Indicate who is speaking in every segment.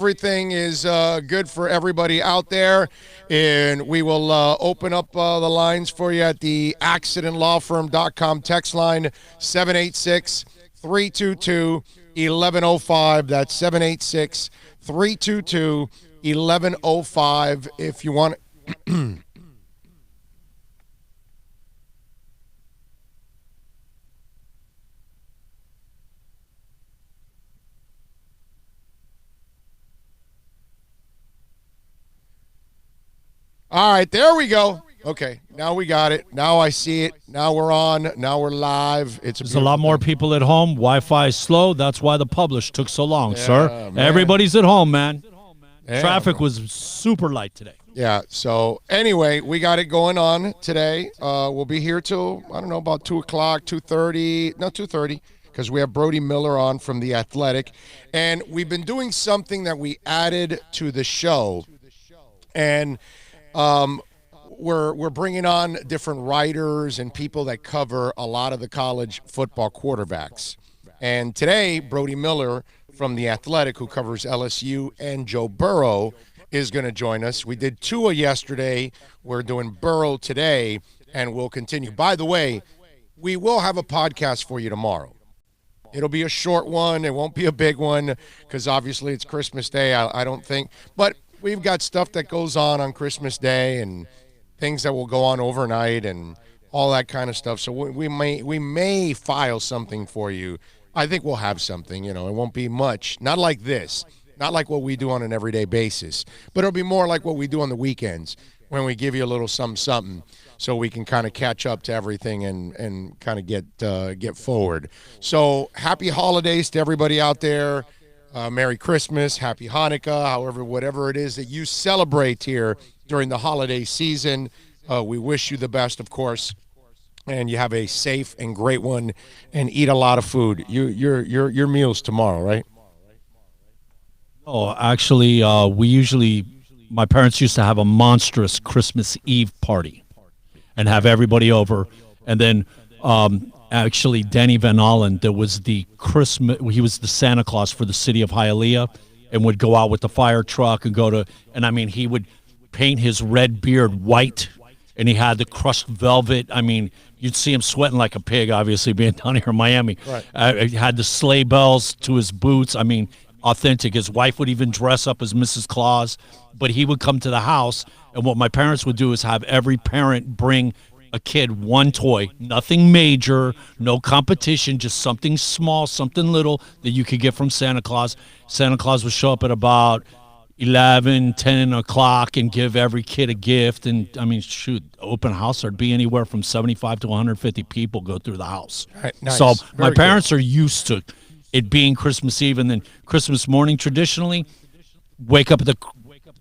Speaker 1: Everything is good for everybody out there, and we will open up the lines for you at the accidentlawfirm.com text line 786-322-1105. That's 786-322-1105 if you want. All right, there we go. Okay, now we got it. Now I see it. Now we're on. Now we're live.
Speaker 2: There's a lot more people at home. Wi-Fi is slow. That's why the publish took so long, sir. Man. Everybody's at home, man. Yeah, traffic was super light today.
Speaker 1: Yeah, so anyway, we got it going on today. We'll be here till, I don't know, about 2 o'clock, 2:30. No, 2:30, because we have Brody Miller on from The Athletic. And we've been doing something that we added to the show. And we're bringing on different writers and people that cover a lot of the college football quarterbacks. And today, Brody Miller from The Athletic, who covers LSU and Joe Burrow, is going to join us. We did Tua yesterday. We're doing Burrow today, and we'll continue. By the way, we will have a podcast for you tomorrow. It'll be a short one. It won't be a big one because obviously it's Christmas Day, I don't think. But we've got stuff that goes on Christmas Day and things that will go on overnight and all that kind of stuff. So we may file something for you. I think we'll have something. It won't be much. Not like this. Not like what we do on an everyday basis. But it'll be more like what we do on the weekends when we give you a little something so we can kind of catch up to everything and kind of get forward. So happy holidays to everybody out there. Merry Christmas, Happy Hanukkah, however, whatever it is that you celebrate here during the holiday season. We wish you the best, of course, and you have a safe and great one, and eat a lot of food. Your meal's tomorrow, right?
Speaker 2: Oh, actually, my parents used to have a monstrous Christmas Eve party and have everybody over, and then actually, Danny Van Allen, there was he was the Santa Claus for the city of Hialeah and would go out with the fire truck and he would paint his red beard white, and he had the crushed velvet. I mean, you'd see him sweating like a pig, obviously, being down here in Miami. Right. He had the sleigh bells to his boots. I mean, authentic. His wife would even dress up as Mrs. Claus, but he would come to the house, and what my parents would do is have every parent bring a kid one toy, nothing major, no competition, just something small, something little that you could get from Santa Claus. Santa Claus would show up at about 11, 10 o'clock and give every kid a gift. And, I mean, shoot, open house, there'd be anywhere from 75 to 150 people go through the house.
Speaker 1: Right, nice.
Speaker 2: So
Speaker 1: Very
Speaker 2: my parents are used to it being Christmas Eve, and then Christmas morning traditionally, wake up at the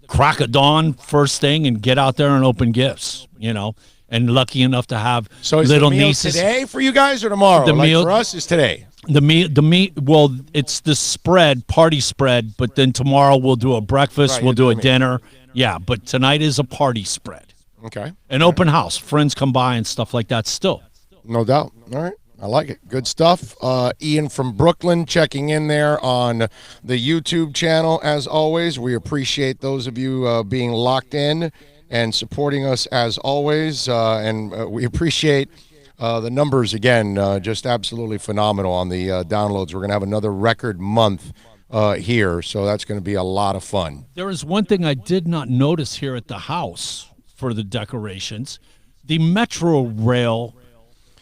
Speaker 2: crack of dawn first thing and get out there and open gifts, and lucky enough to have
Speaker 1: so is
Speaker 2: little
Speaker 1: the meal
Speaker 2: nieces.
Speaker 1: Today for you guys or tomorrow?
Speaker 2: The meal
Speaker 1: for us is today.
Speaker 2: The meat. Well, it's the party spread. But then tomorrow we'll do a breakfast.
Speaker 1: Right,
Speaker 2: we'll do a dinner. Yeah, but tonight is a party spread.
Speaker 1: Okay.
Speaker 2: An open house. Friends come by and stuff like that. Still.
Speaker 1: No doubt. All right. I like it. Good stuff. Ian from Brooklyn checking in there on the YouTube channel. As always, we appreciate those of you being locked in and supporting us as always, and we appreciate the numbers again, just absolutely phenomenal on the downloads. We're going to have another record month here, so that's going to be a lot of fun.
Speaker 2: There is one thing I did not notice here at the house for the decorations, the Metro Rail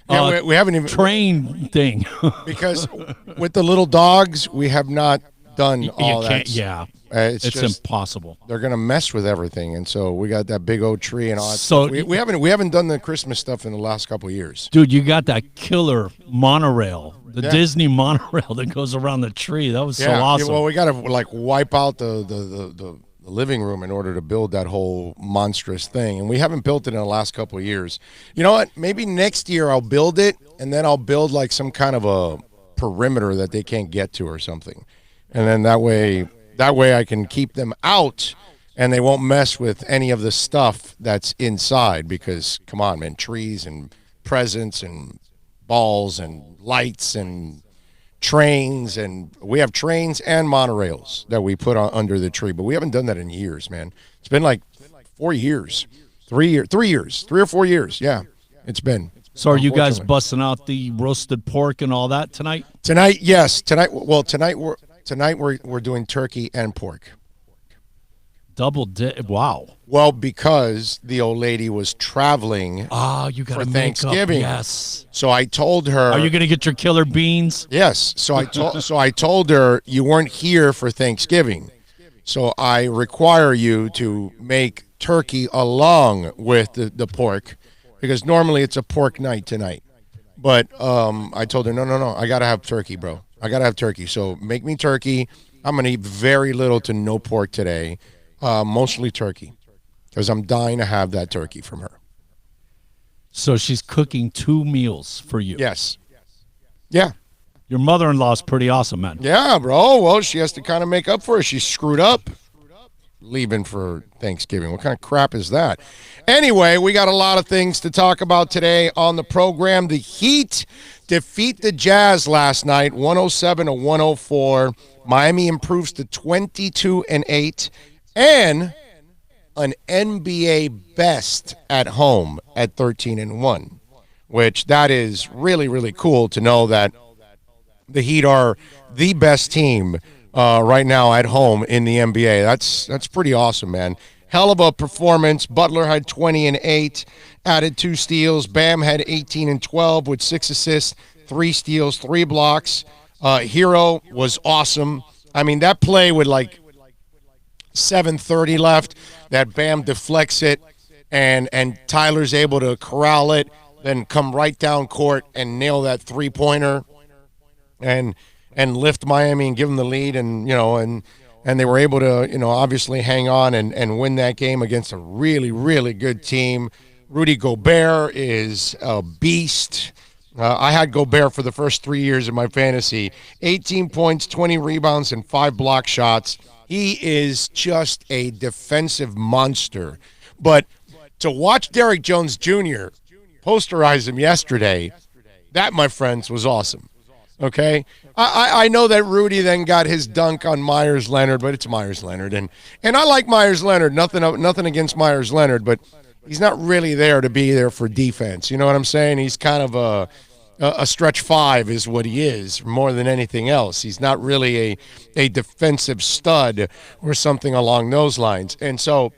Speaker 1: we haven't even
Speaker 2: train thing.
Speaker 1: Because with the little dogs, we have not done all that.
Speaker 2: Yeah.
Speaker 1: It's
Speaker 2: just impossible.
Speaker 1: They're going to mess with everything, and so we got that big old tree and all that.
Speaker 2: So
Speaker 1: we haven't done the Christmas stuff in the last couple of years.
Speaker 2: Dude, you got that killer monorail, the Disney monorail that goes around the tree. That was so awesome.
Speaker 1: Well, we got to wipe out the living room in order to build that whole monstrous thing, and we haven't built it in the last couple of years. You know what? Maybe next year I'll build it, and then I'll build some kind of a perimeter that they can't get to or something, and then that way I can keep them out and they won't mess with any of the stuff that's inside because, come on, man, trees and presents and balls and lights and trains, and we have trains and monorails that we put on under the tree, but we haven't done that in years, man. It's been like 4 years, 3 years, 3 or 4 years. Yeah, it's been.
Speaker 2: So are you guys busting out the roasted pork and all that tonight?
Speaker 1: Tonight, yes. Tonight we're doing turkey and pork.
Speaker 2: Wow.
Speaker 1: Well, because the old lady was traveling
Speaker 2: You got
Speaker 1: for
Speaker 2: to
Speaker 1: Thanksgiving.
Speaker 2: Yes.
Speaker 1: So I told her.
Speaker 2: Are you going to get your killer beans?
Speaker 1: Yes. So I told her you weren't here for Thanksgiving. So I require you to make turkey along with the pork, because normally it's a pork night tonight. But I told her, no, I got to have turkey, bro. I got to have turkey. So make me turkey. I'm going to eat very little to no pork today. Mostly turkey, because I'm dying to have that turkey from her.
Speaker 2: So she's cooking 2 meals for you.
Speaker 1: Yes. Yeah.
Speaker 2: Your mother-in-law's pretty awesome, man.
Speaker 1: Yeah, bro. Well, she has to kind of make up for it. She's screwed up leaving for Thanksgiving. What kind of crap is that? Anyway, we got a lot of things to talk about today on the program. The Heat defeat the Jazz last night, 107-104. Miami improves to 22-8. And an NBA best at home at 13-1, which that is really, really cool to know that the Heat are the best team right now at home in the NBA. That's pretty awesome, man. Hell of a performance. Butler had 20-8, added 2 steals. Bam had 18-12 with 6 assists, 3 steals, 3 blocks. Hero was awesome. I mean, that play with like 7:30 left, that Bam deflects it, and Tyler's able to corral it, then come right down court and nail that 3-pointer and lift Miami and give them the lead, and they were able to obviously hang on and win that game against a really, really good team. Rudy Gobert is a beast. I had Gobert for the first 3 years of my fantasy. 18 points, 20 rebounds, and 5 block shots. He is just a defensive monster. But to watch Derrick Jones Jr. posterize him yesterday, that, my friends, was awesome. Okay? I know that Rudy then got his dunk on Myers Leonard, but it's Myers Leonard. And I like Myers Leonard. Nothing against Myers Leonard, but he's not really there to be there for defense. You know what I'm saying? He's kind of a stretch 5 is what he is more than anything else. He's not really a defensive stud or something along those lines. And so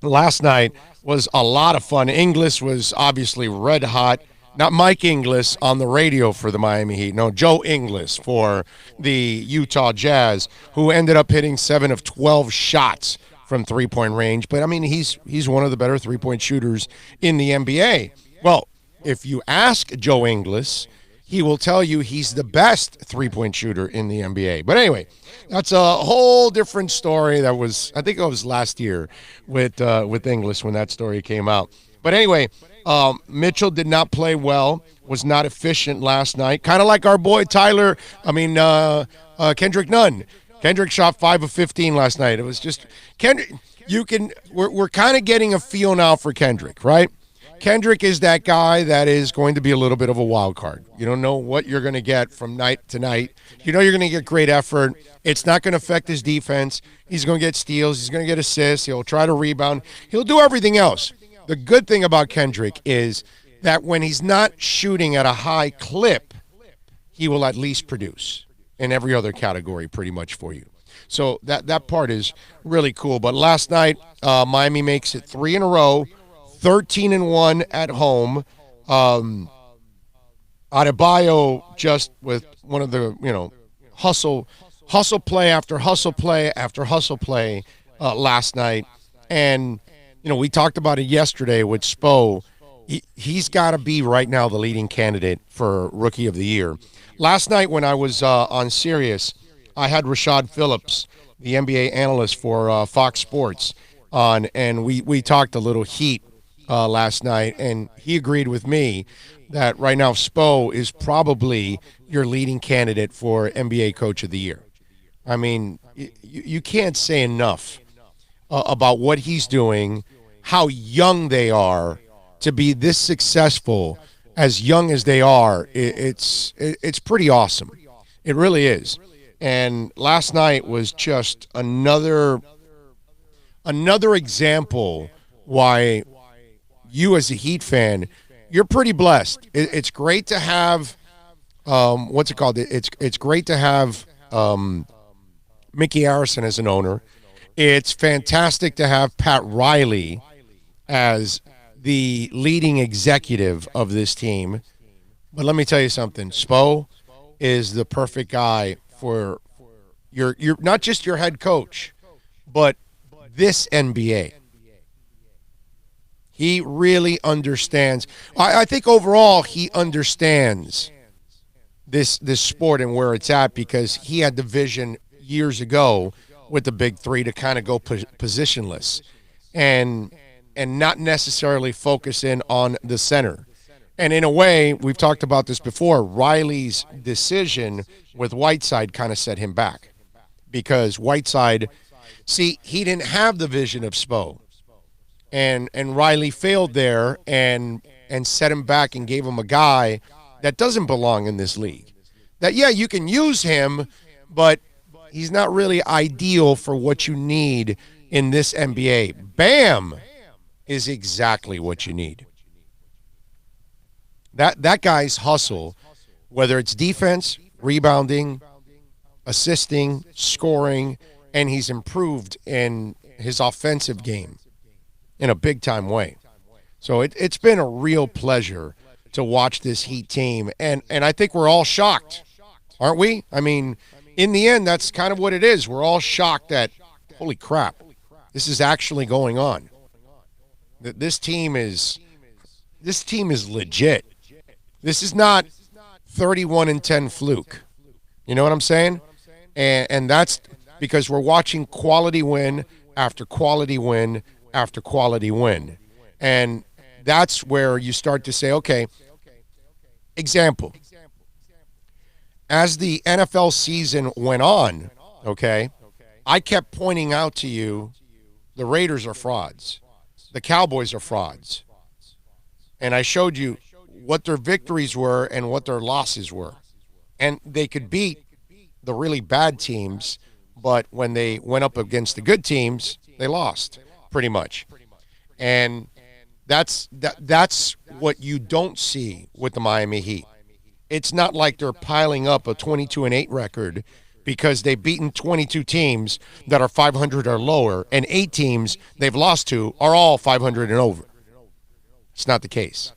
Speaker 1: last night was a lot of fun. Ingles was obviously red hot. Not Mike Ingles on the radio for the Miami Heat. No, Joe Ingles for the Utah Jazz, who ended up hitting 7 of 12 shots from three-point range. But, I mean, he's one of the better three-point shooters in the NBA. Well, if you ask Joe Ingles, he will tell you he's the best three-point shooter in the NBA. But anyway, that's a whole different story. That was, I think it was last year with Ingles when that story came out. But anyway, Mitchell did not play well, was not efficient last night. Kind of like our boy Kendrick Nunn. Kendrick shot 5 of 15 last night. It was just Kendrick. We're kind of getting a feel now for Kendrick, right? Kendrick is that guy that is going to be a little bit of a wild card. You don't know what you're going to get from night to night. You know you're going to get great effort. It's not going to affect his defense. He's going to get steals. He's going to get assists. He'll try to rebound. He'll do everything else. The good thing about Kendrick is that when he's not shooting at a high clip, he will at least produce in every other category pretty much for you. So that part is really cool. But last night, Miami makes it 3 in a row. 13-1 at home. Adebayo just with one of the, hustle play after hustle play after hustle play last night. And, we talked about it yesterday with Spo. He's got to be right now the leading candidate for Rookie of the Year. Last night when I was on Sirius, I had Rashad Phillips, the NBA analyst for Fox Sports, on, and we talked a little Heat last night, and he agreed with me that right now Spo is probably your leading candidate for NBA Coach of the Year. I mean, you can't say enough about what he's doing, how young they are to be this successful as young as they are, it's pretty awesome. It really is. And last night was just another example why you as a Heat fan, you're pretty blessed. It's great to have what's it called? It's great to have Mickey Harrison as an owner. It's fantastic to have Pat Riley as the leading executive of this team. But let me tell you something. Spo is the perfect guy for your not just your head coach, but this NBA. He really understands. I think overall he understands this sport and where it's at, because he had the vision years ago with the big three to kind of go positionless and not necessarily focus in on the center. And in a way, we've talked about this before, Riley's decision with Whiteside kind of set him back, because Whiteside, see, he didn't have the vision of Spo. And Riley failed there and set him back and gave him a guy that doesn't belong in this league. That, yeah, you can use him, but he's not really ideal for what you need in this NBA. Bam is exactly what you need. That guy's hustle, whether it's defense, rebounding, assisting, scoring, and he's improved in his offensive game in a big-time way. So it's been a real pleasure to watch this Heat team, and I think we're all shocked, aren't we? I mean, in the end, that's kind of what it is. We're all shocked that, holy crap, this is actually going on. This team is legit. This is not 31-10 fluke. You know what I'm saying? And that's because we're watching quality win after quality win after quality win. And that's where you start to say, okay, example. As the NFL season went on, okay, I kept pointing out to you the Raiders are frauds. The Cowboys are frauds. And I showed you what their victories were and what their losses were. And they could beat the really bad teams, but when they went up against the good teams, they lost, pretty much. And that's what you don't see with the Miami Heat. It's not like they're piling up a 22-8 record because they've beaten 22 teams that are 500 or lower, and 8 teams they've lost to are all 500 and over. It's not the case.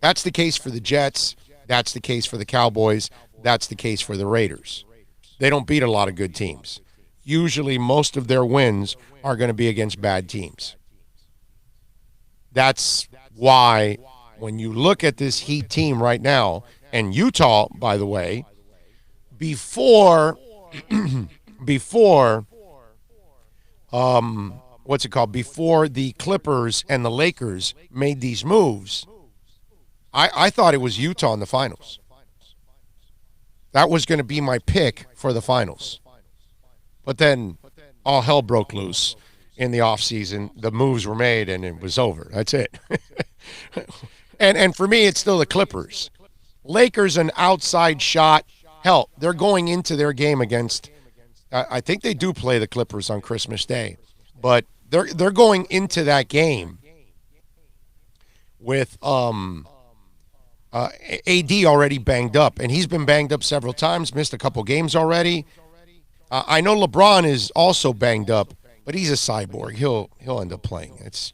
Speaker 1: That's the case for the Jets. That's the case for the Cowboys. That's the case for the Raiders. They don't beat a lot of good teams. Usually most of their wins are going to be against bad teams. That's why when you look at this Heat team right now, and Utah, by the way, before the Clippers and the Lakers made these moves, I thought it was Utah in the finals. That was going to be my pick for the finals. But then all hell broke loose in the offseason. The moves were made, and it was over. That's it. and for me, it's still the Clippers. Lakers, an outside shot. Hell, they're going into their game against I think they do play the Clippers on Christmas Day. But they're going into that game with AD already banged up, and he's been banged up several times, missed a couple games already. I know LeBron is also banged up, but he's a cyborg. He'll end up playing. It's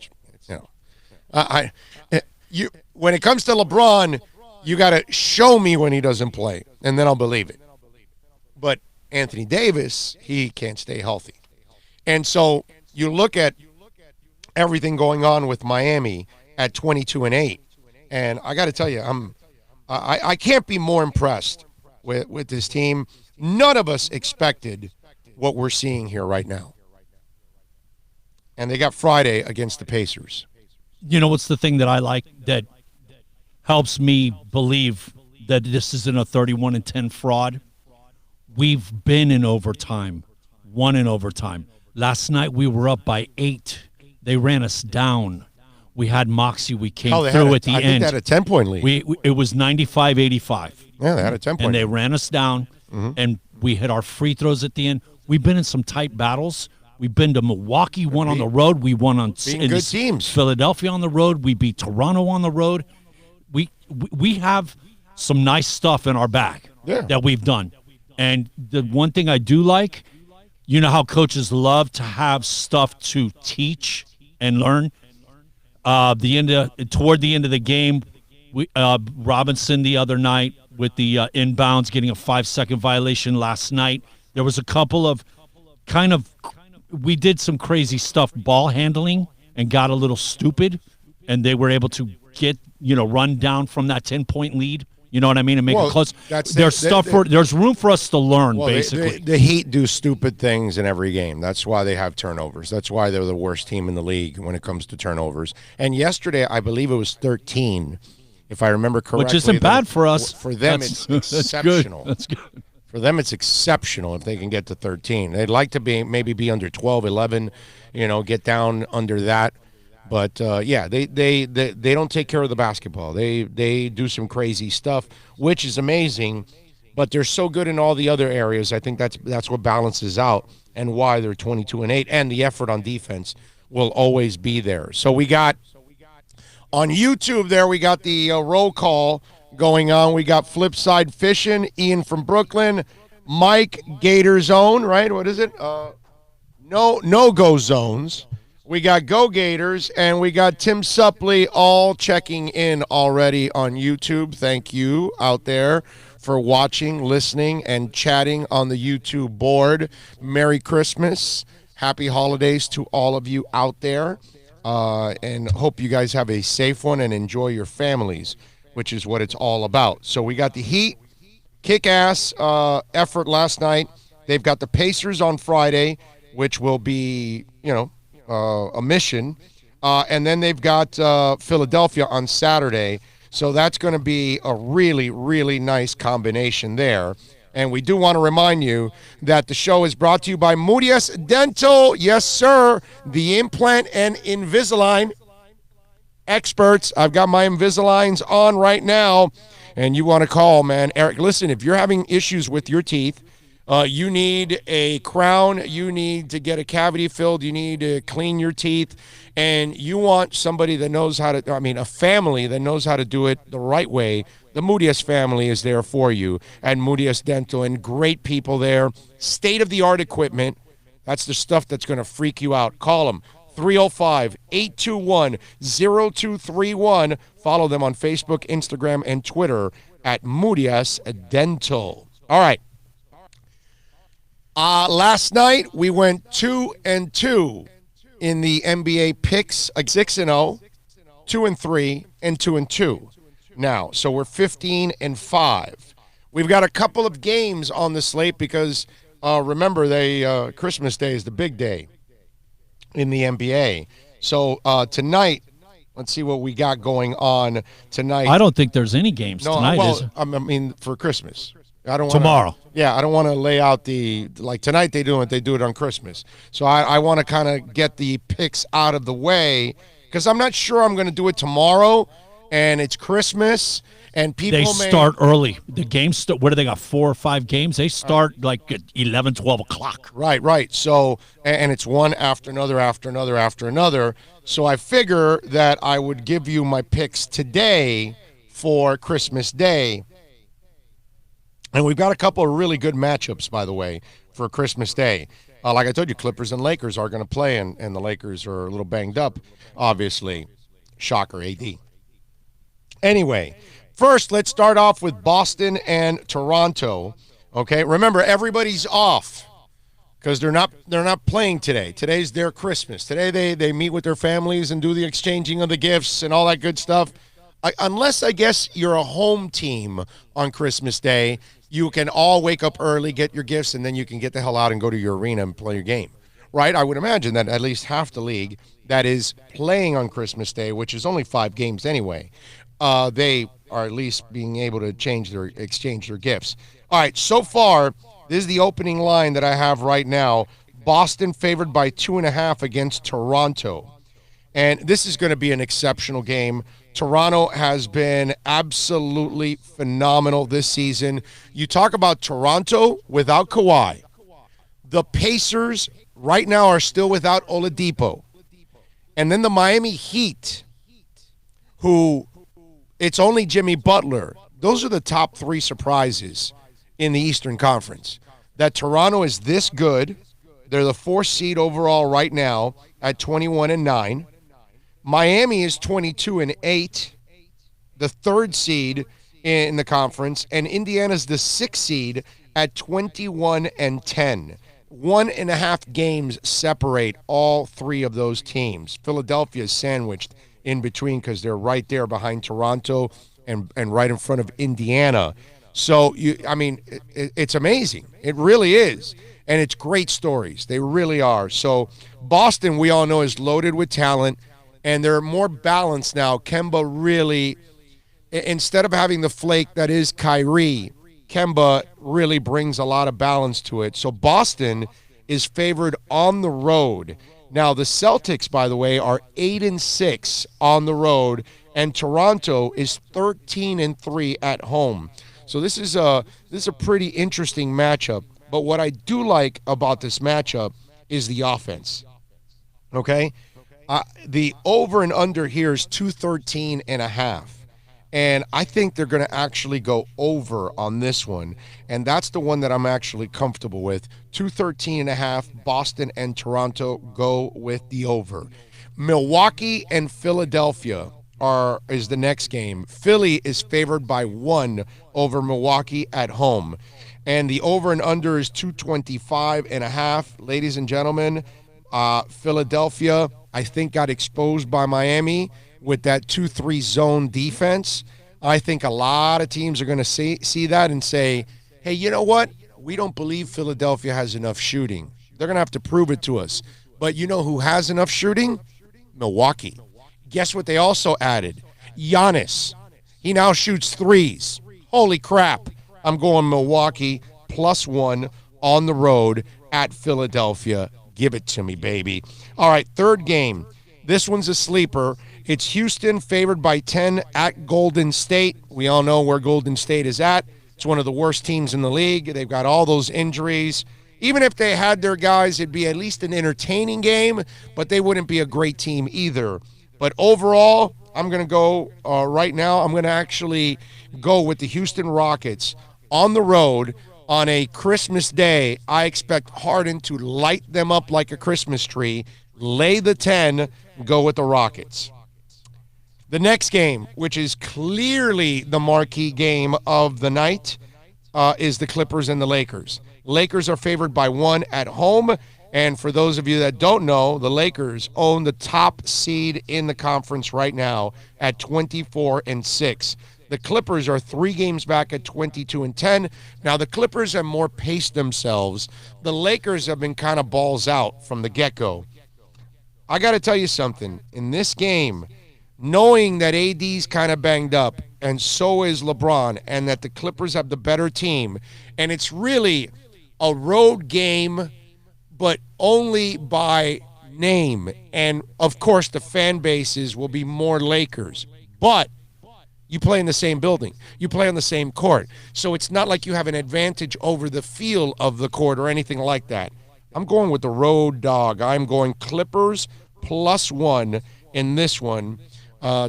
Speaker 1: when it comes to LeBron, you got to show me when he doesn't play, and then I'll believe it. But Anthony Davis, he can't stay healthy. And so you look at everything going on with Miami at 22-8, and I got to tell you, I can't be more impressed with this team. None of us expected what we're seeing here right now. And they got Friday against the Pacers.
Speaker 2: You know what's the thing that I like that helps me believe that this isn't a 31-10 fraud? We've been in overtime, won in overtime. Last night we were up by 8. They ran us down. We had moxie. We came
Speaker 1: Oh,
Speaker 2: through at the
Speaker 1: I
Speaker 2: end.
Speaker 1: think they had a 10-point lead.
Speaker 2: It was 95-85.
Speaker 1: Yeah, they had a 10-point
Speaker 2: and they
Speaker 1: lead.
Speaker 2: ran us down, and we hit our free throws at the end. We've been in some tight battles. We've been to Milwaukee, won on the road. We won on
Speaker 1: good teams.
Speaker 2: Philadelphia on the road. We beat Toronto on the road. We have some nice stuff in our bag that we've done. And the one thing I do like, you know how coaches love to have stuff to teach and learn. Toward the end of the game, Robinson the other night with the inbounds getting a 5-second violation last night. There was a couple of we did some crazy stuff ball handling and got a little stupid, and they were able to get, run down from that 10-point lead. You know what I mean? And make it close. There's room for us to learn, basically.
Speaker 1: The Heat do stupid things in every game. That's why they have turnovers. That's why they're the worst team in the league when it comes to turnovers. And yesterday, I believe it was 13, if I remember correctly.
Speaker 2: Which isn't bad for us.
Speaker 1: For them, it's exceptional.
Speaker 2: That's good.
Speaker 1: For them, it's exceptional if they can get to 13. They'd like to maybe be under 12, 11, get down under that. But they don't take care of the basketball. They do some crazy stuff, which is amazing. But they're so good in all the other areas. I think that's what balances out and why they're 22-8. And the effort on defense will always be there. So we got on YouTube there. We got the roll call going on. We got Flipside Fishing, Ian from Brooklyn, Mike Gator Zone. Right? What is it? No go zones. We got Go Gators, and we got Tim Suppley all checking in already on YouTube. Thank you out there for watching, listening, and chatting on the YouTube board. Merry Christmas. Happy holidays to all of you out there, and hope you guys have a safe one and enjoy your families, which is what it's all about. So we got the Heat, kick-ass effort last night. They've got the Pacers on Friday, which will be, a mission, and then they've got Philadelphia on Saturday, so that's going to be a really, really nice combination there. And we do want to remind you that the show is brought to you by Moody's Dental. Yes, sir, the implant and Invisalign experts. I've got my Invisaligns on right now, and you want to call, man. Eric, listen, if you're having issues with your teeth, you need a crown, you need to get a cavity filled, you need to clean your teeth, and you want somebody that knows how to, a family that knows how to do it the right way. The Moody's family is there for you at Moody's Dental, and great people there. State-of-the-art equipment. That's the stuff that's going to freak you out. Call them, 305-821-0231. Follow them on Facebook, Instagram, and Twitter at Moody's Dental. All right. Last night, we went 2-2 in the NBA picks, 6-0, 2-3, and 2-2 now. So we're 15-5. We've got a couple of games on the slate because, remember, Christmas Day is the big day in the NBA. So tonight, let's see what we got going on tonight.
Speaker 2: I don't think there's any games tonight, is
Speaker 1: there? For Christmas. I don't want
Speaker 2: tomorrow.
Speaker 1: Yeah, I don't want to lay out tonight they do it on Christmas. So I want to kind of get the picks out of the way because I'm not sure I'm going to do it tomorrow, and it's Christmas, and people
Speaker 2: start early. The games what do they got, 4 or 5 games? They start like at 11, 12 o'clock.
Speaker 1: Right. So, and it's one after another after another after another. So I figure that I would give you my picks today for Christmas Day. And we've got a couple of really good matchups, by the way, for Christmas Day. Like I told you, Clippers and Lakers are going to play, and the Lakers are a little banged up, obviously. Shocker, AD. Anyway, first, let's start off with Boston and Toronto. Okay, remember, everybody's off because they're not playing today. Today's their Christmas. Today they meet with their families and do the exchanging of the gifts and all that good stuff. Unless, I guess, you're a home team on Christmas Day, you can all wake up early, get your gifts, and then you can get the hell out and go to your arena and play your game, right? I would imagine that at least half the league that is playing on Christmas Day, which is only 5 games anyway, they are at least being able to exchange their gifts. All right, so far, this is the opening line that I have right now. Boston favored by 2.5 against Toronto. And this is going to be an exceptional game. Toronto has been absolutely phenomenal this season. You talk about Toronto without Kawhi. The Pacers right now are still without Oladipo. And then the Miami Heat, who it's only Jimmy Butler. Those are the top three surprises in the Eastern Conference. That Toronto is this good. They're the 4th seed overall right now at 21-9. Miami is 22-8, the 3rd seed in the conference, and Indiana's the 6th seed at 21-10. 1.5 games separate all three of those teams. Philadelphia is sandwiched in between because they're right there behind Toronto and right in front of Indiana. So, it's amazing. It really is. And it's great stories. They really are. So, Boston, we all know, is loaded with talent, and they're more balanced now. Kemba really, instead of having the flake that is Kyrie, Kemba really brings a lot of balance to it. So, Boston is favored on the road. Now, the Celtics, by the way, are 8-6 on the road, and Toronto is 13-3 at home. So this is a pretty interesting matchup. But what I do like about this matchup is the offense. Okay? The over and under here is 213.5. And I think they're going to actually go over on this one. And that's the one that I'm actually comfortable with. 213.5, Boston and Toronto go with the over. Milwaukee and Philadelphia is the next game. Philly is favored by 1 over Milwaukee at home. And the over and under is 225.5. Ladies and gentlemen, Philadelphia, I think, got exposed by Miami with that 2-3 zone defense. I think a lot of teams are going to see that and say, hey, you know what? We don't believe Philadelphia has enough shooting. They're going to have to prove it to us. But you know who has enough shooting? Milwaukee. Guess what they also added? Giannis. He now shoots threes. Holy crap. I'm going Milwaukee +1 on the road at Philadelphia. Give it to me, baby. All right, third game. This one's a sleeper. It's Houston favored by 10 at Golden State. We all know where Golden State is at. It's one of the worst teams in the league. They've got all those injuries. Even if they had their guys, it'd be at least an entertaining game, but they wouldn't be a great team either. But overall, I'm going to go right now. I'm going to actually go with the Houston Rockets on the road on a Christmas day. I expect Harden to light them up like a Christmas tree, lay the 10, go with the Rockets. The next game, which is clearly the marquee game of the night, is the Clippers and the Lakers. Lakers are favored by 1 at home. And for those of you that don't know, the Lakers own the top seed in the conference right now at 24-6. The Clippers are 3 games back at 22-10. Now, the Clippers have more paced themselves. The Lakers have been kind of balls out from the get-go. I got to tell you something. In this game, knowing that AD's kind of banged up, and so is LeBron, and that the Clippers have the better team, and it's really a road game, but only by name. And, of course, the fan bases will be more Lakers. But you play in the same building. You play on the same court. So it's not like you have an advantage over the feel of the court or anything like that. I'm going with the road dog. I'm going Clippers +1 in this one.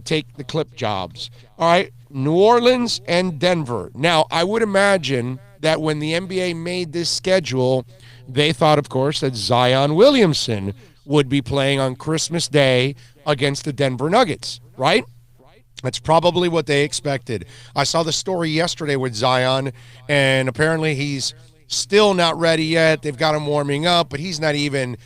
Speaker 1: Take the Clip jobs. All right, New Orleans and Denver. Now, I would imagine that when the NBA made this schedule, they thought, of course, that Zion Williamson would be playing on Christmas Day against the Denver Nuggets, right? That's probably what they expected. I saw the story yesterday with Zion, and apparently he's still not ready yet. They've got him warming up, but he's not even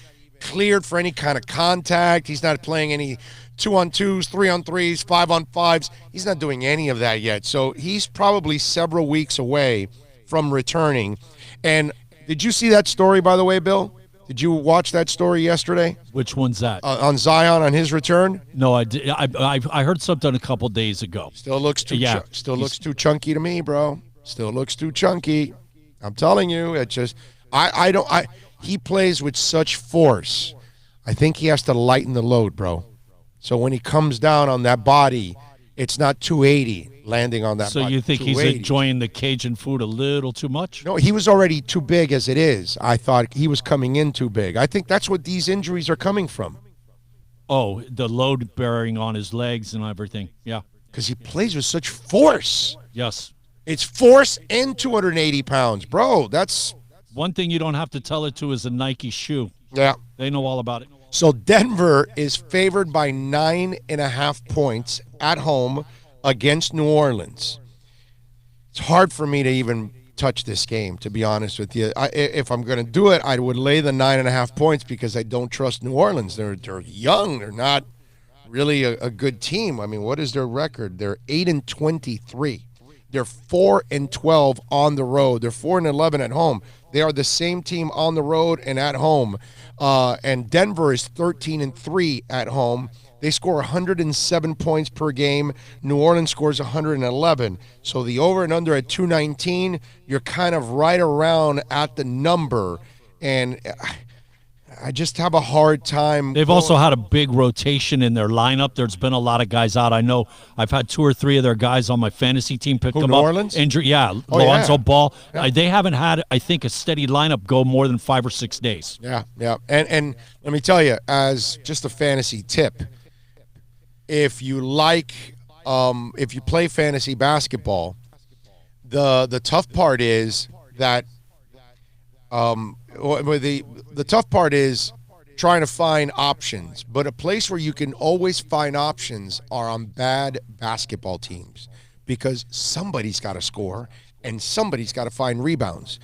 Speaker 1: cleared for any kind of contact. He's not playing any 2-on-2s, 3-on-3s, 5-on-5s. He's not doing any of that yet. So he's probably several weeks away from returning. And did you see that story, by the way, Bill? Did you watch that story yesterday?
Speaker 2: Which one's that?
Speaker 1: On Zion, on his return?
Speaker 2: No, I did. I heard something a couple days ago.
Speaker 1: Still looks too looks too chunky to me, bro. Still looks too chunky. I'm telling you, it just he plays with such force. I think he has to lighten the load, bro. So when he comes down on that body, it's not 280 landing on that
Speaker 2: So
Speaker 1: body.
Speaker 2: you think he's
Speaker 1: 280.
Speaker 2: enjoying the Cajun food a little too much?
Speaker 1: No, he was already too big as it is. I thought he was coming in too big. I think that's what these injuries are coming from.
Speaker 2: Oh, the load bearing on his legs and everything. Yeah.
Speaker 1: Because he plays with such force.
Speaker 2: Yes.
Speaker 1: It's force and 280 pounds. Bro, that's...
Speaker 2: One thing you don't have to tell it to is a Nike shoe.
Speaker 1: Yeah.
Speaker 2: They know all about it.
Speaker 1: So Denver is favored by 9.5 points at home against New Orleans. It's hard for me to even touch this game, to be honest with you. If I'm going to do it, I would lay the 9.5 points because I don't trust New Orleans. They're young. They're not really a good team. I mean, what is their record? They're 8-23. They're 4-12 on the road. They're 4-11 at home. They are the same team on the road and at home. And Denver is 13-3 at home. They score 107 points per game. New Orleans scores 111. So the over and under at 219, you're kind of right around at the number. And I just have a hard time.
Speaker 2: They've also had a big rotation in their lineup. There's been a lot of guys out. I know I've had 2 or 3 of their guys on my fantasy team pick them
Speaker 1: New
Speaker 2: up.
Speaker 1: Orleans?
Speaker 2: Injury, yeah.
Speaker 1: Oh,
Speaker 2: Lonzo
Speaker 1: yeah.
Speaker 2: Ball.
Speaker 1: Yeah.
Speaker 2: They haven't had, I think, a steady lineup go more than 5 or 6 days.
Speaker 1: Yeah. And let me tell you, as just a fantasy tip, if you if you play fantasy basketball, the tough part is that the tough part is trying to find options. But a place where you can always find options are on bad basketball teams, because somebody's got to score and somebody's got to find rebounds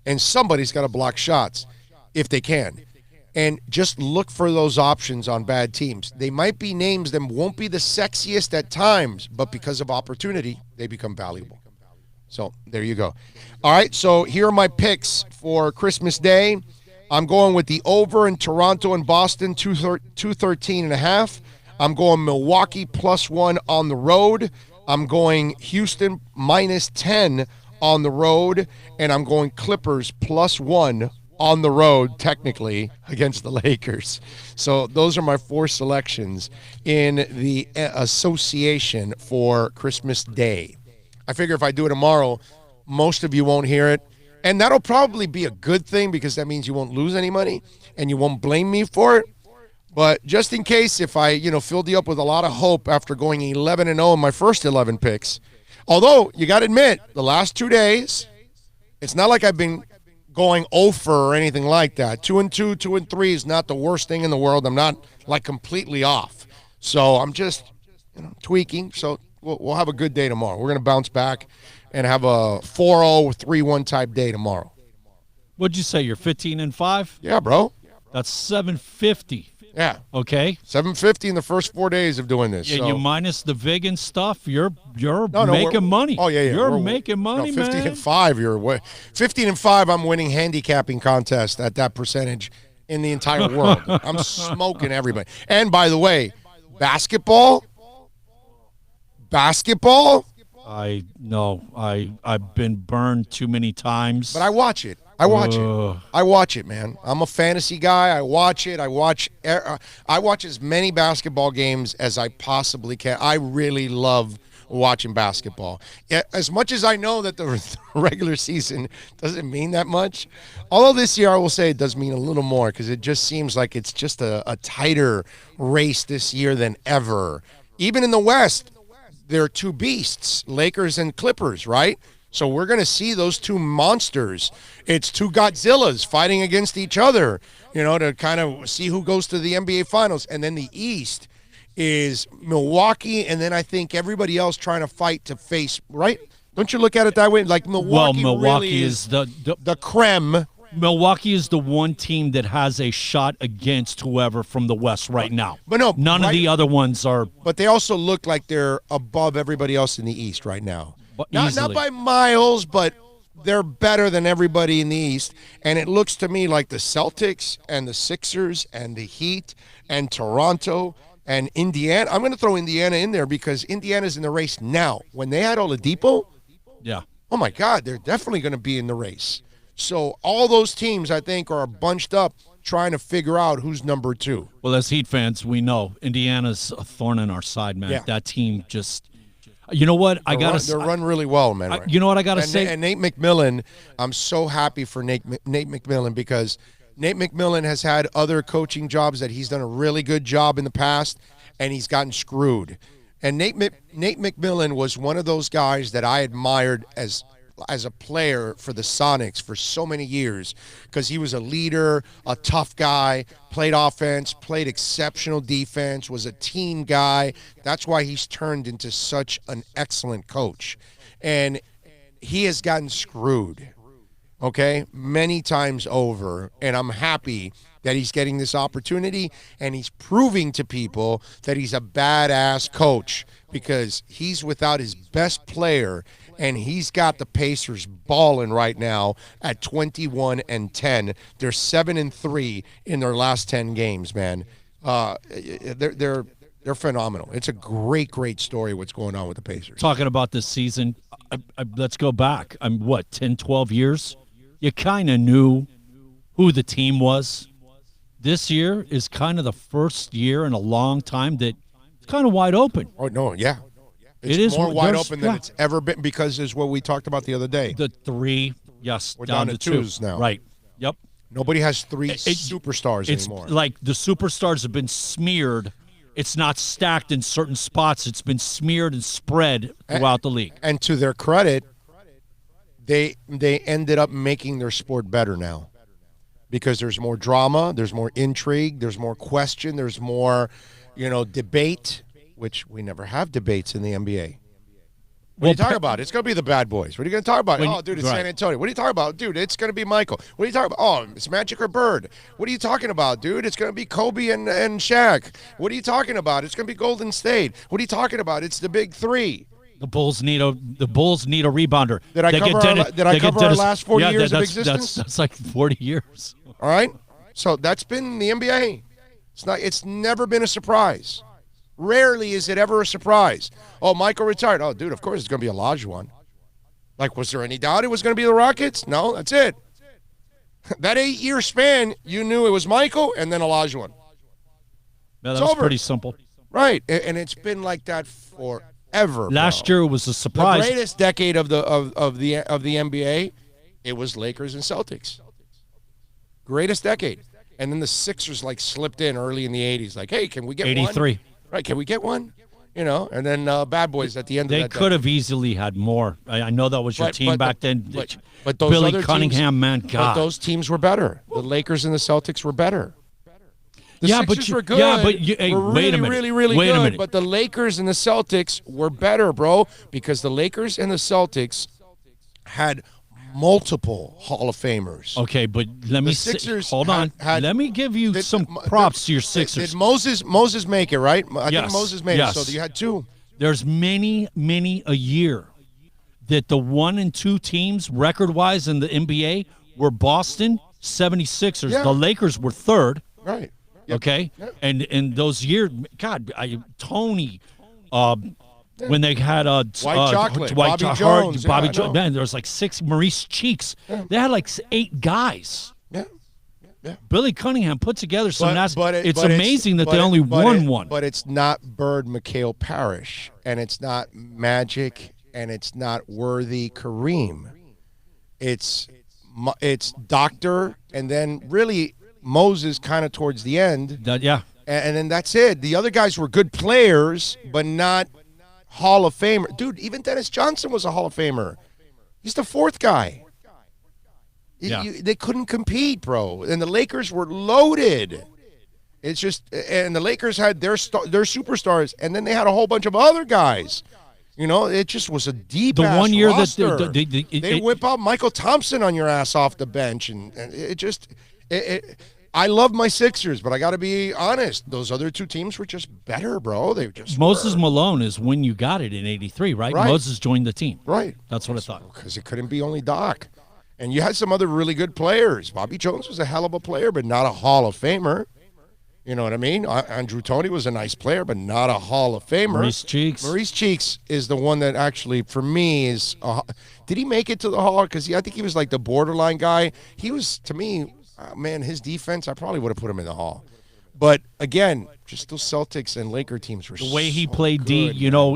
Speaker 1: and somebody's got to block shots if they can. And just look for those options on bad teams. They might be names that won't be the sexiest at times, but because of opportunity, they become valuable. So there you go. All right, so here are my picks for Christmas Day. I'm going with the over in Toronto and Boston, 213.5. I'm going Milwaukee +1 on the road. I'm going Houston -10 on the road. And I'm going Clippers +1 on the road, technically, against the Lakers. So those are my 4 selections in the association for Christmas Day. I figure if I do it tomorrow, most of you won't hear it. And that'll probably be a good thing, because that means you won't lose any money and you won't blame me for it. But just in case, if I, filled you up with a lot of hope after going 11-0 in my first 11 picks, although you got to admit, the last 2 days, it's not like I've been going over or anything like that. 2-2, 2-3 is not the worst thing in the world. I'm not like completely off. So I'm just, tweaking. So we'll have a good day tomorrow. We're going to bounce back and have a 4-0, 3-1 type day tomorrow.
Speaker 2: What'd you say? You're 15-5?
Speaker 1: Yeah, bro.
Speaker 2: That's 750.
Speaker 1: Yeah.
Speaker 2: Okay.
Speaker 1: 750 in the first 4 days of doing this.
Speaker 2: Yeah,
Speaker 1: so.
Speaker 2: you minus the vig and stuff, you're
Speaker 1: No,
Speaker 2: making money.
Speaker 1: Oh yeah.
Speaker 2: You're making money,
Speaker 1: 15-5. You're 15-5. I'm winning handicapping contest at that percentage in the entire world. I'm smoking everybody. And by the way, basketball.
Speaker 2: I've been burned too many times.
Speaker 1: But I watch it. I watch it, man. I'm a fantasy guy. I watch it. I watch as many basketball games as I possibly can. I really love watching basketball. As much as I know that the regular season doesn't mean that much, although this year I will say it does mean a little more, because it just seems like it's just a tighter race this year than ever. Even in the West, there are 2 beasts, Lakers and Clippers, right? So we're going to see those 2 monsters. It's 2 Godzillas fighting against each other, to kind of see who goes to the NBA Finals. And then the East is Milwaukee, and then I think everybody else trying to fight to face, right? Don't you look at it that way? Like Milwaukee really
Speaker 2: is
Speaker 1: the creme.
Speaker 2: Milwaukee is the one team that has a shot against whoever from the West right now.
Speaker 1: But no,
Speaker 2: none of the other ones are.
Speaker 1: But they also look like they're above everybody else in the East right now. Not by miles, but they're better than everybody in the East. And it looks to me like the Celtics and the Sixers and the Heat and Toronto and Indiana. I'm going to throw Indiana in there because Indiana's in the race now. When they had Oladipo,
Speaker 2: yeah.
Speaker 1: Oh, my God, they're definitely going to be in the race. So all those teams, I think, are bunched up trying to figure out who's number 2.
Speaker 2: Well, as Heat fans, we know Indiana's a thorn in our side, man.
Speaker 1: Yeah.
Speaker 2: That team just. You know what?
Speaker 1: They're run really well, man. Right?
Speaker 2: You know what I gotta say?
Speaker 1: And Nate McMillan, I'm so happy for Nate McMillan because Nate McMillan has had other coaching jobs that he's done a really good job in the past, and he's gotten screwed. And Nate McMillan was one of those guys that I admired as a player for the Sonics for so many years because he was a leader, a tough guy, played offense, played exceptional defense, was a team guy. That's why he's turned into such an excellent coach. And he has gotten screwed, okay, many times over. And I'm happy that he's getting this opportunity and he's proving to people that he's a badass coach because he's without his best player and he's got the Pacers balling right now at 21-10. They're 7-3 in their last 10 games, man. They're phenomenal. It's a great story what's going on with the Pacers.
Speaker 2: Talking about this season, let's go back. 10, 12 years? You kind of knew who the team was. This year is kind of the first year in a long time that it's kind of wide open.
Speaker 1: Oh, no, yeah.
Speaker 2: It is
Speaker 1: more wide open than it's ever been because is what we talked about the other day.
Speaker 2: The 3, yes,
Speaker 1: we're down to 2s now.
Speaker 2: Right. Yep.
Speaker 1: Nobody has 3 superstars anymore.
Speaker 2: It's like the superstars have been smeared. It's not stacked in certain spots. It's been smeared and spread throughout the league.
Speaker 1: And to their credit, they ended up making their sport better now because there's more drama, there's more intrigue, there's more question, there's more, debate. Which we never have debates in the NBA. What are you talking about? It's going to be the bad boys. What are you going to talk about? Oh, dude, it's San Antonio. What are you talking about? Dude, it's going to be Michael. What are you talking about? Oh, it's Magic or Bird. What are you talking about, dude? It's going to be Kobe and Shaq. What are you talking about? It's going to be Golden State. What are you talking about? It's the big 3.
Speaker 2: The Bulls need a rebounder.
Speaker 1: Did I cover our last 40 years of existence?
Speaker 2: That's like 40 years.
Speaker 1: All right? So that's been the NBA. It's never been a surprise. Rarely is it ever a surprise. Oh, Michael retired. Oh, dude, of course it's going to be Olajuwon. Like, was there any doubt it was going to be the Rockets? No, that's it. That 8-year span, you knew it was Michael and then Olajuwon.
Speaker 2: Yeah, that was pretty simple.
Speaker 1: Right, and it's been like that forever.
Speaker 2: Last year was a surprise.
Speaker 1: The greatest decade of the NBA, it was Lakers and Celtics. Greatest decade. And then the Sixers slipped in early in the 80s. Like, hey, can we get
Speaker 2: 83.
Speaker 1: one? Right, can we get one? And then Bad Boys at the end of that.
Speaker 2: They could have easily had more. I know that was your team back then.
Speaker 1: But those
Speaker 2: Billy
Speaker 1: other
Speaker 2: Cunningham,
Speaker 1: teams,
Speaker 2: man, God.
Speaker 1: But those teams were better. The Lakers and the Celtics were better. The Sixers were good.
Speaker 2: Yeah, but
Speaker 1: wait a minute. Really
Speaker 2: wait
Speaker 1: good.
Speaker 2: A minute.
Speaker 1: But the Lakers and the Celtics were better, bro, because the Lakers and the Celtics had multiple Hall of Famers.
Speaker 2: Okay, but let me hold on. Let me give you some props to your Sixers.
Speaker 1: Did Moses make it, right? I think Moses made it, so you had 2.
Speaker 2: There's many a year that the 1 and 2 teams record-wise in the NBA were Boston 76ers.
Speaker 1: Yeah.
Speaker 2: The Lakers were 3rd.
Speaker 1: Right. Yep.
Speaker 2: Okay?
Speaker 1: Yep.
Speaker 2: And in those years, God, Tony when they had
Speaker 1: White Chocolate, Bobby Jones.
Speaker 2: Man, there was 6 Maurice Cheeks.
Speaker 1: Yeah.
Speaker 2: They had 8 guys.
Speaker 1: Yeah.
Speaker 2: Billy Cunningham put together some. It's amazing that they only won one.
Speaker 1: But it's not Bird, McHale, Parrish, and it's not Magic, and it's not Worthy, Kareem. It's Doctor, and then really Moses kind of towards the end.
Speaker 2: And
Speaker 1: then that's it. The other guys were good players, but not Hall of Famer. Dude, even Dennis Johnson was a Hall of Famer. He's the 4th guy. They couldn't compete, bro. And the Lakers were loaded. It's just, and the Lakers had their superstars, and then they had a whole bunch of other guys. It just was a deep
Speaker 2: the one year
Speaker 1: roster.
Speaker 2: that
Speaker 1: they whip out Michael Thompson on your ass off the bench, and it just I love my Sixers, but I got to be honest. Those other 2 teams were just better, bro. They just
Speaker 2: Moses Malone is when you got it in '83, right? Moses joined the team.
Speaker 1: Right.
Speaker 2: That's what I thought.
Speaker 1: Because it couldn't be only Doc. And you had some other really good players. Bobby Jones was a hell of a player, but not a Hall of Famer. You know what I mean? Andrew Toney was a nice player, but not a Hall of Famer.
Speaker 2: Maurice
Speaker 1: Cheeks is the one that actually, for me, is did he make it to the Hall? Because I think he was the borderline guy. He was, to me, man, his defense, I probably would have put him in the Hall. But again, just those Celtics and Laker teams were
Speaker 2: The way he
Speaker 1: so
Speaker 2: played
Speaker 1: good,
Speaker 2: D,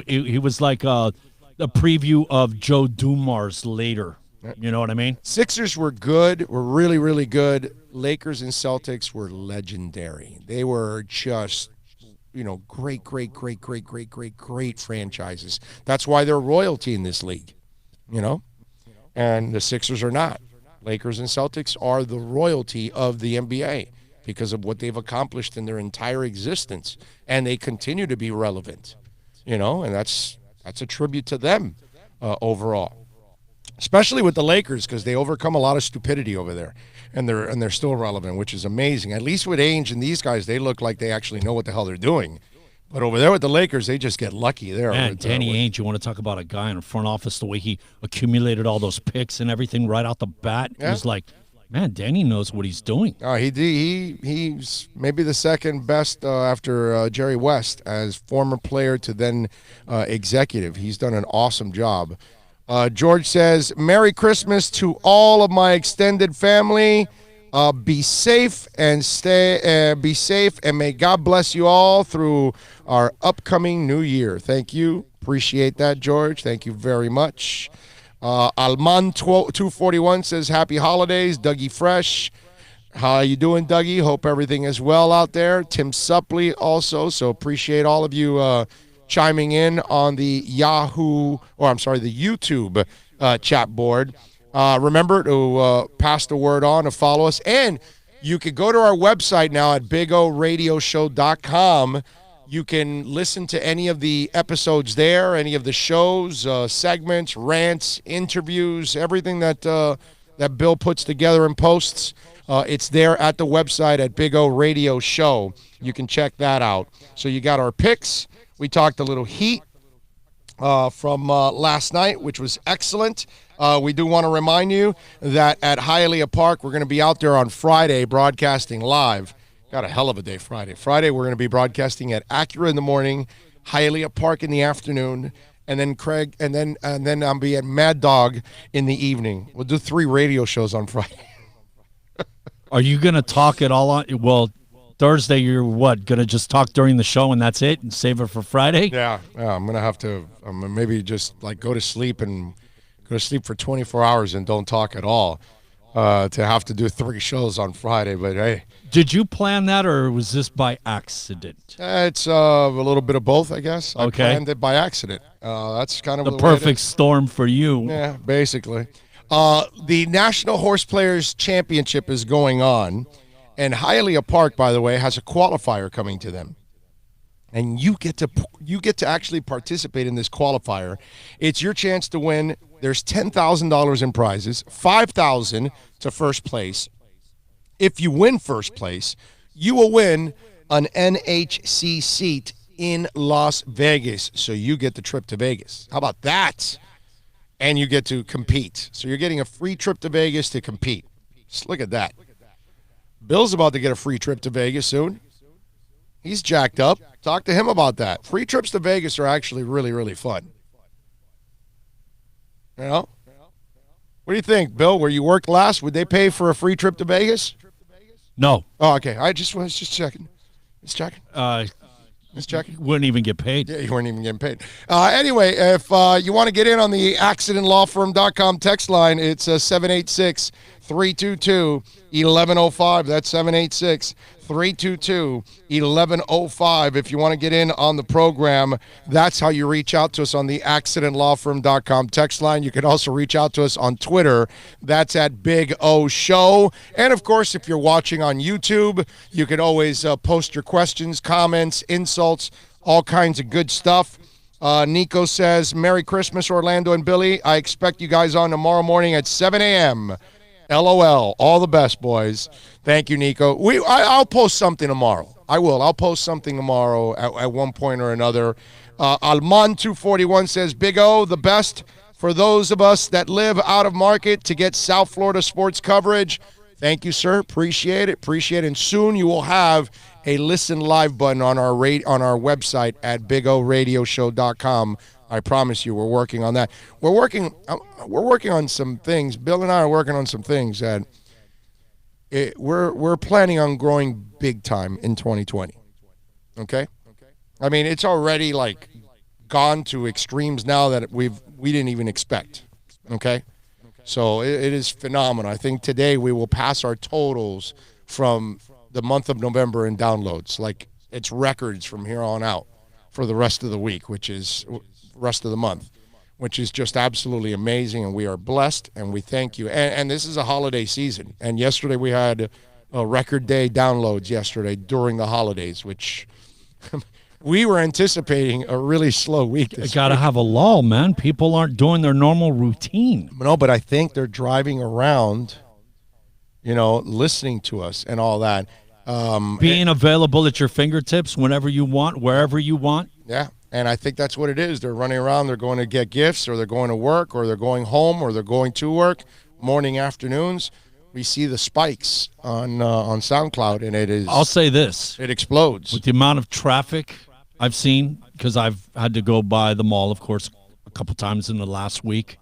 Speaker 2: he was like a preview of Joe Dumars later. You know what I mean?
Speaker 1: Sixers were good, were really, really good. Lakers and Celtics were legendary. They were just, great franchises. That's why they're royalty in this league, and the Sixers are not. Lakers and Celtics are the royalty of the NBA because of what they've accomplished in their entire existence, and they continue to be relevant, and that's a tribute to them overall. Especially with the Lakers, because they overcome a lot of stupidity over there, and they're still relevant, which is amazing. At least with Ainge and these guys, they look like they actually know what the hell they're doing. But over there with the Lakers, they just get lucky there.
Speaker 2: Man, Danny Ainge, you want to talk about a guy in the front office, the way he accumulated all those picks and everything right out the bat. Yeah. It was like, man, Danny knows what he's doing.
Speaker 1: He's maybe the second best after Jerry West as former player to then executive. He's done an awesome job. George says, Merry Christmas to all of my extended family. Be safe and may God bless you all through our upcoming new year. Thank you. Appreciate that, George. Thank you very much. Alman 241 says, Happy holidays, Dougie Fresh. How you doing, Dougie? Hope everything is well out there. Tim Suppley also, so appreciate all of you chiming in on the YouTube chat board. Remember to pass the word on, to follow us. And you can go to our website now at BigORadioshow.com. You can listen to any of the episodes there, any of the shows, segments, rants, interviews, everything that Bill puts together and posts. It's there at the website at Big O Radio Show. You can check that out. So you got our picks. We talked a little Heat from last night, which was excellent. We do want to remind you that at Hialeah Park, we're going to be out there on Friday broadcasting live. Got a hell of a day Friday. Friday, we're going to be broadcasting at Acura in the morning, Hialeah Park in the afternoon, and then I'll be at Mad Dog in the evening. We'll do 3 radio shows on Friday.
Speaker 2: Are you going to talk it all on? Well, Thursday, you're what, going to just talk during the show and that's it and save it for Friday?
Speaker 1: Yeah, I'm going to have to maybe just go to sleep for 24 hours and don't talk at all to have to do 3 shows on Friday. But, hey.
Speaker 2: Did you plan that or was this by accident?
Speaker 1: It's a little bit of both, I guess.
Speaker 2: Okay.
Speaker 1: I planned it by accident. That's kind of
Speaker 2: the perfect storm for you.
Speaker 1: Yeah, basically. The National Horse Players Championship is going on. And Hialeah Park, by the way, has a qualifier coming to them. And you get to actually participate in this qualifier. It's your chance to win. There's $10,000 in prizes, $5,000 to first place. If you win first place, you will win an NHC seat in Las Vegas. So you get the trip to Vegas. How about that? And you get to compete. So you're getting a free trip to Vegas to compete. Just look at that. Bill's about to get a free trip to Vegas soon. He's jacked up. Talk to him about that. Free trips to Vegas are actually really, really fun. You know? What do you think, Bill? Where you worked last, would they pay for a free trip to Vegas?
Speaker 2: No.
Speaker 1: Oh, okay. I was just checking. Just checking. Just checking.
Speaker 2: Wouldn't even get paid.
Speaker 1: Yeah, you weren't even getting paid. Anyway, if you want to get in on the accidentlawfirm.com text line, it's 786-322-1105. That's 786-322-1105. If you want to get in on the program, that's how you reach out to us on the accidentlawfirm.com text line. You can also reach out to us on Twitter. That's at Big O Show. And, of course, if you're watching on YouTube, you can always post your questions, comments, insults, all kinds of good stuff. Nico says, Merry Christmas, Orlando and Billy. I expect you guys on tomorrow morning at 7 a.m. LOL. All the best, boys. Thank you, Nico. I'll post something tomorrow. I will. I'll post something tomorrow at one point or another. Alman241 says, Big O, the best for those of us that live out of market to get South Florida sports coverage. Thank you, sir. Appreciate it. And soon you will have a listen live button on our website at BigORadioshow.com. I promise you, we're working on that. We're working on some things. Bill and I are working on some things that we're planning on growing big time in 2020. Okay, I mean it's already like gone to extremes now that we didn't even expect. Okay, so it is phenomenal. I think today we will pass our totals from the month of November in downloads. Like it's records from here on out for the rest of the week, which is rest of the month, which is just absolutely amazing. And we are blessed, and we thank you. And this is a holiday season. And yesterday we had a record day downloads yesterday during the holidays, which we were anticipating a really slow week.
Speaker 2: You got to have a lull, man. People aren't doing their normal routine.
Speaker 1: No, but I think they're driving around, listening to us and all that.
Speaker 2: Being available at your fingertips whenever you want, wherever you want.
Speaker 1: Yeah, and I think that's what it is. They're running around. They're going to get gifts, or they're going to work, or they're going home, or they're going to work, morning, afternoons. We see the spikes on SoundCloud, and it is.
Speaker 2: I'll say this.
Speaker 1: It explodes.
Speaker 2: With the amount of traffic I've seen, because I've had to go by the mall, of course, a couple times in the last week.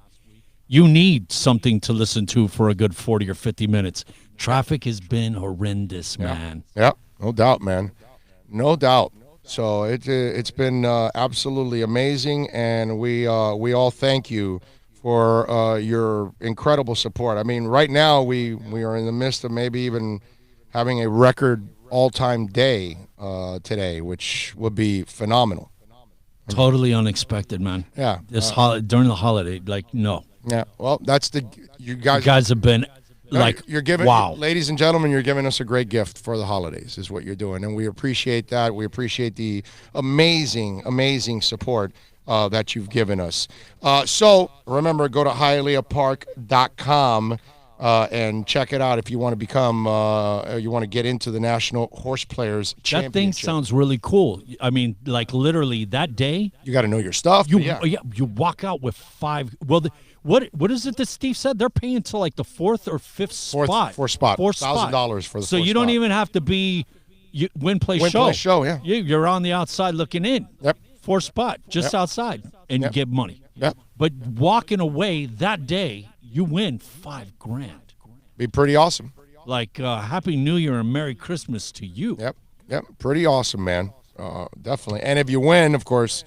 Speaker 2: You need something to listen to for a good 40 or 50 minutes. Traffic has been horrendous, man.
Speaker 1: Yeah, no doubt, man. No doubt. So it's been absolutely amazing, and we all thank you for your incredible support. I mean, right now we are in the midst of maybe even having a record all-time day today, which would be phenomenal.
Speaker 2: Totally unexpected, man.
Speaker 1: Yeah.
Speaker 2: During the holiday, no.
Speaker 1: Yeah. Well, that's you guys.
Speaker 2: You guys have been
Speaker 1: you're giving,
Speaker 2: wow,
Speaker 1: ladies and gentlemen, you're giving us a great gift for the holidays, is what you're doing, and we appreciate that. We appreciate the amazing support that you've given us. So remember, go to hialeahpark.com and check it out if you want to become, you want to get into the National Horse Players Championship.
Speaker 2: That thing sounds really cool. I mean, like literally that day,
Speaker 1: you got to know your stuff.
Speaker 2: You walk out with five. Well, what is it that Steve said? They're paying to like the fourth or fifth spot.
Speaker 1: Fourth spot. $1,000 for the.
Speaker 2: So you don't even have to be win, play, show.
Speaker 1: Yeah.
Speaker 2: You're on the outside looking in.
Speaker 1: Yep.
Speaker 2: Fourth spot, just outside, and you get money.
Speaker 1: Yep.
Speaker 2: But walking away that day, you win $5,000.
Speaker 1: Be pretty awesome.
Speaker 2: Like Happy New Year and Merry Christmas to you.
Speaker 1: Yep. Pretty awesome, man. Definitely. And if you win, of course,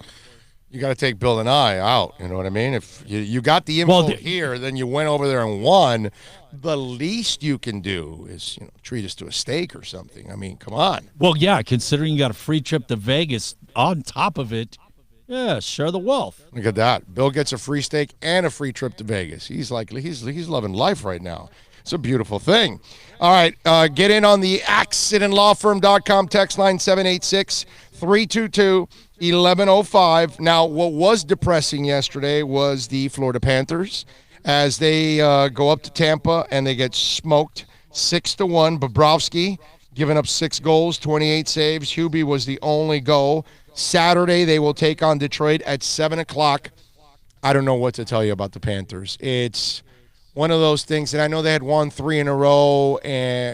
Speaker 1: you got to take Bill and I out. You know what I mean? If you got the info here, then you went over there and won. The least you can do is treat us to a steak or something. I mean, come on.
Speaker 2: Well, yeah, considering you got a free trip to Vegas on top of it, yeah, share the wealth.
Speaker 1: Look at that. Bill gets a free steak and a free trip to Vegas. He's loving life right now. It's a beautiful thing. All right, get in on the accidentlawfirm.com text line 786-322-1105. Now, what was depressing yesterday was the Florida Panthers as they go up to Tampa and they get smoked 6-1. Bobrovsky giving up 6 goals, 28 saves. Hubie was the only goal. Saturday, they will take on Detroit at 7 o'clock. I don't know what to tell you about the Panthers. It's one of those things, and I know they had won 3 in a row,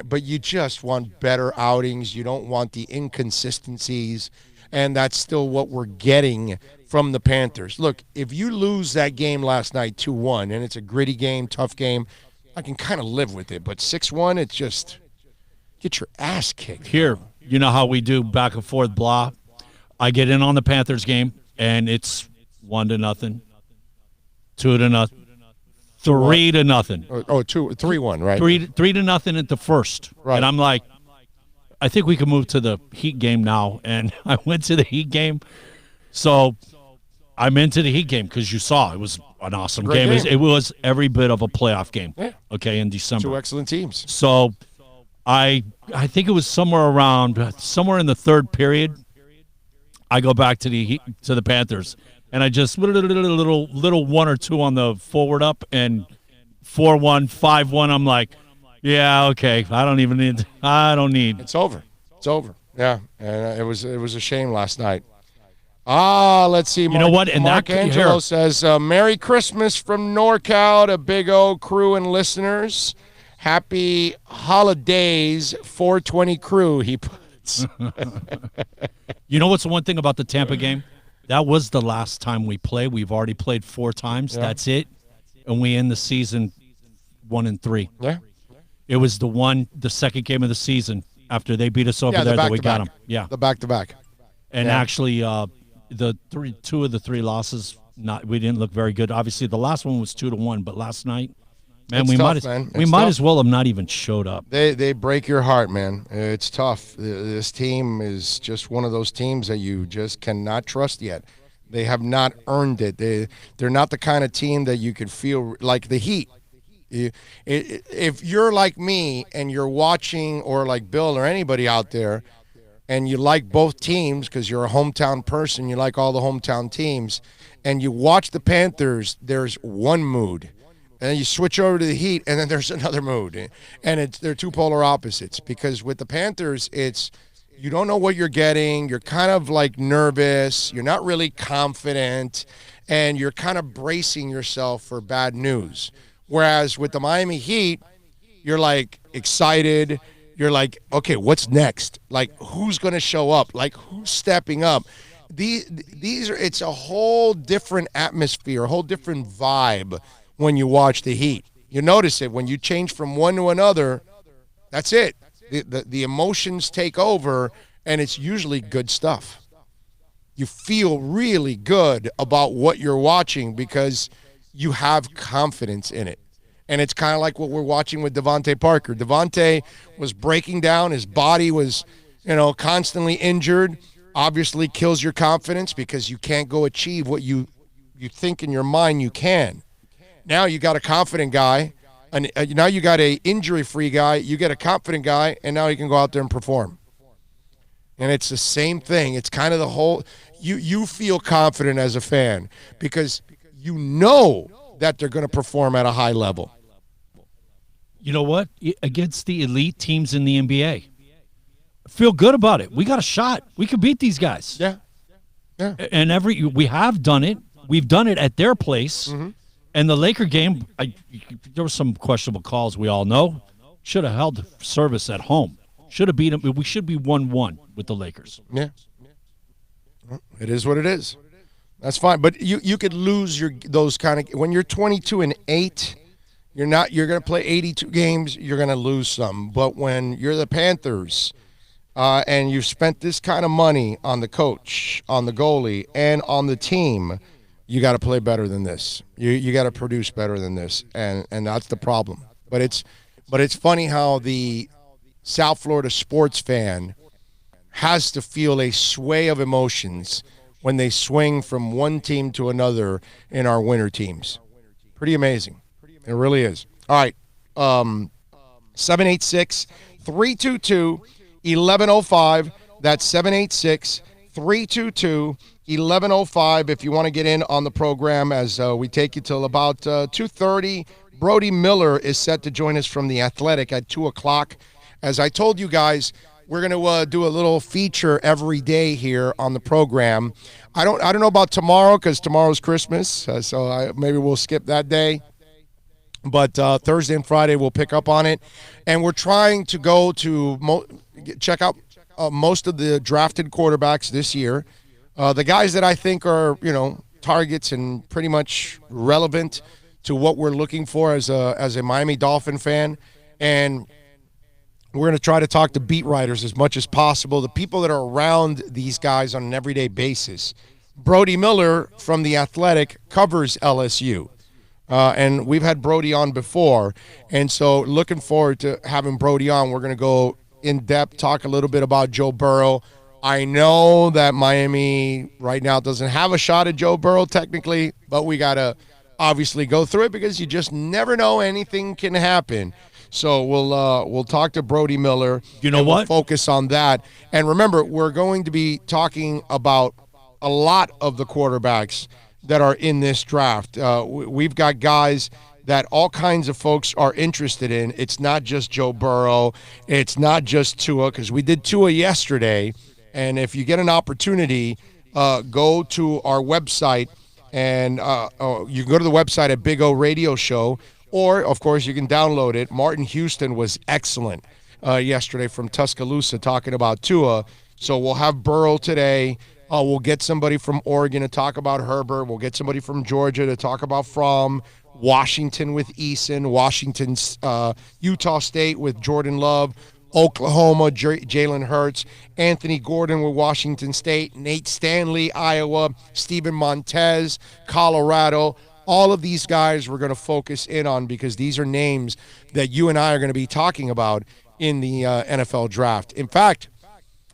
Speaker 1: but you just want better outings. You don't want the inconsistencies, and that's still what we're getting from the Panthers. Look, if you lose that game last night 2-1, and it's a gritty game, tough game, I can kind of live with it. But 6-1, it's just get your ass kicked.
Speaker 2: Here, you know how we do back and forth, blah. I get in on the Panthers game, and it's 1-0, 2-0. 3-0.
Speaker 1: Oh, 3-1, right?
Speaker 2: 3-0 at the first.
Speaker 1: Right.
Speaker 2: And I'm like, I think we can move to the Heat game now. And I went to the Heat game. So I'm into the Heat game because you saw it was an awesome game. It was every bit of a playoff game.
Speaker 1: Yeah.
Speaker 2: Okay, in December.
Speaker 1: 2 excellent teams.
Speaker 2: So I think it was somewhere in the third period. I go back to the Panthers. And I just little 1 or 2 on the forward up and 4-1, 5-1. I'm like, yeah, okay. I don't need.
Speaker 1: It's over. Yeah, and it was a shame last night. Let's see.
Speaker 2: You know what? And
Speaker 1: Mark Angelo says, Merry Christmas from NorCal to Big O crew and listeners. Happy holidays, 420 crew, he puts.
Speaker 2: You know what's the one thing about the Tampa game? That was the last time we played. We've already played 4 times. Yeah. That's it. And we end the season 1-3.
Speaker 1: Yeah.
Speaker 2: It was the second game of the season after they beat us over there that we got them. Yeah,
Speaker 1: the back-to-back.
Speaker 2: And actually, two of the three losses, we didn't look very good. Obviously, the last one was 2-1, but last night, man, we might as well have not even showed up.
Speaker 1: They break your heart, man. It's tough. This team is just one of those teams that you just cannot trust yet. They have not earned it. They're not the kind of team that you could feel like the Heat. If you're like me and you're watching, or like Bill or anybody out there, and you like both teams because you're a hometown person, you like all the hometown teams, and you watch the Panthers, there's one mood. And then you switch over to the Heat, and then there's another mood. And they're two polar opposites, because with the Panthers, you don't know what you're getting. You're kind of like nervous. You're not really confident, and you're kind of bracing yourself for bad news. Whereas with the Miami Heat, you're like excited. You're like, okay, what's next? Like, who's going to show up? Like, who's stepping up? It's a whole different atmosphere, a whole different vibe when you watch the Heat. You notice it when you change from one to another. That's it. The emotions take over, and it's usually good stuff. You feel really good about what you're watching because you have confidence in it. And it's kind of like what we're watching with Devontae Parker. Devontae was breaking down. His body was, constantly injured. Obviously kills your confidence because you can't go achieve what you think in your mind you can. Now you got a confident guy. And now you got a injury-free guy. You get a confident guy, and now he can go out there and perform. And it's the same thing. It's kind of the whole you feel confident as a fan because you know that they're going to perform at a high level.
Speaker 2: You know what? Against the elite teams in the NBA, feel good about it. We got a shot. We could beat these guys.
Speaker 1: Yeah.
Speaker 2: And we have done it. We've done it at their place. Mm-hmm. And the Laker game, there were some questionable calls. We all know. Should have held service at home. Should have beat them. We should be 1-1 with the Lakers.
Speaker 1: Yeah. It is what it is. That's fine. But you could lose those kind of when you're 22-8. You're going to play 82 games. You're going to lose some. But when you're the Panthers, and you've spent this kind of money on the coach, on the goalie, and on the team, you got to play better than this. You got to produce better than this, and that's the problem. But it's funny how the South Florida sports fan has to feel a sway of emotions when they swing from one team to another in our winter teams. Pretty amazing. It really is. All right, 786-322-1105. That's 786-322-1105 if you want to get in on the program as we take you till about 2:30. Brody Miller is set to join us from The Athletic at 2 o'clock. As I told you guys, we're going to do a little feature every day here on the program. I don't know about tomorrow because tomorrow's Christmas, so maybe we'll skip that day. But Thursday and Friday we'll pick up on it. And we're trying to go to check out most of the drafted quarterbacks this year. The guys that I think are, targets and pretty much relevant to what we're looking for as a Miami Dolphin fan. And we're going to try to talk to beat writers as much as possible, the people that are around these guys on an everyday basis. Brody Miller from The Athletic covers LSU. And we've had Brody on before. And so looking forward to having Brody on. We're going to go in depth, talk a little bit about Joe Burrow. I know that Miami right now doesn't have a shot at Joe Burrow technically, but we got to obviously go through it because you just never know, anything can happen. So we'll talk to Brody Miller.
Speaker 2: You know what?
Speaker 1: We'll focus on that. And remember, we're going to be talking about a lot of the quarterbacks that are in this draft. We've got guys that all kinds of folks are interested in. It's not just Joe Burrow. It's not just Tua, because we did Tua yesterday. And if you get an opportunity, go to our website, and you can go to the website at Big O Radio Show, or, of course, you can download it. Martin Houston was excellent yesterday from Tuscaloosa talking about Tua. So we'll have Burrow today. We'll get somebody from Oregon to talk about Herbert. We'll get somebody from Georgia to talk about Fromm. Washington with Eason, Washington's Utah State with Jordan Love, Oklahoma, Jalen Hurts, Anthony Gordon with Washington State, Nate Stanley, Iowa, Steven Montez, Colorado. All of these guys we're going to focus in on because these are names that you and I are going to be talking about in the NFL draft. In fact,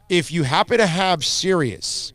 Speaker 1: if you happen to have Sirius,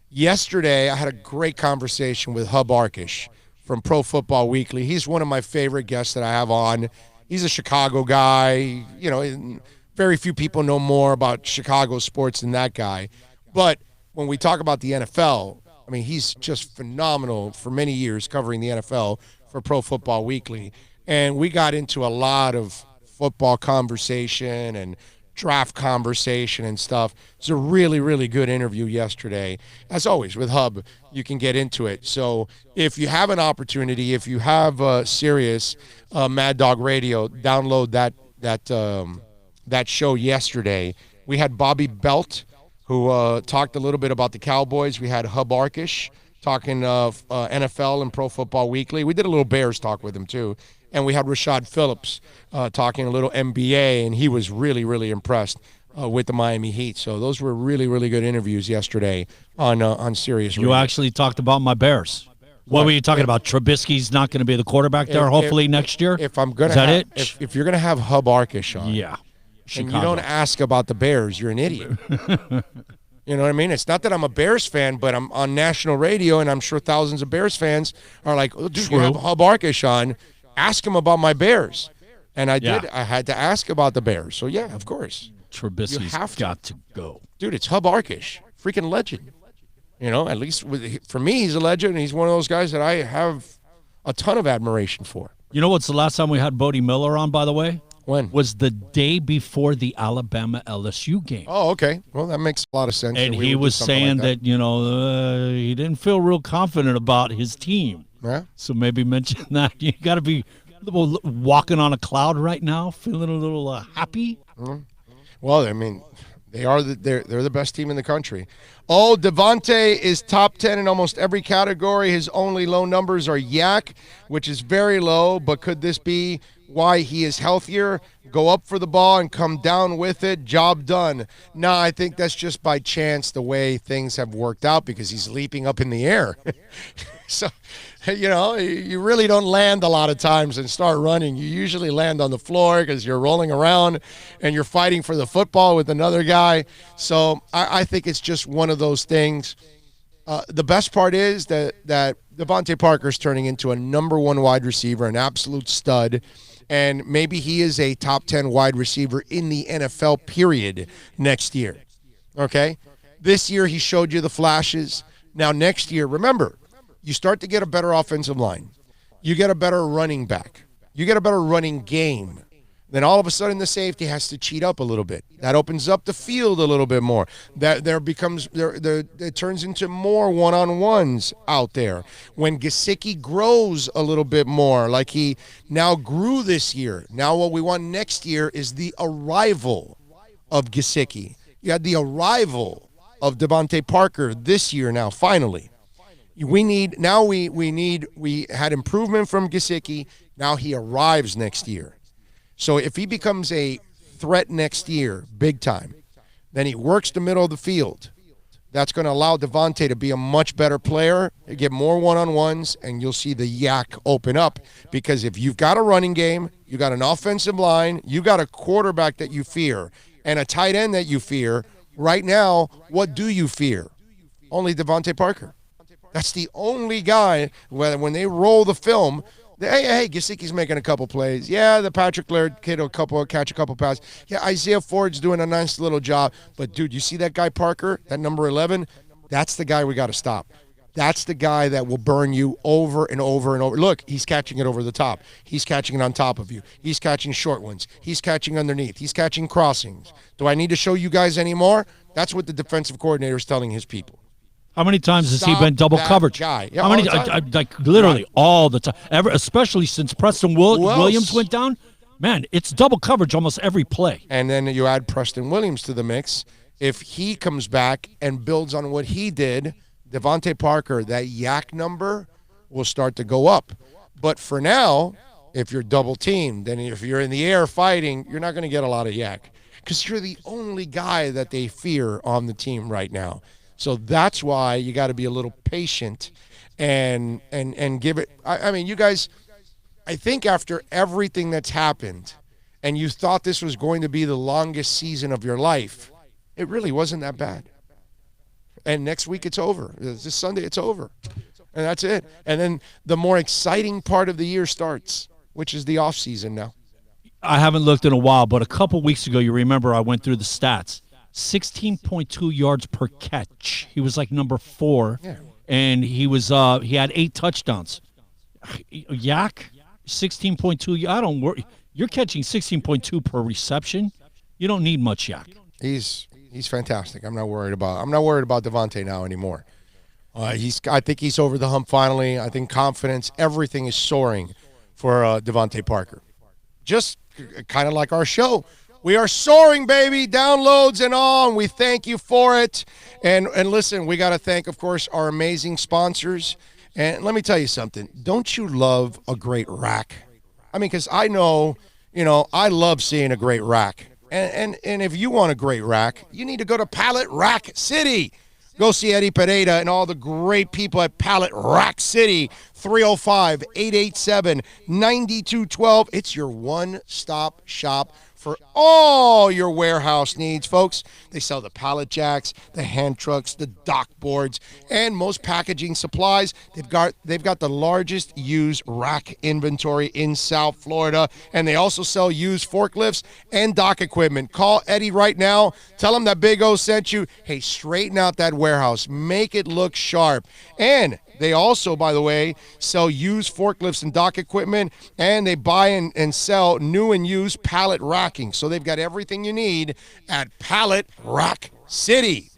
Speaker 1: yesterday I had a great conversation with Hub Arkish from Pro Football Weekly. He's one of my favorite guests that I have on. He's a Chicago guy. You know, very few people know more about Chicago sports than that guy. But when we talk about the NFL, I mean, he's just phenomenal for many years covering the NFL for Pro Football Weekly. And we got into a lot of football conversation and draft conversation and stuff. It's a really, really good interview yesterday. As always, with Hub, you can get into it. So if you have an opportunity, if you have Sirius, Mad Dog Radio, download that show yesterday. We had Bobby Belt, who talked a little bit about the Cowboys. We had Hub Arkish talking NFL and Pro Football Weekly. We did a little Bears talk with him, too. And we had Rashad Phillips talking a little NBA, and he was really, really impressed with the Miami Heat. So those were really, really good interviews yesterday on Sirius Radio.
Speaker 2: You actually talked about my Bears. What were you talking about? Trubisky's not going to be the quarterback there, hopefully next year?
Speaker 1: If I'm gonna
Speaker 2: Is that it?
Speaker 1: If you're going to have Hub Arkish on,
Speaker 2: yeah,
Speaker 1: and you don't ask about the Bears, you're an idiot. You know what I mean? It's not that I'm a Bears fan, but I'm on national radio, and I'm sure thousands of Bears fans are like, oh, dude, you have Hub Arkish on. Ask him about my Bears. And I did. I had to ask about the Bears. So, yeah, of course.
Speaker 2: Trubisky's got to go.
Speaker 1: Dude, it's Hub Arkish. Freaking legend. You know, at least for me, he's a legend, and he's one of those guys that I have a ton of admiration for.
Speaker 2: You know what's the last time we had Bodie Miller on, by the way?
Speaker 1: When?
Speaker 2: Was the day before the Alabama-LSU game.
Speaker 1: Oh, okay. Well, that makes a lot of sense.
Speaker 2: And he was saying that, you know, he didn't feel real confident about his team.
Speaker 1: Yeah.
Speaker 2: So maybe mention that. You got to be walking on a cloud right now, feeling a little happy.
Speaker 1: Mm-hmm. Well, I mean, they're the best team in the country. Oh, Devontae is top 10 in almost every category. His only low numbers are yak, which is very low. But could this be why he is healthier? Go up for the ball and come down with it. Job done. No, I think that's just by chance the way things have worked out because he's leaping up in the air. So, you know, you really don't land a lot of times and start running. You usually land on the floor because you're rolling around and you're fighting for the football with another guy. So I think it's just one of those things. The best part is that Devontae Parker's turning into a number one wide receiver, an absolute stud. And maybe he is a top 10 wide receiver in the NFL, period, next year. Okay? This year he showed you the flashes. Now next year, remember, you start to get a better offensive line. You get a better running back. You get a better running game. Then all of a sudden the safety has to cheat up a little bit. That opens up the field a little bit more. It turns into more one-on-ones out there. When Gesicki grows a little bit more, like he now grew this year, now what we want next year is the arrival of Gesicki. You had the arrival of Devontae Parker this year now, finally. We had improvement from Gesicki. Now he arrives next year. So if he becomes a threat next year, big time, then he works the middle of the field. That's going to allow Devontae to be a much better player, get more one-on-ones, and you'll see the yak open up. Because if you've got a running game, you got an offensive line, you got a quarterback that you fear, and a tight end that you fear, right now, what do you fear? Only Devontae Parker. That's the only guy, when they roll the film, hey, Gesicki's making a couple plays. Yeah, the Patrick Laird kid will catch a couple passes. Yeah, Isaiah Ford's doing a nice little job. But, dude, you see that guy Parker, that number 11? That's the guy we got to stop. That's the guy that will burn you over and over and over. Look, he's catching it over the top. He's catching it on top of you. He's catching short ones. He's catching underneath. He's catching crossings. Do I need to show you guys any more? That's what the defensive coordinator is telling his people.
Speaker 2: How many times has he been double coverage?
Speaker 1: Guy. Yeah,
Speaker 2: how many? Like literally all the time. Especially since Preston Williams went down. Man, it's double coverage almost every play.
Speaker 1: And then you add Preston Williams to the mix. If he comes back and builds on what he did, Devontae Parker, that yak number will start to go up. But for now, if you're double teamed, then if you're in the air fighting, you're not going to get a lot of yak because you're the only guy that they fear on the team right now. So that's why you got to be a little patient and give it. I mean, you guys, I think after everything that's happened and you thought this was going to be the longest season of your life, it really wasn't that bad. And next week it's over. This Sunday it's over. And that's it. And then the more exciting part of the year starts, which is the off season now.
Speaker 2: I haven't looked in a while, but a couple weeks ago, you remember I went through the stats. 16.2 yards per catch. He was like number 4, and he had 8 touchdowns. Yak, 16.2. I don't worry. You're catching 16.2 per reception. You don't need much yak.
Speaker 1: He's fantastic. I'm not worried about Devontae now anymore. I think he's over the hump finally. I think confidence, everything is soaring for Devontae Parker. Just kind of like our show. We are soaring, baby, downloads and all, and we thank you for it. And listen, we got to thank, of course, our amazing sponsors. And let me tell you something. Don't you love a great rack? I mean, because I know, I love seeing a great rack. And if you want a great rack, you need to go to Pallet Rack City. Go see Eddie Pereira and all the great people at Pallet Rack City, 305-887-9212. It's your one-stop shop for all your warehouse needs, folks. They sell the pallet jacks, the hand trucks, the dock boards, and most packaging supplies. They've got the largest used rack inventory in South Florida, and they also sell used forklifts and dock equipment. Call Eddie right now. Tell him that Big O sent you. Hey, straighten out that warehouse. Make it look sharp. And they also, by the way, sell used forklifts and dock equipment, and they buy and sell new and used pallet racking. So they've got everything you need at Pallet Rack City.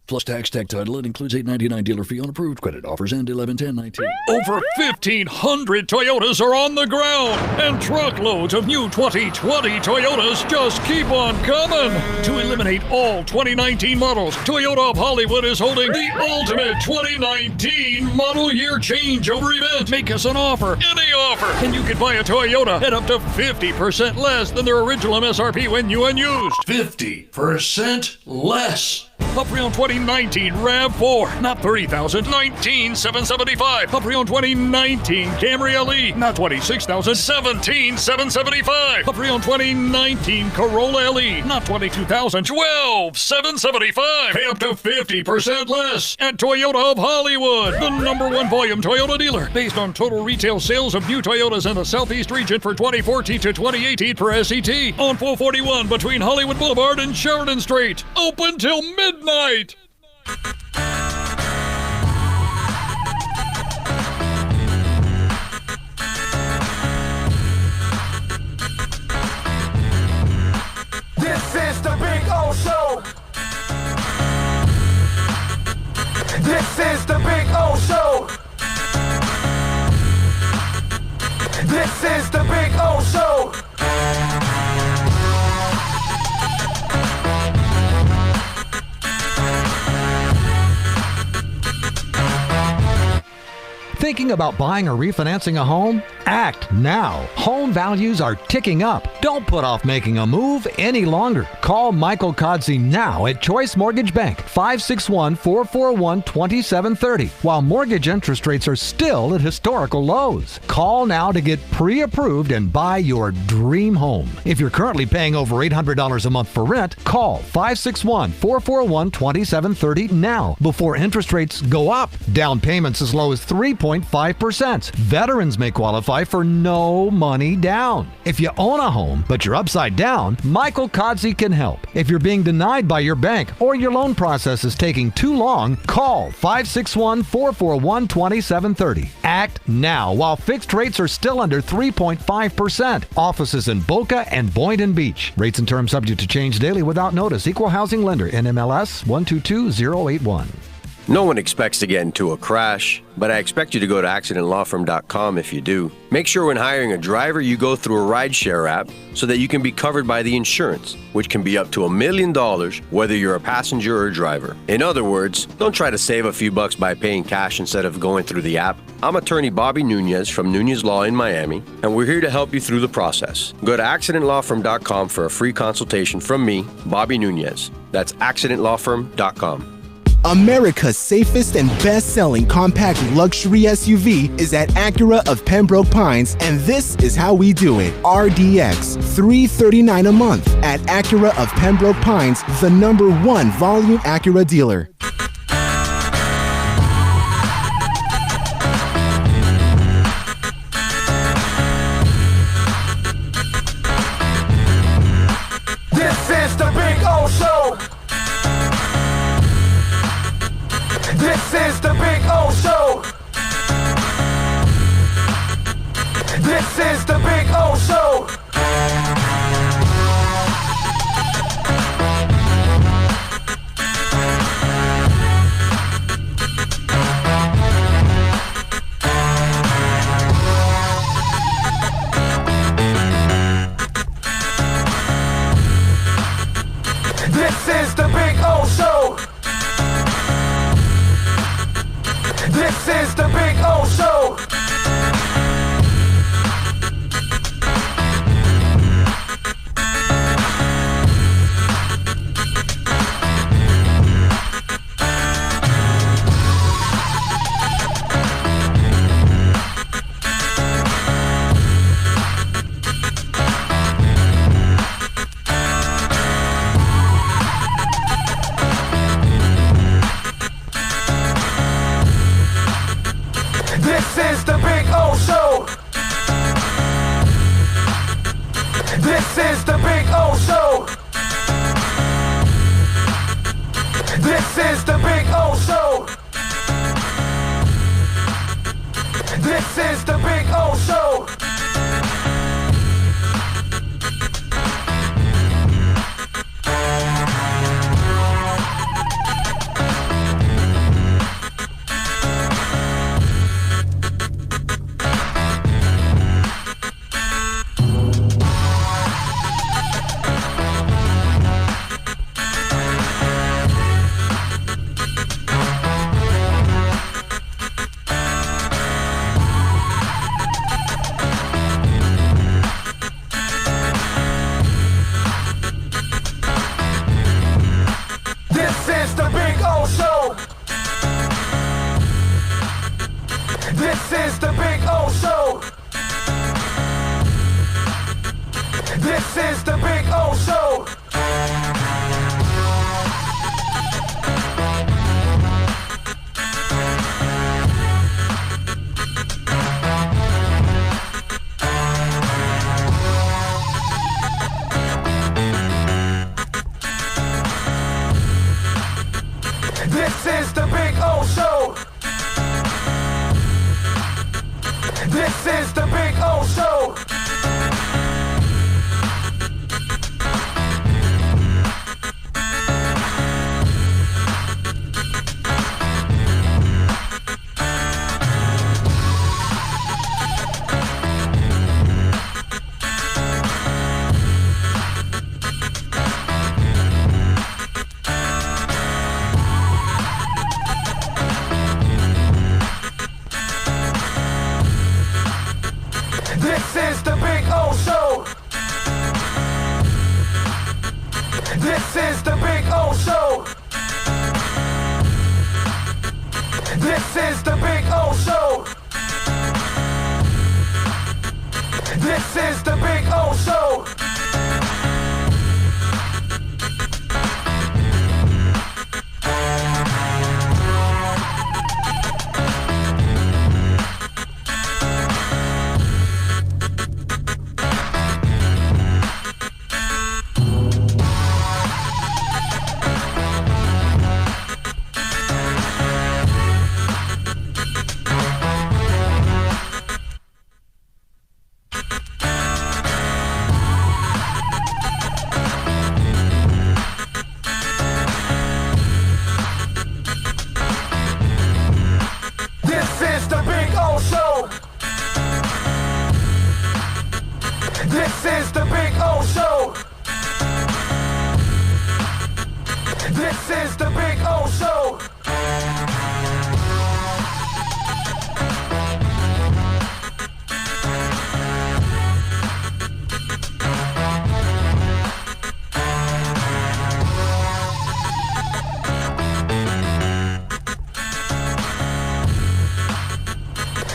Speaker 3: Plus tax, tech title. It includes $8.99 dealer fee on approved credit offers and 11/10/19.
Speaker 4: Over 1,500 Toyotas are on the ground, and truckloads of new 2020 Toyotas just keep on coming. To eliminate all 2019 models, Toyota of Hollywood is holding the ultimate 2019 model year changeover event. Make us an offer, any offer, and you can buy a Toyota at up to 50% less than their original MSRP when new and used.
Speaker 3: 50% less.
Speaker 4: A pre-owned 2019 RAV4, not $30,000, $19,775. A pre-owned 2019 Camry LE, not $26,000, $17,775. A pre-owned 2019 Corolla LE, not $22,000, $12,775. Pay up to 50% less at Toyota of Hollywood, the #1 volume Toyota dealer, based on total retail sales of new Toyotas in the Southeast region for 2014 to 2018 per SET, on 441 between Hollywood Boulevard and Sheridan Street. Open till midnight.
Speaker 5: This is the Big O Show. This is the Big O Show. This is the Big O Show.
Speaker 6: Thinking about buying or refinancing a home? Act now. Home values are ticking up. Don't put off making a move any longer. Call Michael Codsey now at Choice Mortgage Bank, 561-441-2730, while mortgage interest rates are still at historical lows. Call now to get pre-approved and buy your dream home. If you're currently paying over $800 a month for rent, call 561-441-2730 now before interest rates go up. Down payments as low as 3.5%. Veterans may qualify for no money down. If you own a home, but you're upside down, Michael Codsey can help. If you're being denied by your bank or your loan process is taking too long, call 561-441-2730. Act now while fixed rates are still under 3.5%. Offices in Boca and Boynton Beach. Rates and terms subject to change daily without notice. Equal housing lender. NMLS 122081.
Speaker 7: No one expects to get into a crash, but I expect you to go to accidentlawfirm.com if you do. Make sure when hiring a driver, you go through a rideshare app so that you can be covered by the insurance, which can be up to $1 million whether you're a passenger or a driver. In other words, don't try to save a few bucks by paying cash instead of going through the app. I'm attorney Bobby Nunez from Nunez Law in Miami, and we're here to help you through the process. Go to accidentlawfirm.com for a free consultation from me, Bobby Nunez. That's accidentlawfirm.com.
Speaker 8: America's safest and best-selling compact luxury SUV is at Acura of Pembroke Pines, and this is how we do it. RDX, $339 a month at Acura of Pembroke Pines, the #1 volume Acura dealer.
Speaker 5: This is the Big O Show. This is the Big O Show. This is the Big O Show. This is the Big O Show. This is the Big O Show. This is the Big O Show. This is the Big O Show. This is the Big O Show. This is the Big O Show. This is the Big O Show. This is the Big O Show. This is the Big O Show. This is the Big O Show. This is the Big O Show. This is the Big O Show. This is the Big O Show. This is the Big O Show. This is the Big O Show. This is the Big O Show.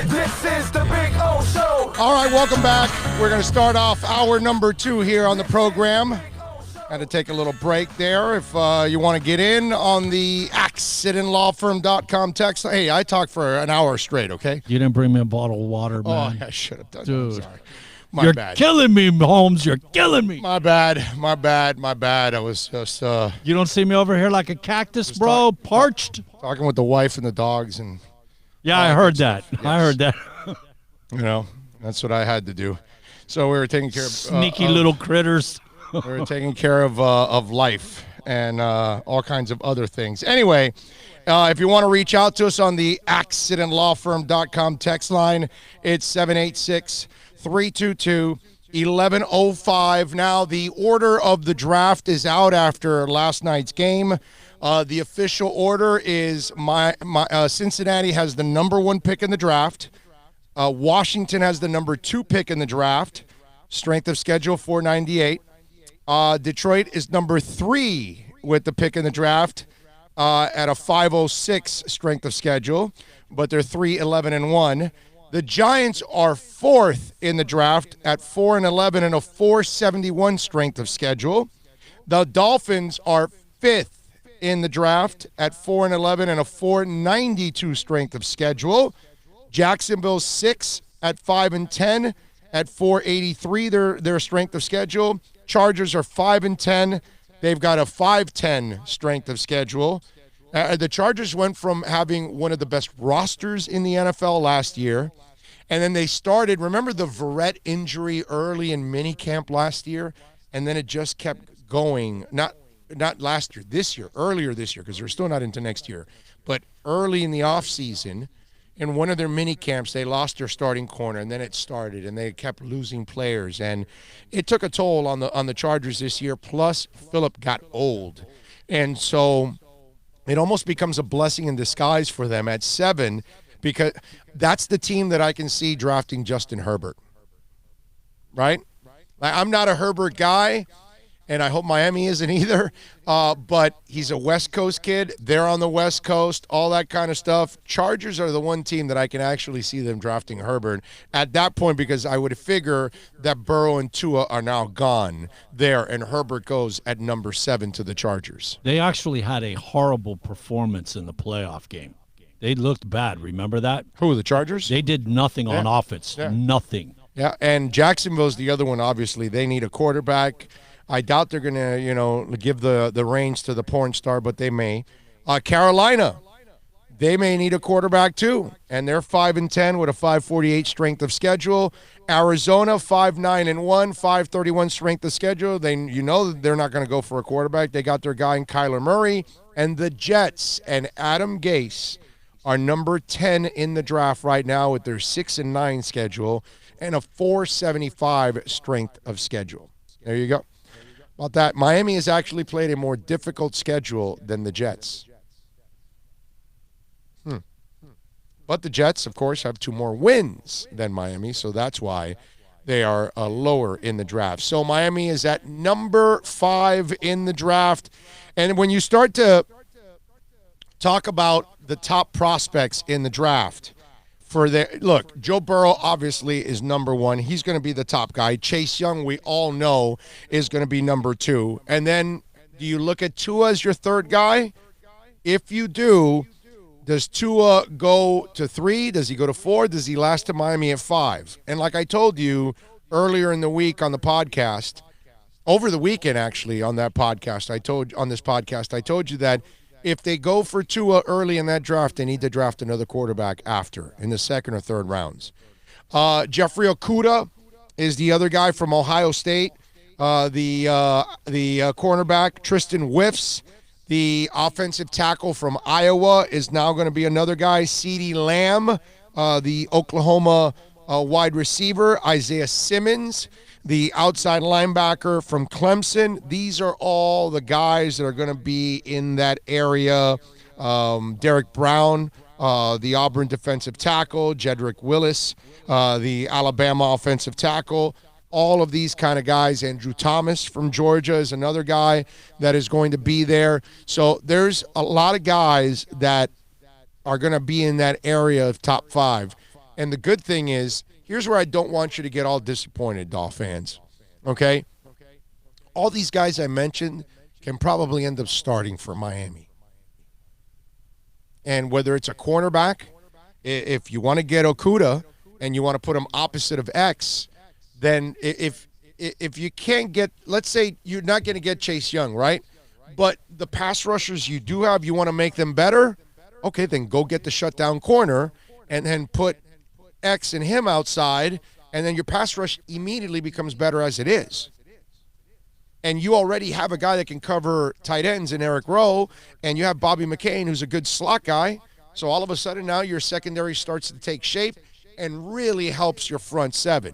Speaker 5: This is the Big O Show.
Speaker 1: All right, welcome back. We're going to start off hour number 2 here on the program. Had to take a little break there. If you want to get in on the accidentlawfirm.com text. Hey, I talked for an hour straight, okay?
Speaker 2: You didn't bring me a bottle of water, man.
Speaker 1: Oh, I should have done
Speaker 2: Dude.
Speaker 1: that. Sorry. My
Speaker 2: You're
Speaker 1: bad.
Speaker 2: killing me, Holmes. You're killing me.
Speaker 1: My bad. I was just
Speaker 2: You don't see me over here like a cactus, bro? Parched?
Speaker 1: talking with the wife and the dogs, and
Speaker 2: Yeah, I heard that.
Speaker 1: Yes.
Speaker 2: I heard that.
Speaker 1: you know, that's what I had to do. So we were taking care of
Speaker 2: Sneaky little critters.
Speaker 1: we were taking care of life and all kinds of other things. Anyway, if you want to reach out to us on the accidentlawfirm.com text line, it's 786-322-1105. Now, the order of the draft is out after last night's game. The official order is Cincinnati has the number 1 pick in the draft. Washington has the number 2 pick in the draft. Strength of schedule 498. Detroit is number 3 with the pick in the draft at a 506 strength of schedule, but they're 3-11-1. The Giants are 4th in the draft at 4-11 and a 471 strength of schedule. The Dolphins are 5th in the draft at 4-11 and a 492 strength of schedule. Jacksonville 6th at 5-10 at 483 their strength of schedule. Chargers are 5-10. They've got a 510 strength of schedule. The Chargers went from having one of the best rosters in the NFL last year, and then they started. Remember the Verrett injury early in minicamp last year, and then it just kept going. Not last year, this year, earlier this year, because they're still not into next year, but early in the offseason. In one of their mini camps, they lost their starting corner, and then it started, and they kept losing players, and it took a toll on the Chargers this year. Plus, Phillip got old, and so it almost becomes a blessing in disguise for them at 7, because that's the team that I can see drafting Justin Herbert. Right? I'm not a Herbert guy, and I hope Miami isn't either, but he's a West Coast kid. They're on the West Coast, all that kind of stuff. Chargers are the one team that I can actually see them drafting Herbert at that point, because I would figure that Burrow and Tua are now gone there, and Herbert goes at number 7 to the Chargers.
Speaker 2: They actually had a horrible performance in the playoff game. They looked bad. Remember that?
Speaker 1: Who, the Chargers?
Speaker 2: They did nothing on offense.
Speaker 1: Yeah.
Speaker 2: Nothing.
Speaker 1: Yeah, and Jacksonville's the other one, obviously. They need a quarterback. I doubt they're going to, give the reins to the porn star, but they may. Carolina, they may need a quarterback too, and they're 5-10 with a 548 strength of schedule. Arizona 5-9-1, 531 strength of schedule. That they're not going to go for a quarterback. They got their guy in Kyler Murray, and the Jets and Adam Gase are number 10 in the draft right now with their 6-9 schedule and a 475 strength of schedule. There you go. About that, Miami has actually played a more difficult schedule than the Jets. But the Jets, of course, have 2 more wins than Miami, so that's why they are lower in the draft. So Miami is at number 5 in the draft. And when you start to talk about the top prospects in the draft, look, Joe Burrow obviously is number 1. He's going to be the top guy. Chase Young, we all know, is going to be number 2. And then do you look at Tua as your 3rd guy? If you do, does Tua go to 3? Does he go to 4? Does he last to Miami at 5? And like I told you earlier in the week on the podcast, over the weekend actually on this podcast, I told you that if they go for Tua early in that draft, they need to draft another quarterback after, in the 2nd or 3rd rounds. Jeffrey Okudah is the other guy from Ohio State. The cornerback, Tristan Wirfs, the offensive tackle from Iowa, is now going to be another guy. CeeDee Lamb, the Oklahoma wide receiver. Isaiah Simmons, the outside linebacker from Clemson. These are all the guys that are going to be in that area. Derek Brown, the Auburn defensive tackle, Jedrick Willis, the Alabama offensive tackle. All of these kind of guys. Andrew Thomas from Georgia is another guy that is going to be there. So there's a lot of guys that are going to be in that area of top 5. And the good thing is, here's where I don't want you to get all disappointed, Dolph fans. Okay? All these guys I mentioned can probably end up starting for Miami. And whether it's a cornerback, if you want to get Okudah and you want to put him opposite of X, then if you can't get, let's say you're not going to get Chase Young, right? But the pass rushers you do have, you want to make them better? Okay, then go get the shutdown corner and then put X and him outside, and then your pass rush immediately becomes better as it is. And you already have a guy that can cover tight ends in Eric Rowe, and you have Bobby McCain, who's a good slot guy. So all of a sudden now your secondary starts to take shape and really helps your front 7.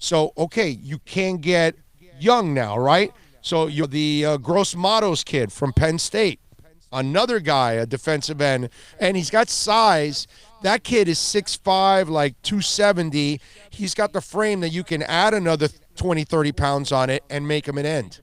Speaker 1: So, okay, you can get Young now, right? So you're the Gross Matos kid from Penn State. Another guy, a defensive end, and he's got size. That kid is 6'5", like 270. He's got the frame that you can add another 20, 30 pounds on it and make him an end.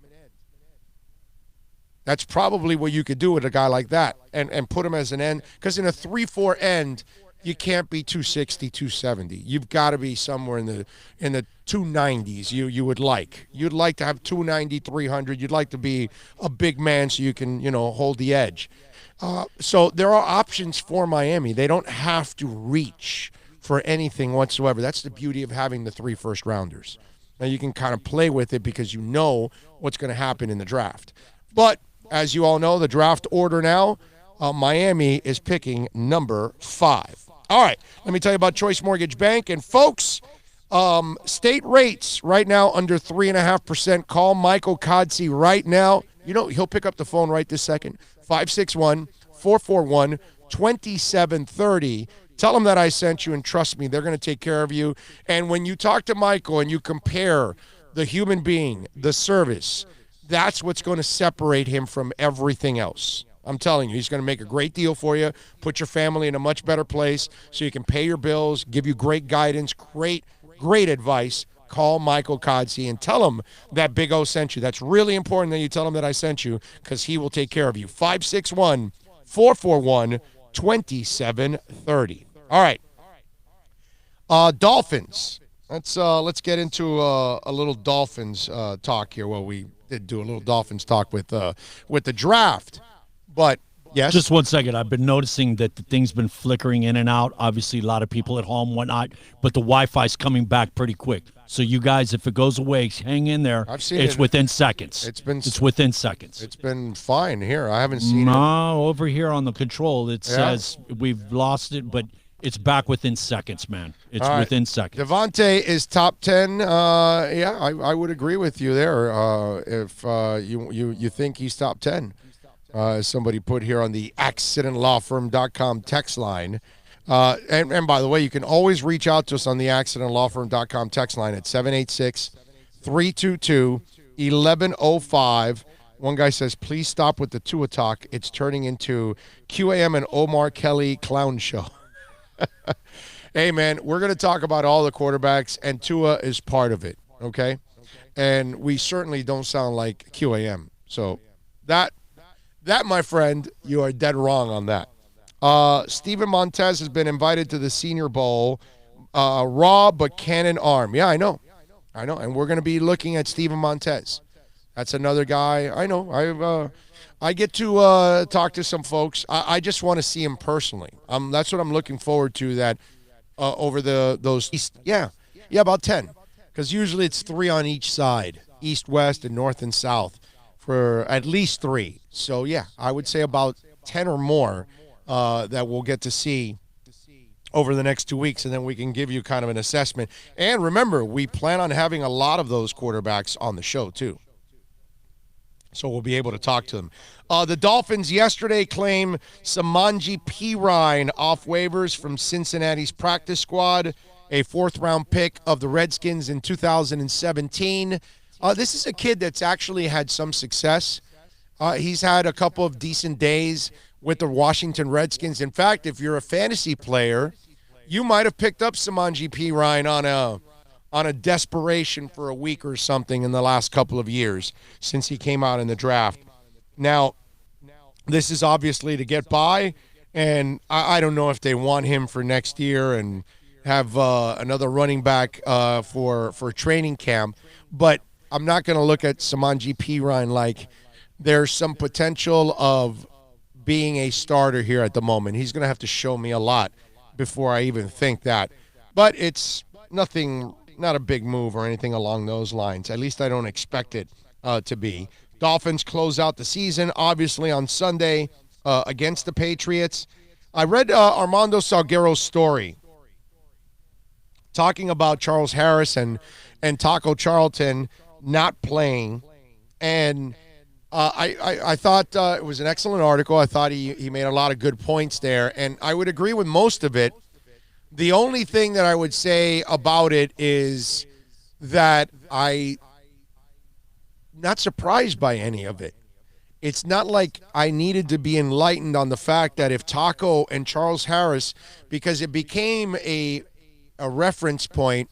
Speaker 1: That's probably what you could do with a guy like that and put him as an end. Because in a 3-4 end, you can't be 260, 270. You've got to be somewhere in the 290s. You'd like to have 290, 300. You'd like to be a big man so you can, hold the edge. So there are options for Miami. They don't have to reach for anything whatsoever. That's the beauty of having the 3 first-rounders. Now you can kind of play with it because you know what's going to happen in the draft. But as you all know, the draft order now, Miami is picking number 5. All right, let me tell you about Choice Mortgage Bank. And folks, state rates right now under 3.5%. Call Michael Codsey right now. He'll pick up the phone right this second. 561-441-2730. Tell them that I sent you, and trust me, they're going to take care of you. And when you talk to Michael and you compare the human being, the service, that's what's going to separate him from everything else. I'm telling you, he's going to make a great deal for you, put your family in a much better place so you can pay your bills, give you great guidance, great advice. Call Michael Codsey and tell him that Big O sent you. That's really important that you tell him that I sent you because he will take care of you. 561-441-2730. All right. Dolphins. Let's get into a little Dolphins talk here. Well, we did do a little Dolphins talk with the draft. But, yes?
Speaker 2: Just 1 second. I've been noticing that the thing's been flickering in and out. Obviously, a lot of people at home, whatnot. But the Wi-Fi's coming back pretty quick. So you guys, if it goes away, hang in there.
Speaker 1: I've seen
Speaker 2: it's within seconds. It's within seconds.
Speaker 1: It's been fine here. I haven't seen it.
Speaker 2: No, over here on the control, it says we've lost it, but it's back within seconds, man. It's within seconds.
Speaker 1: Devontae is top 10. I would agree with you there. If you think he's top 10. As somebody put here on the accidentlawfirm.com text line. And by the way, you can always reach out to us on the accidentlawfirm.com text line at 786-322-1105. One guy says, please stop with the Tua talk. It's turning into QAM and Omar Kelly clown show. Hey, man, we're going to talk about all the quarterbacks, and Tua is part of it, okay? And we certainly don't sound like QAM. So that, my friend, you are dead wrong on that. Steven Montez has been invited to the Senior Bowl. Raw but cannon arm. Yeah, I know. And we're going to be looking at Steven Montez. That's another guy. I know. I get to talk to some folks. I just want to see him personally. That's what I'm looking forward to. That over those east. Yeah, about 10. Because usually it's 3 on each side, east, west, and north and south, for at least 3. So yeah, I would say about 10 or more that we'll get to see over the next 2 weeks, and then we can give you kind of an assessment. And remember, we plan on having a lot of those quarterbacks on the show too. So we'll be able to talk to them. The Dolphins yesterday claimed Samanji Pirine off waivers from Cincinnati's practice squad. a fourth-round pick of the Redskins in 2017. This is a kid that's actually had some success. He's had a couple of decent days with the Washington Redskins. In fact, if you're a fantasy player, you might have picked up Samanji P. Ryan on a desperation for a week or something in the last couple of years since he came out in the draft. Now, this is obviously to get by, and I don't know if they want him for next year and have another running back for training camp, but I'm not going to look at Samanji P. Ryan like there's some potential of being a starter here at the moment. He's going to have to show me a lot before I even think that. But it's nothing, not a big move or anything along those lines. At least I don't expect it to be. Dolphins close out the season, obviously, on Sunday against the Patriots. I read Armando Salguero's story talking about Charles Harris and Taco Charlton not playing. And I thought it was an excellent article. I thought he made a lot of good points there, and I would agree with most of it. The only thing that I would say about it is that I'm not surprised by any of it. It's not like I needed to be enlightened on the fact that if Taco and Charles Harris, because it became a reference point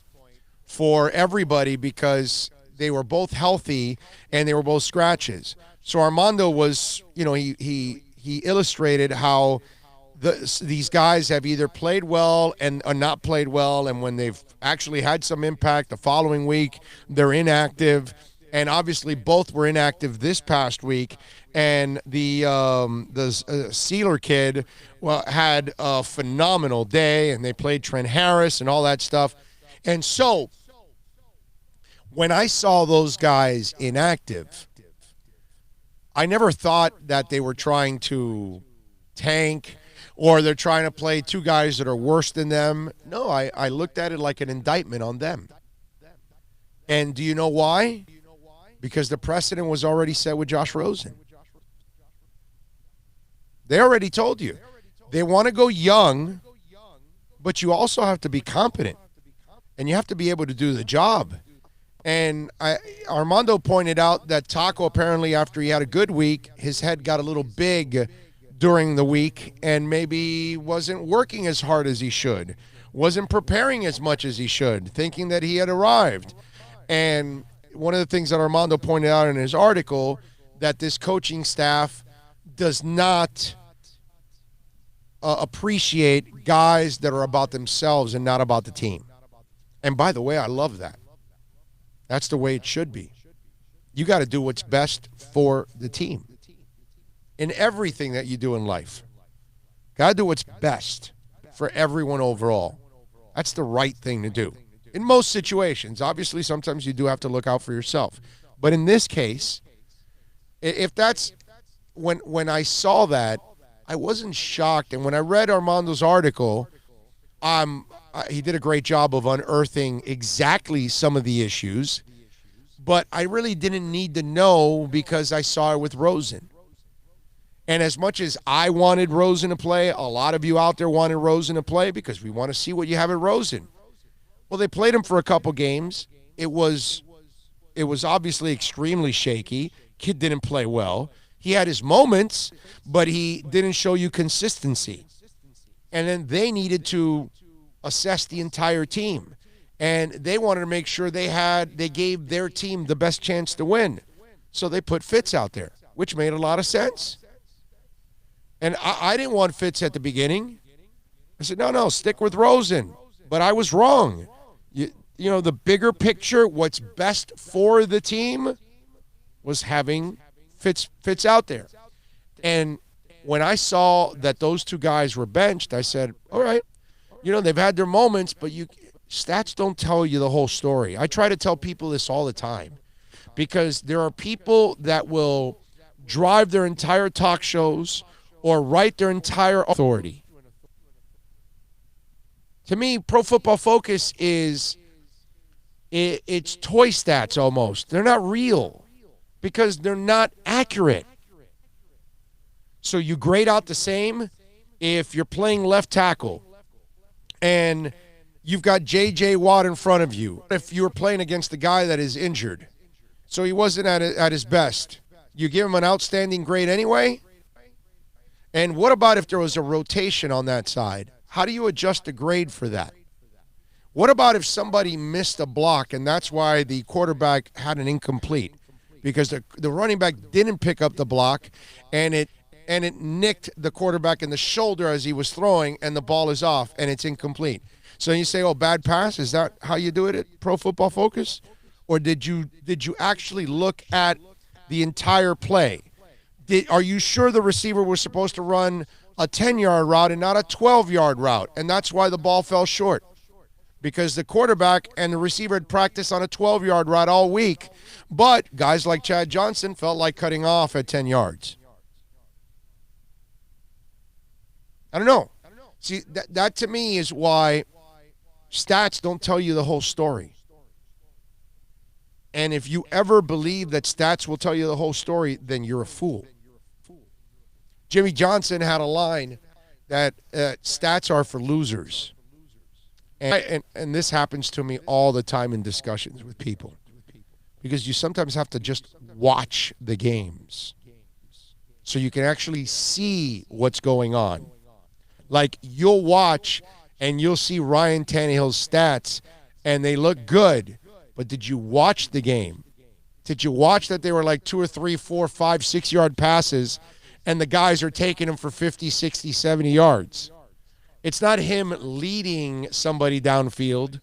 Speaker 1: for everybody because they were both healthy and they were both scratches. So Armando was, he illustrated how these guys have either played well and or not played well, and when they've actually had some impact the following week, they're inactive. And obviously both were inactive this past week. And the Sealer kid had a phenomenal day, and they played Trent Harris and all that stuff. And so when I saw those guys inactive, I never thought that they were trying to tank or they're trying to play two guys that are worse than them. No, I looked at it like an indictment on them. And do you know why? Because the precedent was already set with Josh Rosen. They already told you. They want to go young, but you also have to be competent. And you have to be able to do the job. And Armando pointed out that Taco, apparently after he had a good week, his head got a little big during the week and maybe wasn't working as hard as he should, wasn't preparing as much as he should, thinking that he had arrived. And one of the things that Armando pointed out in his article, that this coaching staff does not appreciate guys that are about themselves and not about the team. And by the way, I love that. That's the way it should be. You got to do what's best for the team in everything that you do in life. Got to do what's best for everyone overall. That's the right thing to do. In most situations, obviously, sometimes you do have to look out for yourself. But in this case, if that's when I saw that, I wasn't shocked. And when I read Armando's article, he did a great job of unearthing exactly some of the issues, but I really didn't need to know because I saw it with Rosen. And as much as I wanted Rosen to play, a lot of you out there wanted Rosen to play because we want to see what you have at Rosen. Well, they played him for a couple games. It was obviously extremely shaky. Kid didn't play well. He had his moments, but he didn't show you consistency. And then they needed to assess the entire team. And they wanted to make sure they gave their team the best chance to win. So they put Fitz out there, which made a lot of sense. And I didn't want Fitz at the beginning. I said, no, stick with Rosen. But I was wrong. You know, the bigger picture, what's best for the team was having Fitz out there. And when I saw that those two guys were benched, I said, all right, they've had their moments, but stats don't tell you the whole story. I try to tell people this all the time because there are people that will drive their entire talk shows or write their entire authority. To me, Pro Football Focus it's toy stats almost. They're not real because they're not accurate. So you grade out the same if you're playing left tackle and You've got J.J. Watt in front of you. If you were playing against a guy that is injured, so he wasn't at his best, you give him an outstanding grade anyway? And what about if there was a rotation on that side? How do you adjust the grade for that? What about if somebody missed a block and that's why the quarterback had an incomplete? Because the running back didn't pick up the block and it nicked the quarterback in the shoulder as he was throwing and the ball is off and it's incomplete. So you say, oh, bad pass? Is that how you do it at Pro Football Focus? Or did you actually look at the entire play? Are you sure the receiver was supposed to run a 10-yard route and not a 12-yard route? And that's why the ball fell short. Because the quarterback and the receiver had practiced on a 12-yard route all week, but guys like Chad Johnson felt like cutting off at 10 yards. I don't know. See, that to me is why stats don't tell you the whole story. And if you ever believe that stats will tell you the whole story, then you're a fool. Jimmy Johnson had a line that stats are for losers. And this happens to me all the time in discussions with people. Because you sometimes have to just watch the games so you can actually see what's going on. Like, you'll watch and you'll see Ryan Tannehill's stats and they look good, but did you watch the game? Did you watch that they were like 2 or 3, 4, 5, 6-yard passes and the guys are taking them for 50, 60, 70 yards? It's not him leading somebody downfield.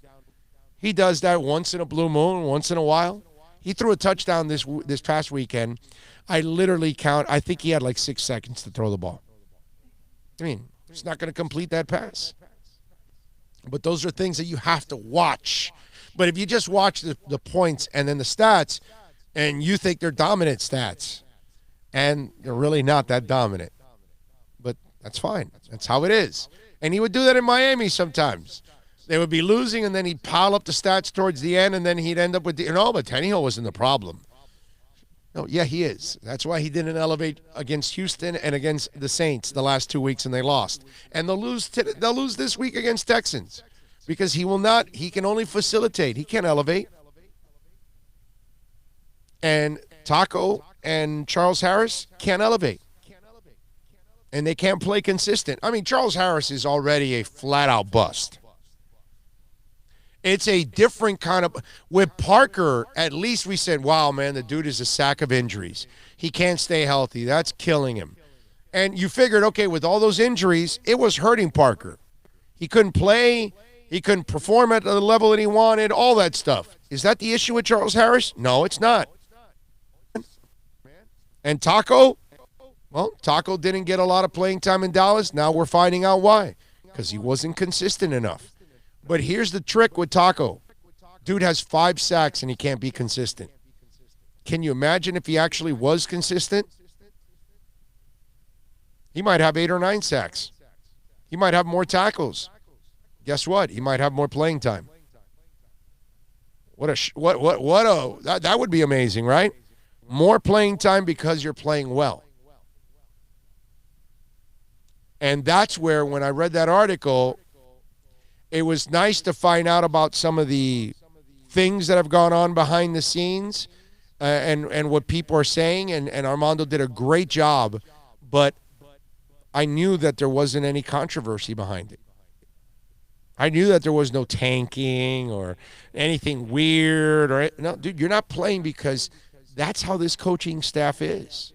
Speaker 1: He does that once in a blue moon, once in a while. He threw a touchdown this past weekend. I literally I think he had like 6 seconds to throw the ball. I mean, he's not going to complete that pass. But those are things that you have to watch. But if you just watch the points and then the stats, and you think they're dominant stats, and they're really not that dominant. But that's fine. That's how it is. And he would do that in Miami sometimes. They would be losing, and then he'd pile up the stats towards the end, and then he'd end up with but Tannehill wasn't the problem. No, yeah, he is. That's why he didn't elevate against Houston and against the Saints the last 2 weeks, and they lost. And they'll lose this week against Texans because he can only facilitate. He can't elevate. And Taco and Charles Harris can't elevate. And they can't play consistent. I mean, Charles Harris is already a flat-out bust. It's a different kind of – with Parker, at least we said, wow, man, the dude is a sack of injuries. He can't stay healthy. That's killing him. And you figured, okay, with all those injuries, it was hurting Parker. He couldn't play. He couldn't perform at the level that he wanted, all that stuff. Is that the issue with Charles Harris? No, it's not. And Taco? Well, Taco didn't get a lot of playing time in Dallas. Now we're finding out why. Because he wasn't consistent enough. But here's the trick with Taco. Dude has 5 sacks and he can't be consistent. Can you imagine if he actually was consistent? He might have 8 or 9 sacks. He might have more tackles. Guess what? He might have more playing time. That would be amazing, right? More playing time because you're playing well. And that's where, when I read that article, it was nice to find out about some of the things that have gone on behind the scenes and what people are saying. And Armando did a great job, but I knew that there wasn't any controversy behind it. I knew that there was no tanking or anything weird. No, dude, you're not playing because that's how this coaching staff is.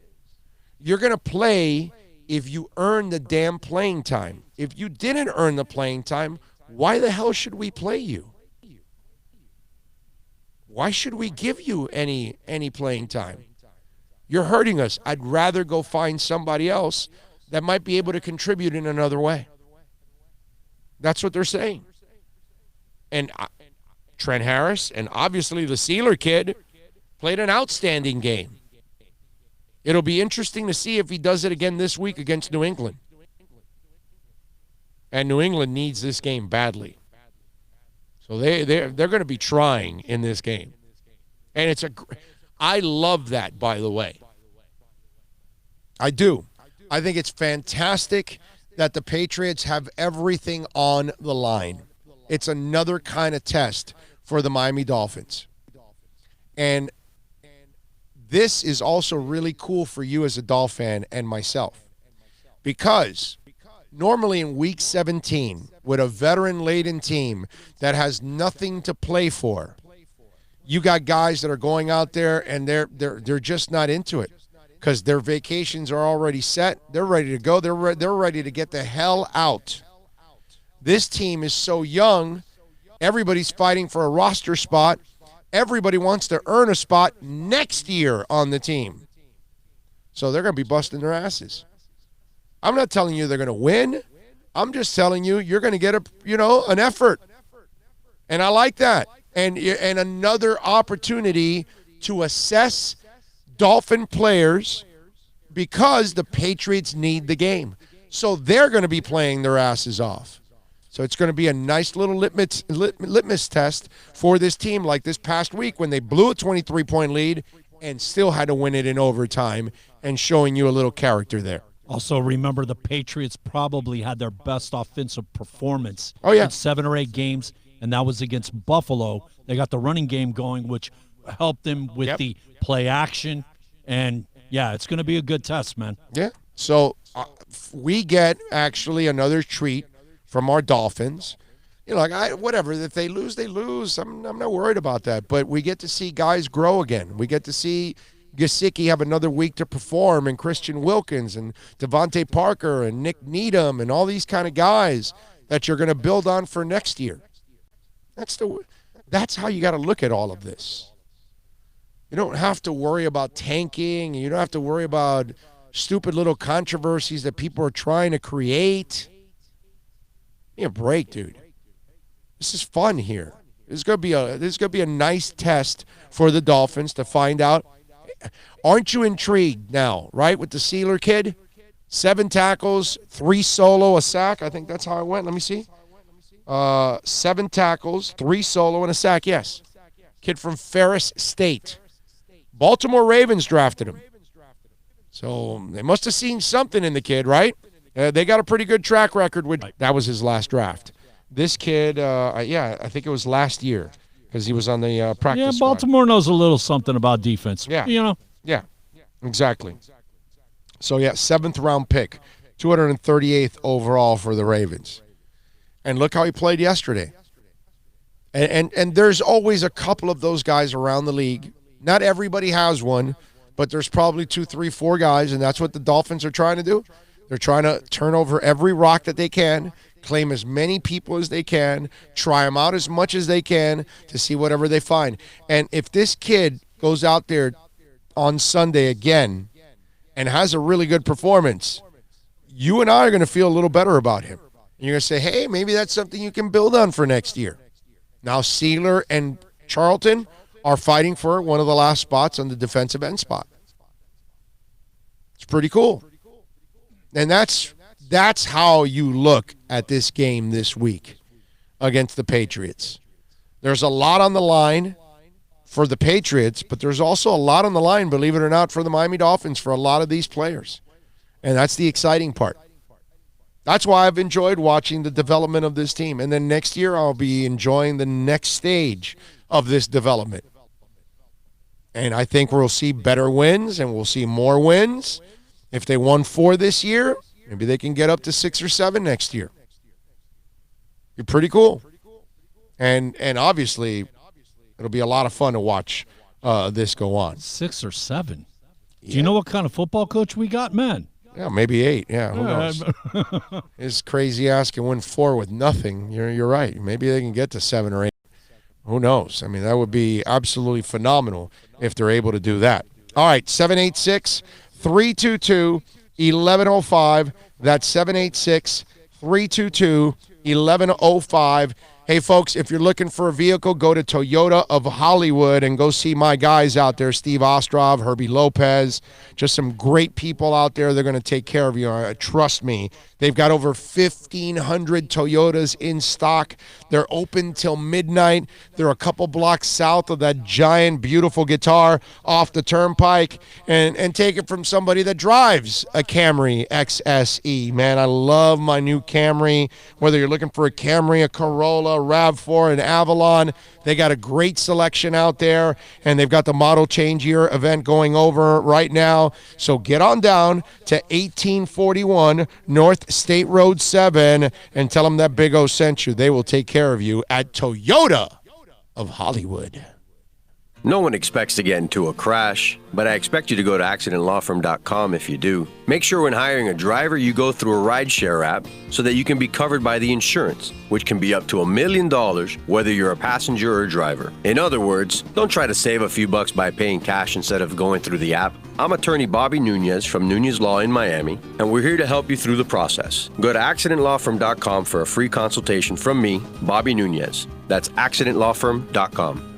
Speaker 1: You're going to play if you earn the damn playing time. If you didn't earn the playing time, why the hell should we play you? Why should we give you any playing time? You're hurting us. I'd rather go find somebody else that might be able to contribute in another way. That's what they're saying. And Trent Harris and obviously the Sealer kid played an outstanding game. It'll be interesting to see if he does it again this week against New England. And New England needs this game badly. So they're going to be trying in this game. And I love that, by the way. I do. I think it's fantastic that the Patriots have everything on the line. it's another kind of test for the Miami Dolphins. And this is also really cool for you as a Dolphin fan and myself. Because normally in Week 17, with a veteran-laden team that has nothing to play for, you got guys that are going out there and they're just not into it because their vacations are already set. They're ready to go. They're ready to get the hell out. This team is so young. Everybody's fighting for a roster spot. Everybody wants to earn a spot next year on the team. So they're going to be busting their asses. I'm not telling you they're going to win. I'm just telling you you're going to get an effort. And I like that. And another opportunity to assess Dolphin players because the Patriots need the game. So they're going to be playing their asses off. So it's going to be a nice little litmus test for this team like this past week when they blew a 23-point lead and still had to win it in overtime and showing you a little character there.
Speaker 2: Also, remember the Patriots probably had their best offensive performance
Speaker 1: in
Speaker 2: 7 or 8 games, and that was against Buffalo. They got the running game going, which helped them with the play action. And, yeah, it's going to be a good test, man.
Speaker 1: Yeah. So we get actually another treat from our Dolphins. Whatever. If they lose, they lose. I'm not worried about that. But we get to see guys grow again. We get to see Gesicki have another week to perform, and Christian Wilkins and Devontae Parker and Nick Needham and all these kind of guys that you're going to build on for next year. That's how you got to look at all of this. You don't have to worry about tanking. You don't have to worry about stupid little controversies that people are trying to create. Give me a break, dude. This is fun here. This is gonna be a nice test for the Dolphins to find out. Aren't you intrigued now, right, with the Sealer kid? 7 tackles, 3 solo, a sack. I think that's how it went. Let me see. 7 tackles, 3 solo, and a sack. Yes. Kid from Ferris State. Baltimore Ravens drafted him. So they must have seen something in the kid, right? They got a pretty good track record with. That was his last draft. This kid, I think it was last year because he was on the practice squad.
Speaker 2: Baltimore knows a little something about defense.
Speaker 1: Yeah. Yeah, exactly. So, 7th round pick, 238th overall for the Ravens. And look how he played yesterday. And there's always a couple of those guys around the league. Not everybody has one, but there's probably 2, 3, 4 guys, and that's what the Dolphins are trying to do. They're trying to turn over every rock that they can, claim as many people as they can, try them out as much as they can to see whatever they find. And if this kid goes out there on Sunday again and has a really good performance, you and I are going to feel a little better about him. And you're going to say, hey, maybe that's something you can build on for next year. Now, Sealer and Charlton are fighting for one of the last spots on the defensive end spot. It's pretty cool. And that's how you look at this game this week against the Patriots. There's a lot on the line for the Patriots, but there's also a lot on the line, believe it or not, for the Miami Dolphins for a lot of these players. And that's the exciting part. That's why I've enjoyed watching the development of this team. And then next year I'll be enjoying the next stage of this development. And I think we'll see better wins and we'll see more wins. If they won 4 this year, maybe they can get up to 6 or 7 next year. You're pretty cool. And obviously, it'll be a lot of fun to watch this go on.
Speaker 2: 6 or 7. Yeah. Do you know what kind of football coach we got, man?
Speaker 1: Yeah, maybe 8. Yeah, who knows? His crazy ass can win 4 with nothing. You're right. Maybe they can get to 7 or 8. Who knows? I mean, that would be absolutely phenomenal if they're able to do that. All right, 786-322-1105. That's 786-322-1105. Hey, folks, if you're looking for a vehicle, go to Toyota of Hollywood and go see my guys out there, Steve Ostrov, Herbie Lopez, just some great people out there. They're going to take care of you. Trust me, They've got over 1,500 Toyotas in stock. They're open till midnight. They're a couple blocks south of that giant, beautiful guitar off the turnpike. And take it from somebody that drives a Camry XSE. Man, I love my new Camry. Whether you're looking for a Camry, a Corolla, a RAV4, an Avalon, they got a great selection out there. And they've got the model change year event going over right now. So get on down to 1841 North State Road 7 and tell them that Big O sent you. They will take care of you at Toyota of Hollywood.
Speaker 7: No one expects to get into a crash, but I expect you to go to accidentlawfirm.com if you do. Make sure when hiring a driver, you go through a rideshare app so that you can be covered by the insurance, which can be up to $1 million whether you're a passenger or a driver. In other words, don't try to save a few bucks by paying cash instead of going through the app. I'm attorney Bobby Nunez from Nunez Law in Miami, and we're here to help you through the process. Go to accidentlawfirm.com for a free consultation from me, Bobby Nunez. That's accidentlawfirm.com.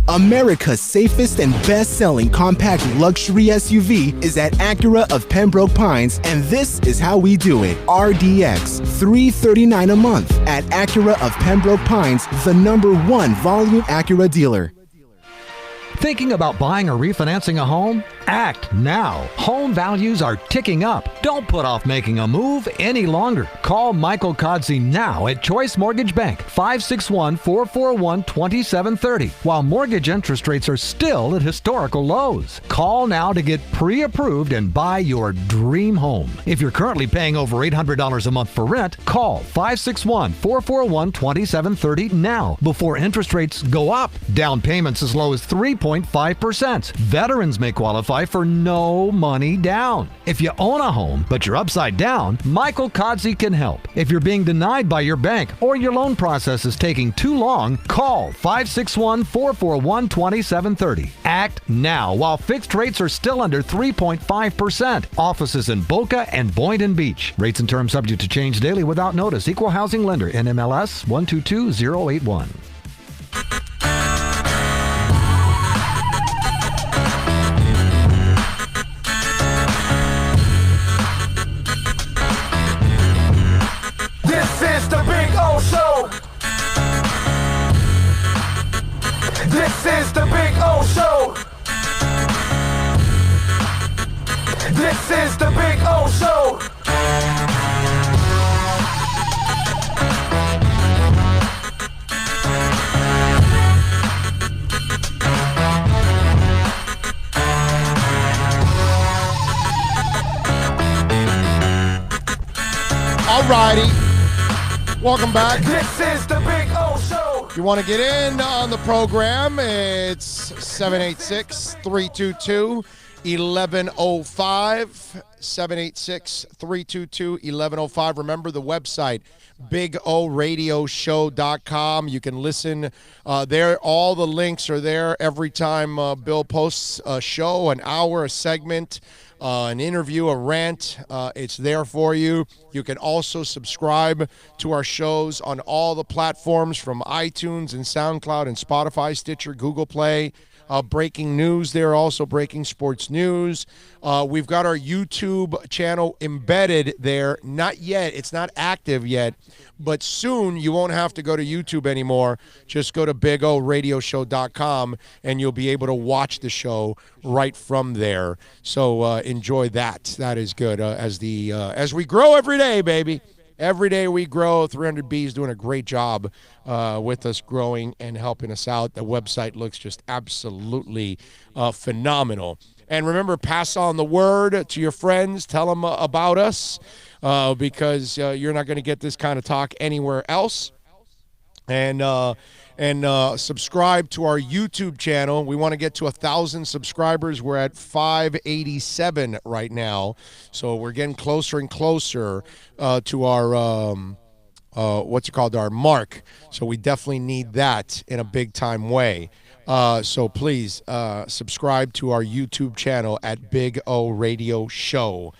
Speaker 8: America's safest and best-selling compact luxury SUV is at Acura of Pembroke Pines, and this is how we do it. RDX, $339 a month at Acura of Pembroke Pines, the #1 volume Acura dealer.
Speaker 6: Thinking about buying or refinancing a home? Act now. Home values are ticking up. Don't put off making a move any longer. Call Michael Kodsey now at Choice Mortgage Bank, 561-441-2730, while mortgage interest rates are still at historical lows. Call now to get pre-approved and buy your dream home. If you're currently paying over $800 a month for rent, call 561-441-2730 now before interest rates go up. Down payments as low as 3.5%. Veterans may qualify for no money down. If you own a home, but you're upside down, Michael Kodsey can help. If you're being denied by your bank or your loan process is taking too long, call 561-441-2730. Act now while fixed rates are still under 3.5%. Offices in Boca and Boynton Beach. Rates and terms subject to change daily without notice. Equal housing lender. NMLS 122081.
Speaker 5: This is the Big O Show. This is the Big O Show. This is the Big O Show.
Speaker 1: All righty. Welcome back.
Speaker 5: This is the Big O Show.
Speaker 1: If you want to get in on the program, it's 786-322-1105. 786-322-1105. Remember the website, BigORadioshow.com. You can listen there. All the links are there every time Bill posts a show, an hour, a segment, an interview, a rant. It's there for you. You can also subscribe to our shows on all the platforms from iTunes and SoundCloud and Spotify, Stitcher, Google Play. Breaking news there, also breaking sports news. We've got our YouTube channel embedded there. Not yet. It's not active yet. But soon you won't have to go to YouTube anymore. Just go to BigORadioshow.com and you'll be able to watch the show right from there. So enjoy that. That is good. As we grow every day, baby. Every day we grow. 300B is doing a great job with us growing and helping us out. The website looks just absolutely phenomenal. And remember, pass on the word to your friends. Tell them about us because you're not going to get this kind of talk anywhere else. And subscribe to our YouTube channel. We want to get to 1,000 subscribers. We're at 587 right now, so we're getting closer and closer to our our mark. So we definitely need that in a big time way. So please subscribe to our YouTube channel at Big O Radio Show.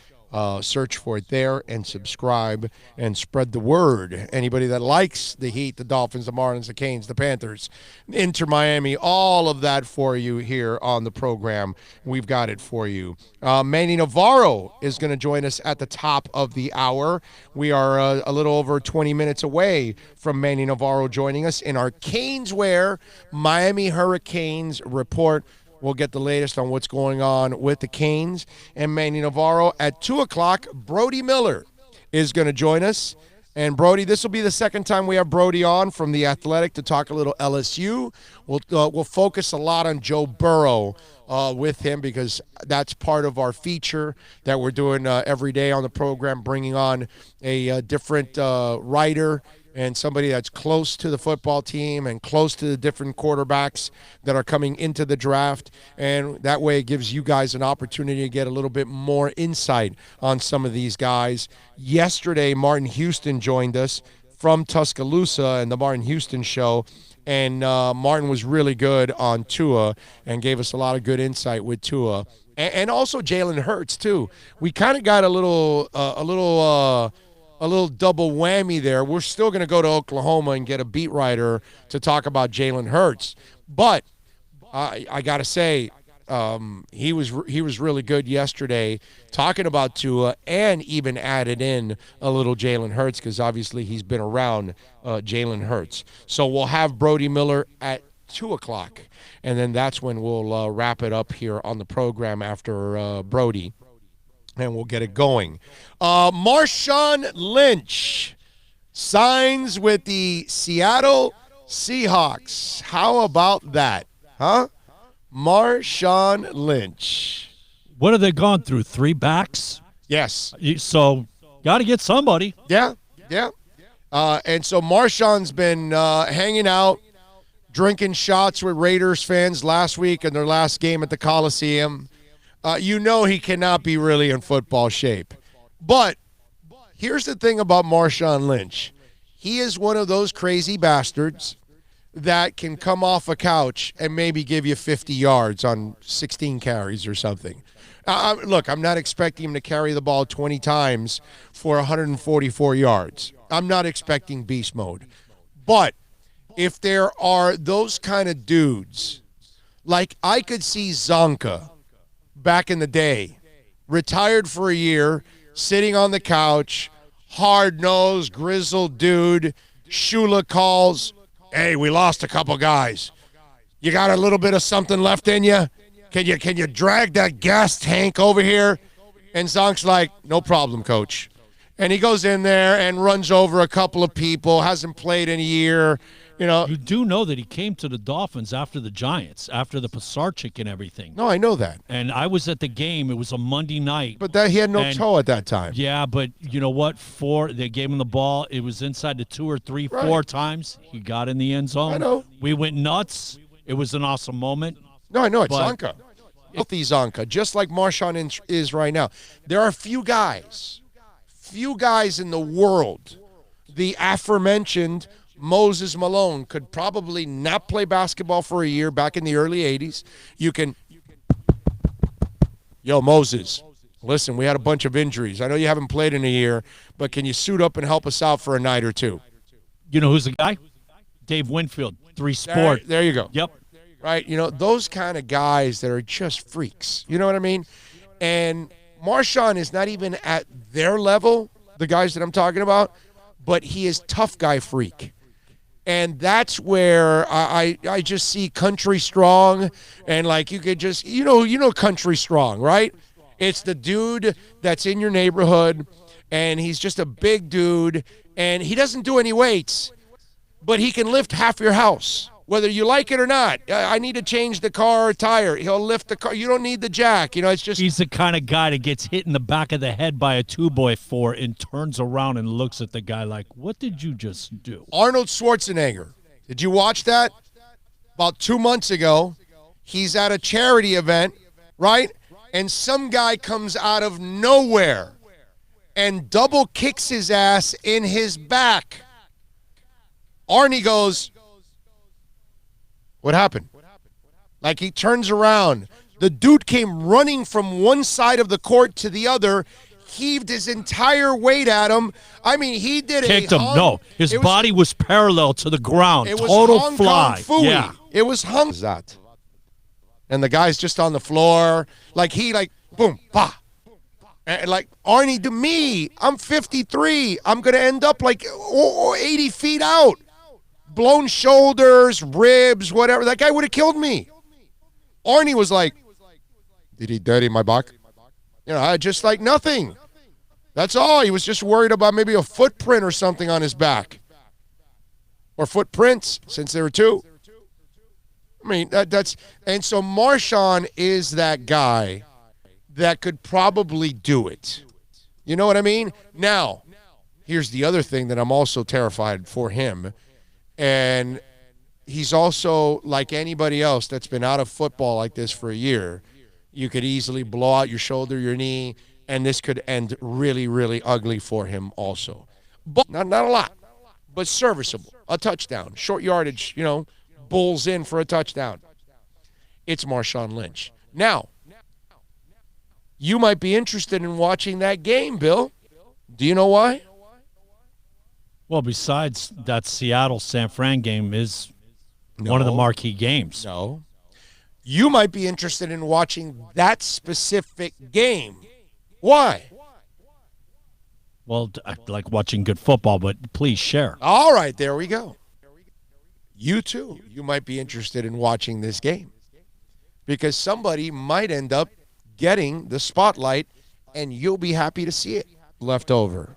Speaker 1: Search for it there and subscribe and spread the word. Anybody that likes the Heat, the Dolphins, the Marlins, the Canes, the Panthers, Inter Miami, all of that for you here on the program. We've got it for you. Manny Navarro is going to join us at the top of the hour. We are a little over 20 minutes away from Manny Navarro joining us in our Caneswear Miami Hurricanes report. We'll get the latest on what's going on with the Canes and Manny Navarro. At 2 o'clock, Brody Miller is going to join us. And Brody, this will be the second time we have Brody on from The Athletic to talk a little LSU. We'll focus a lot on Joe Burrow with him because that's part of our feature that we're doing every day on the program, bringing on a different writer and somebody that's close to the football team and close to the different quarterbacks that are coming into the draft. And that way it gives you guys an opportunity to get a little bit more insight on some of these guys. Yesterday, Martin Houston joined us from Tuscaloosa and the Martin Houston Show. And Martin was really good on Tua and gave us a lot of good insight with Tua. And also Jalen Hurts, too. We kind of got a little double whammy there. We're still going to go to Oklahoma and get a beat writer to talk about Jalen Hurts. But I got to say, he was really good yesterday talking about Tua and even added in a little Jalen Hurts because obviously he's been around Jalen Hurts. So we'll have Brody Miller at 2 o'clock, and then that's when we'll wrap it up here on the program after Brody. And we'll get it going. Marshawn Lynch signs with the Seattle Seahawks. How about that, huh? Marshawn Lynch.
Speaker 2: What have they gone through? 3 backs?
Speaker 1: Yes.
Speaker 2: So, got to get somebody.
Speaker 1: Yeah. And so Marshawn's been hanging out, drinking shots with Raiders fans last week in their last game at the Coliseum. You know he cannot be really in football shape. But here's the thing about Marshawn Lynch. He is one of those crazy bastards that can come off a couch and maybe give you 50 yards on 16 carries or something. Look, I'm not expecting him to carry the ball 20 times for 144 yards. I'm not expecting beast mode. But if there are those kind of dudes, like I could see Zonka back in the day, retired for a year, sitting on the couch, hard-nosed, grizzled dude. Shula calls, hey, we lost a couple guys. You got a little bit of something left in you? Can you drag that gas tank over here? And Zonk's like, no problem, coach. And he goes in there and runs over a couple of people, hasn't played in a year. You
Speaker 2: do know that he came to the Dolphins after the Giants, after the Pasarchik and everything.
Speaker 1: No, I know that.
Speaker 2: And I was at the game. It was a Monday night.
Speaker 1: But he had no toe at that time.
Speaker 2: Yeah, but you know what? They gave him the ball. It was inside the 2 or 3, 4 times. He got in the end zone.
Speaker 1: I know.
Speaker 2: We went nuts. It was an awesome moment.
Speaker 1: No, I know. It's Zonka. Healthy Zonka, just like Marshawn is right now. There are few guys in the world, the aforementioned Moses Malone could probably not play basketball for a year back in the early 80s. Yo, Moses, listen, we had a bunch of injuries. I know you haven't played in a year, but can you suit up and help us out for a night or two?
Speaker 2: You know who's the guy? Dave Winfield, 3 Sport.
Speaker 1: There you go.
Speaker 2: Yep.
Speaker 1: Right, those kind of guys that are just freaks. You know what I mean? And Marshawn is not even at their level, the guys that I'm talking about, but he is tough guy freak. And that's where I just see Country Strong, and like you could just, Country Strong, right? It's the dude that's in your neighborhood, and he's just a big dude, and he doesn't do any weights, but he can lift half your house, whether you like it or not. I need to change the car tire. He'll lift the car. You don't need the jack. It's just.
Speaker 2: He's the kind of guy that gets hit in the back of the head by a 2x4 and turns around and looks at the guy like, what did you just do?
Speaker 1: Arnold Schwarzenegger. Did you watch that? About 2 months ago, he's at a charity event, right? And some guy comes out of nowhere and double kicks his ass in his back. Arnie goes, what happened? Like he turns around. The dude came running from one side of the court to the other. heaved his entire weight at him. I mean, he did
Speaker 2: Kicked him. No, his body was parallel to the ground.
Speaker 1: It was
Speaker 2: Total
Speaker 1: Hong
Speaker 2: fly.
Speaker 1: Kong Phooey.
Speaker 2: Yeah.
Speaker 1: It was hung. That. And the guy's just on the floor. Boom, bah. And Arnie, to me, I'm 53. I'm going to end up 80 feet out. Blown shoulders, ribs, whatever. That guy would have killed me. Arnie was like, did he dirty my back? I just nothing. That's all. He was just worried about maybe a footprint or something on his back. Or footprints, since there were two. I mean, and so Marshawn is that guy that could probably do it. You know what I mean? Now, here's the other thing that I'm also terrified for him. And he's also, like anybody else that's been out of football like this for a year, you could easily blow out your shoulder, your knee, and this could end really, really ugly for him also. But not a lot, but serviceable. A touchdown, short yardage, bulls in for a touchdown. It's Marshawn Lynch. Now, you might be interested in watching that game, Bill. Do you know why?
Speaker 2: Well, besides that Seattle-San Fran game is one of the marquee games.
Speaker 1: No. You might be interested in watching that specific game. Why?
Speaker 2: Well, I like watching good football, but please share.
Speaker 1: All right, there we go. You too. You might be interested in watching this game because somebody might end up getting the spotlight and you'll be happy to see it left over.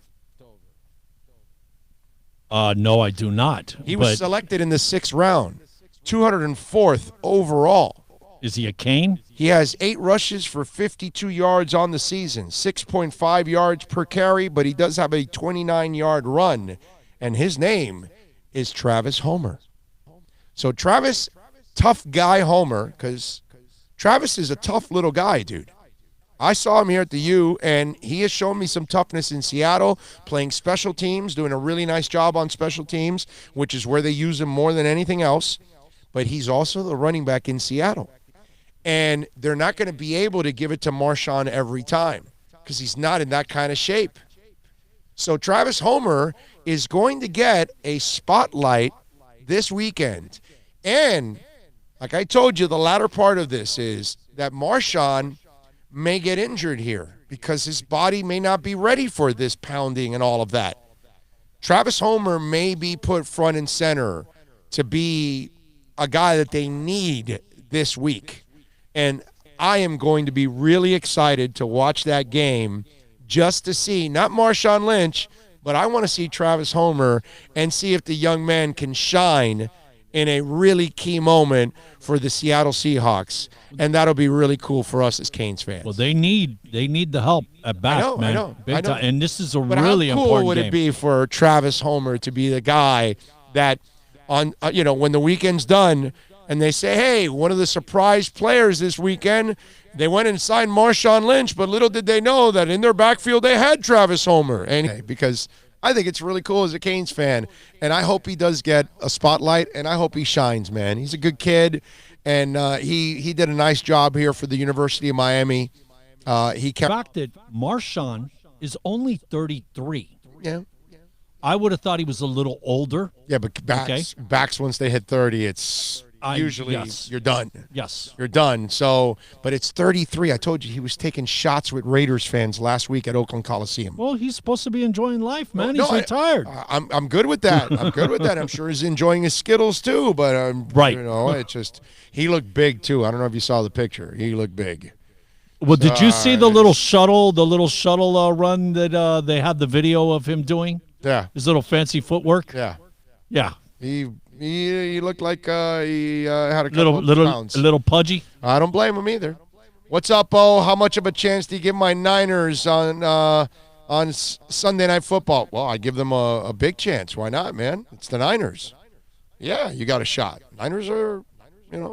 Speaker 2: No, I do not.
Speaker 1: He was selected in the 6th round, 204th overall.
Speaker 2: Is he a Cane?
Speaker 1: He has 8 rushes for 52 yards on the season, 6.5 yards per carry, but he does have a 29-yard run, and his name is Travis Homer. So Travis, tough guy Homer, because Travis is a tough little guy, dude. I saw him here at the U, and he has shown me some toughness in Seattle, playing special teams, doing a really nice job on special teams, which is where they use him more than anything else. But he's also the running back in Seattle. And they're not going to be able to give it to Marshawn every time because he's not in that kind of shape. So Travis Homer is going to get a spotlight this weekend. And like I told you, the latter part of this is that Marshawn may get injured here because his body may not be ready for this pounding and all of that. Travis Homer may be put front and center to be a guy that they need this week. And I am going to be really excited to watch that game just to see, not Marshawn Lynch, but I want to see Travis Homer and see if the young man can shine in a really key moment for the Seattle Seahawks. And that'll be really cool for us as Canes fans.
Speaker 2: Well, they need the help at back, man.
Speaker 1: I know.
Speaker 2: Big time. And this is a
Speaker 1: but
Speaker 2: really
Speaker 1: how cool
Speaker 2: important
Speaker 1: would
Speaker 2: game.
Speaker 1: it be for Travis Homer to be the guy that on when the weekend's done and they say, hey, one of the surprise players this weekend, they went and signed Marshawn Lynch, but little did they know that in their backfield they had Travis Homer. And because I think it's really cool as a Canes fan, and I hope he does get a spotlight, and I hope he shines, man. He's a good kid, and he did a nice job here for the University of Miami. The
Speaker 2: fact that Marshawn is only 33.
Speaker 1: Yeah.
Speaker 2: I would have thought he was a little older.
Speaker 1: Yeah, but backs once they hit 30, it's usually you're done.
Speaker 2: Yes.
Speaker 1: You're done. So, but it's 33. I told you he was taking shots with Raiders fans last week at Oakland Coliseum.
Speaker 2: Well, he's supposed to be enjoying life, man. He's retired.
Speaker 1: I'm good with that. I'm good with that. I'm sure he's enjoying his Skittles too, but
Speaker 2: right.
Speaker 1: It's just he looked big too. I don't know if you saw the picture. He looked big.
Speaker 2: Well, did you see the little shuttle run that they had the video of him doing?
Speaker 1: Yeah.
Speaker 2: His little fancy footwork?
Speaker 1: Yeah.
Speaker 2: Yeah.
Speaker 1: He looked like he had a couple of pounds.
Speaker 2: A little pudgy.
Speaker 1: I don't blame him either. What's up, Bo? How much of a chance do you give my Niners on Sunday Night Football? Well, I give them a big chance. Why not, man? It's the Niners. Yeah, you got a shot. Niners are,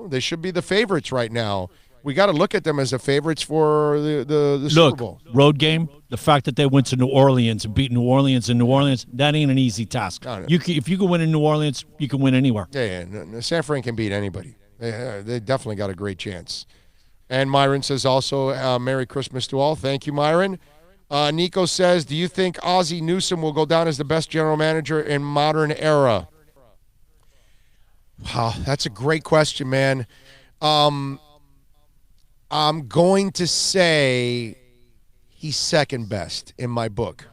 Speaker 1: they should be the favorites right now. We got to look at them as the favorites for the Super Bowl.
Speaker 2: Road game, the fact that they went to New Orleans and beat New Orleans in New Orleans, that ain't an easy task.
Speaker 1: No.
Speaker 2: If you can win in New Orleans, you can win anywhere.
Speaker 1: Yeah. San Fran can beat anybody. They definitely got a great chance. And Myron says also, Merry Christmas to all. Thank you, Myron. Nico says, do you think Ozzie Newsome will go down as the best general manager in modern era? Wow, that's a great question, man. I'm going to say he's second best in my book.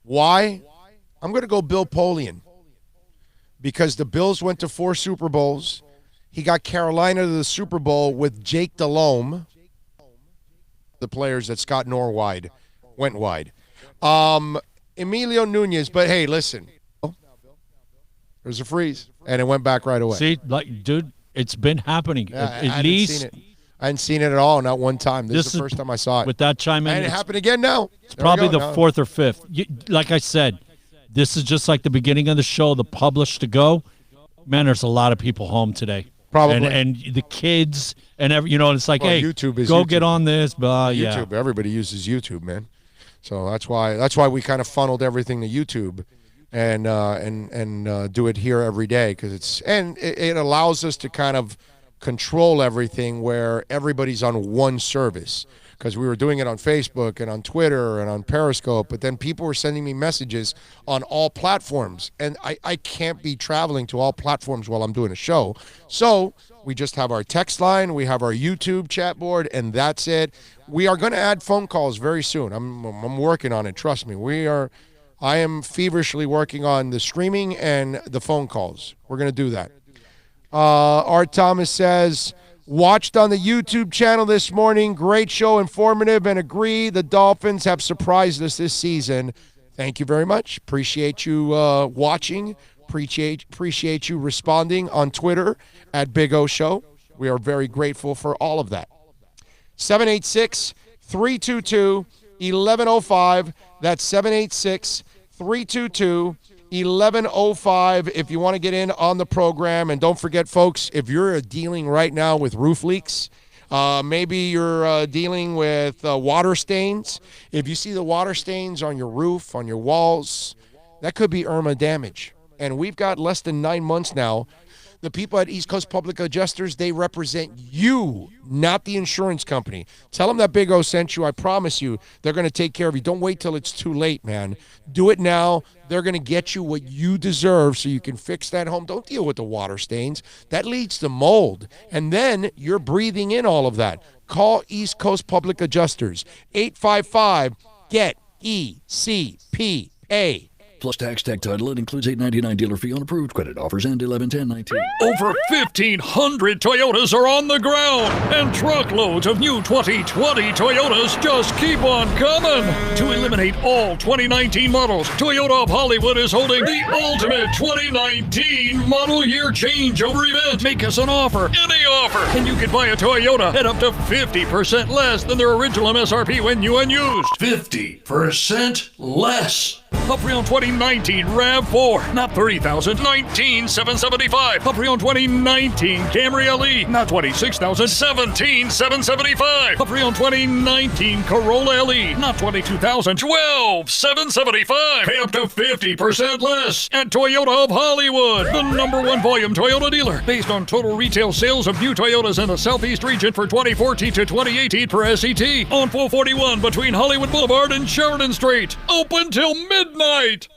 Speaker 1: Why? I'm going to go Bill Polian, because the Bills went to 4 Super Bowls. He got Carolina to the Super Bowl with Jake Delhomme, the players that Scott Norwide went wide. Emilio Nunez, but hey, listen, there's a freeze, and it went back right away.
Speaker 2: See, dude, it's been happening. At least
Speaker 1: I hadn't seen it at all, not one time. This is the first time I saw it.
Speaker 2: With that chime in,
Speaker 1: and it happened again now.
Speaker 2: It's probably the 4th or 5th. Like I said, this is just like the beginning of the show, the published to go. Man, there's a lot of people home today.
Speaker 1: Probably.
Speaker 2: And the kids and it's like, hey,
Speaker 1: YouTube is
Speaker 2: go
Speaker 1: YouTube.
Speaker 2: Get on this.
Speaker 1: YouTube, everybody uses YouTube, man. So that's why we kind of funneled everything to YouTube and do it here every day, because it allows us to kind of control everything where everybody's on one service. Because we were doing it on Facebook and on Twitter and on Periscope, but then people were sending me messages on all platforms, and I can't be traveling to all platforms while I'm doing a show. So we just have our text line, we have our YouTube chat board, and that's it. We are going to add phone calls very soon. I'm working on it, trust me. I am feverishly working on the streaming and the phone calls. We're going to do that. Art Thomas says, watched on the YouTube channel this morning. Great show, informative, and agree. The Dolphins have surprised us this season. Thank you very much. Appreciate you watching. Appreciate you responding on Twitter at Big O Show. We are very grateful for all of that. 786-322-1105. That's 786-322-1105 if you want to get in on the program. And don't forget, folks, if you're dealing right now with roof leaks, maybe you're dealing with water stains. If you see the water stains on your roof, on your walls, that could be Irma damage. And we've got less than 9 months now. The people at East Coast Public Adjusters, they represent you, not the insurance company. Tell them that Big O sent you. I promise you, they're going to take care of you. Don't wait till it's too late, man. Do it now. They're going to get you what you deserve so you can fix that home. Don't deal with the water stains. That leads to mold. And then you're breathing in all of that. Call East Coast Public Adjusters. 855-GET-ECPA.
Speaker 3: Plus tax, tech title. It includes $8.99 dealer fee on approved credit offers and 11/10/19.
Speaker 4: Over 1,500 Toyotas are on the ground, and truckloads of new 2020 Toyotas just keep on coming. To eliminate all 2019 models, Toyota of Hollywood is holding the ultimate 2019 model year changeover event. Make us an offer, any offer, and you can buy a Toyota at up to 50% less than their original MSRP when new and used. 50% less. A pre-owned 2019 RAV4, not $30,000, $19,775. A pre-owned 2019 Camry LE, not $26,000, $17,775. A pre-owned 2019 Corolla LE, not $22,000, $12,775. Pay up to 50% less at Toyota of Hollywood, the #1 volume Toyota dealer, based on total retail sales of new Toyotas in the Southeast region for 2014 to 2018 per SET, on 441 between Hollywood Boulevard and Sheridan Street. Open till midnight.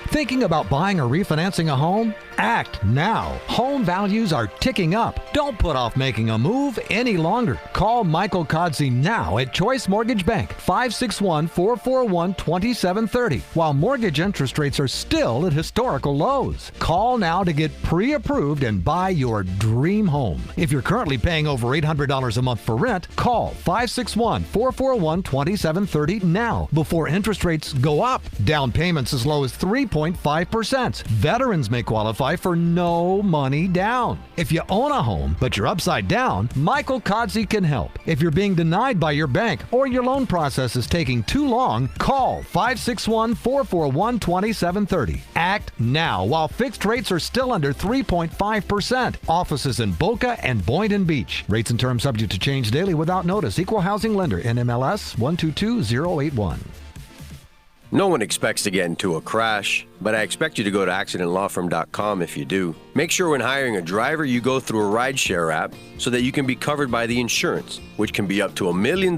Speaker 6: Thinking about buying or refinancing a home? Act now. Home values are ticking up. Don't put off making a move any longer. Call Michael Kodsey now at Choice Mortgage Bank, 561-441-2730, while mortgage interest rates are still at historical lows. Call now to get pre-approved and buy your dream home. If you're currently paying over $800 a month for rent, call 561-441-2730 now before interest rates go up. Down payments as low as 3.5%. Veterans may qualify for no money down. If you own a home, but you're upside down, Michael Kodsey can help. If you're being denied by your bank or your loan process is taking too long, call 561-441-2730. Act now while fixed rates are still under 3.5%. Offices in Boca and Boynton Beach. Rates and terms subject to change daily without notice. Equal housing lender. NMLS 122081.
Speaker 7: No one expects to get into a crash, but I expect you to go to accidentlawfirm.com if you do. Make sure when hiring a driver, you go through a rideshare app so that you can be covered by the insurance, which can be up to $1 million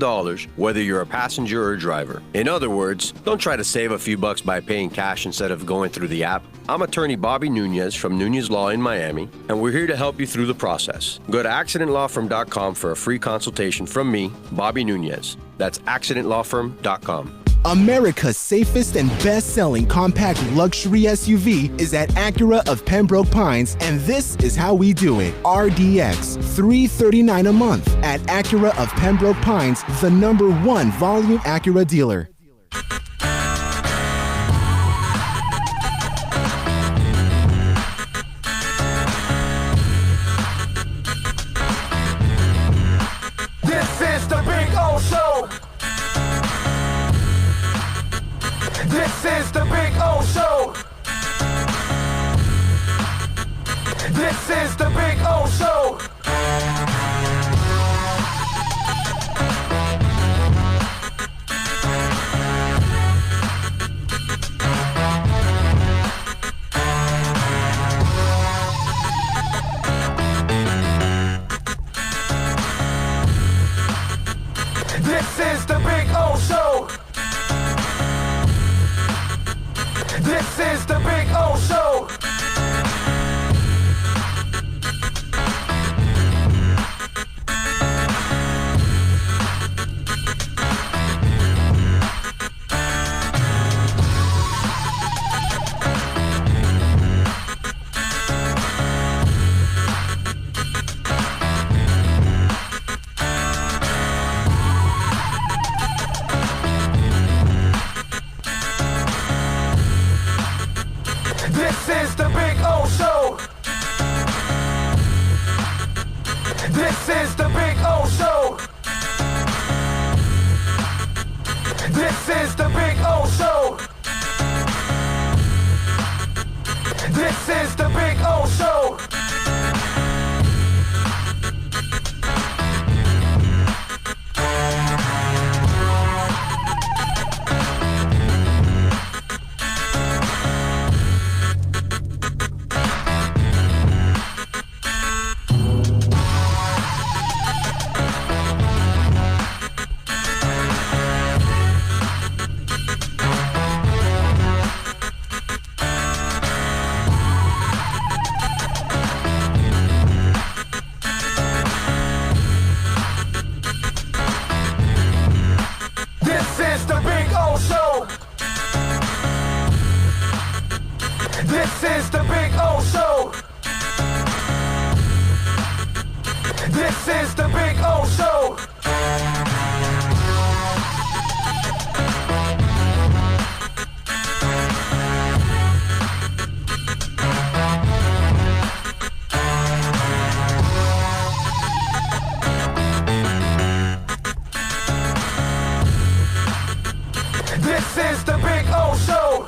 Speaker 7: whether you're a passenger or a driver. In other words, don't try to save a few bucks by paying cash instead of going through the app. I'm attorney Bobby Nunez from Nunez Law in Miami, and we're here to help you through the process. Go to accidentlawfirm.com for a free consultation from me, Bobby Nunez. That's accidentlawfirm.com.
Speaker 8: America's safest and best-selling compact luxury SUV is at Acura of Pembroke Pines, and this is how we do it. RDX, $339 a month at Acura of Pembroke Pines, the #1 volume Acura dealer.
Speaker 5: This is the Big O Show. This is the Big O Show. This is the Big O Show. This is the Big O Show. This is the Big O Show. This is the Big O Show. This is the Big O Show. This is the Big O Show. This is the Big O Show. This is the Big O Show. This is the Big O Show. This is the Big O Show. This is the Big O Show.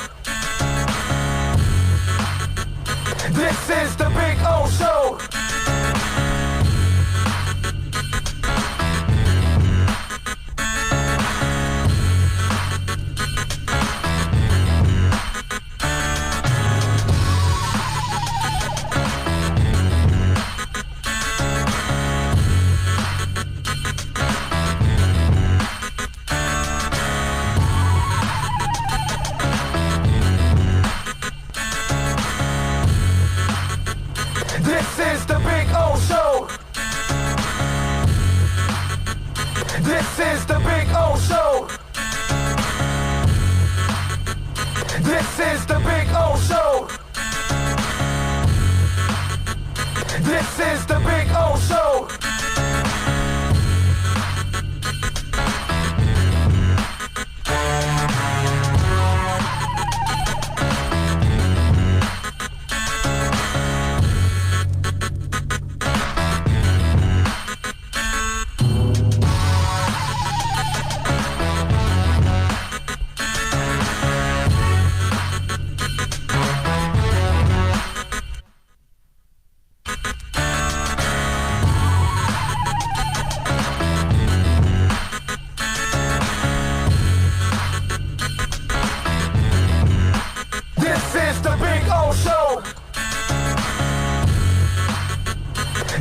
Speaker 5: This is the Big O Show.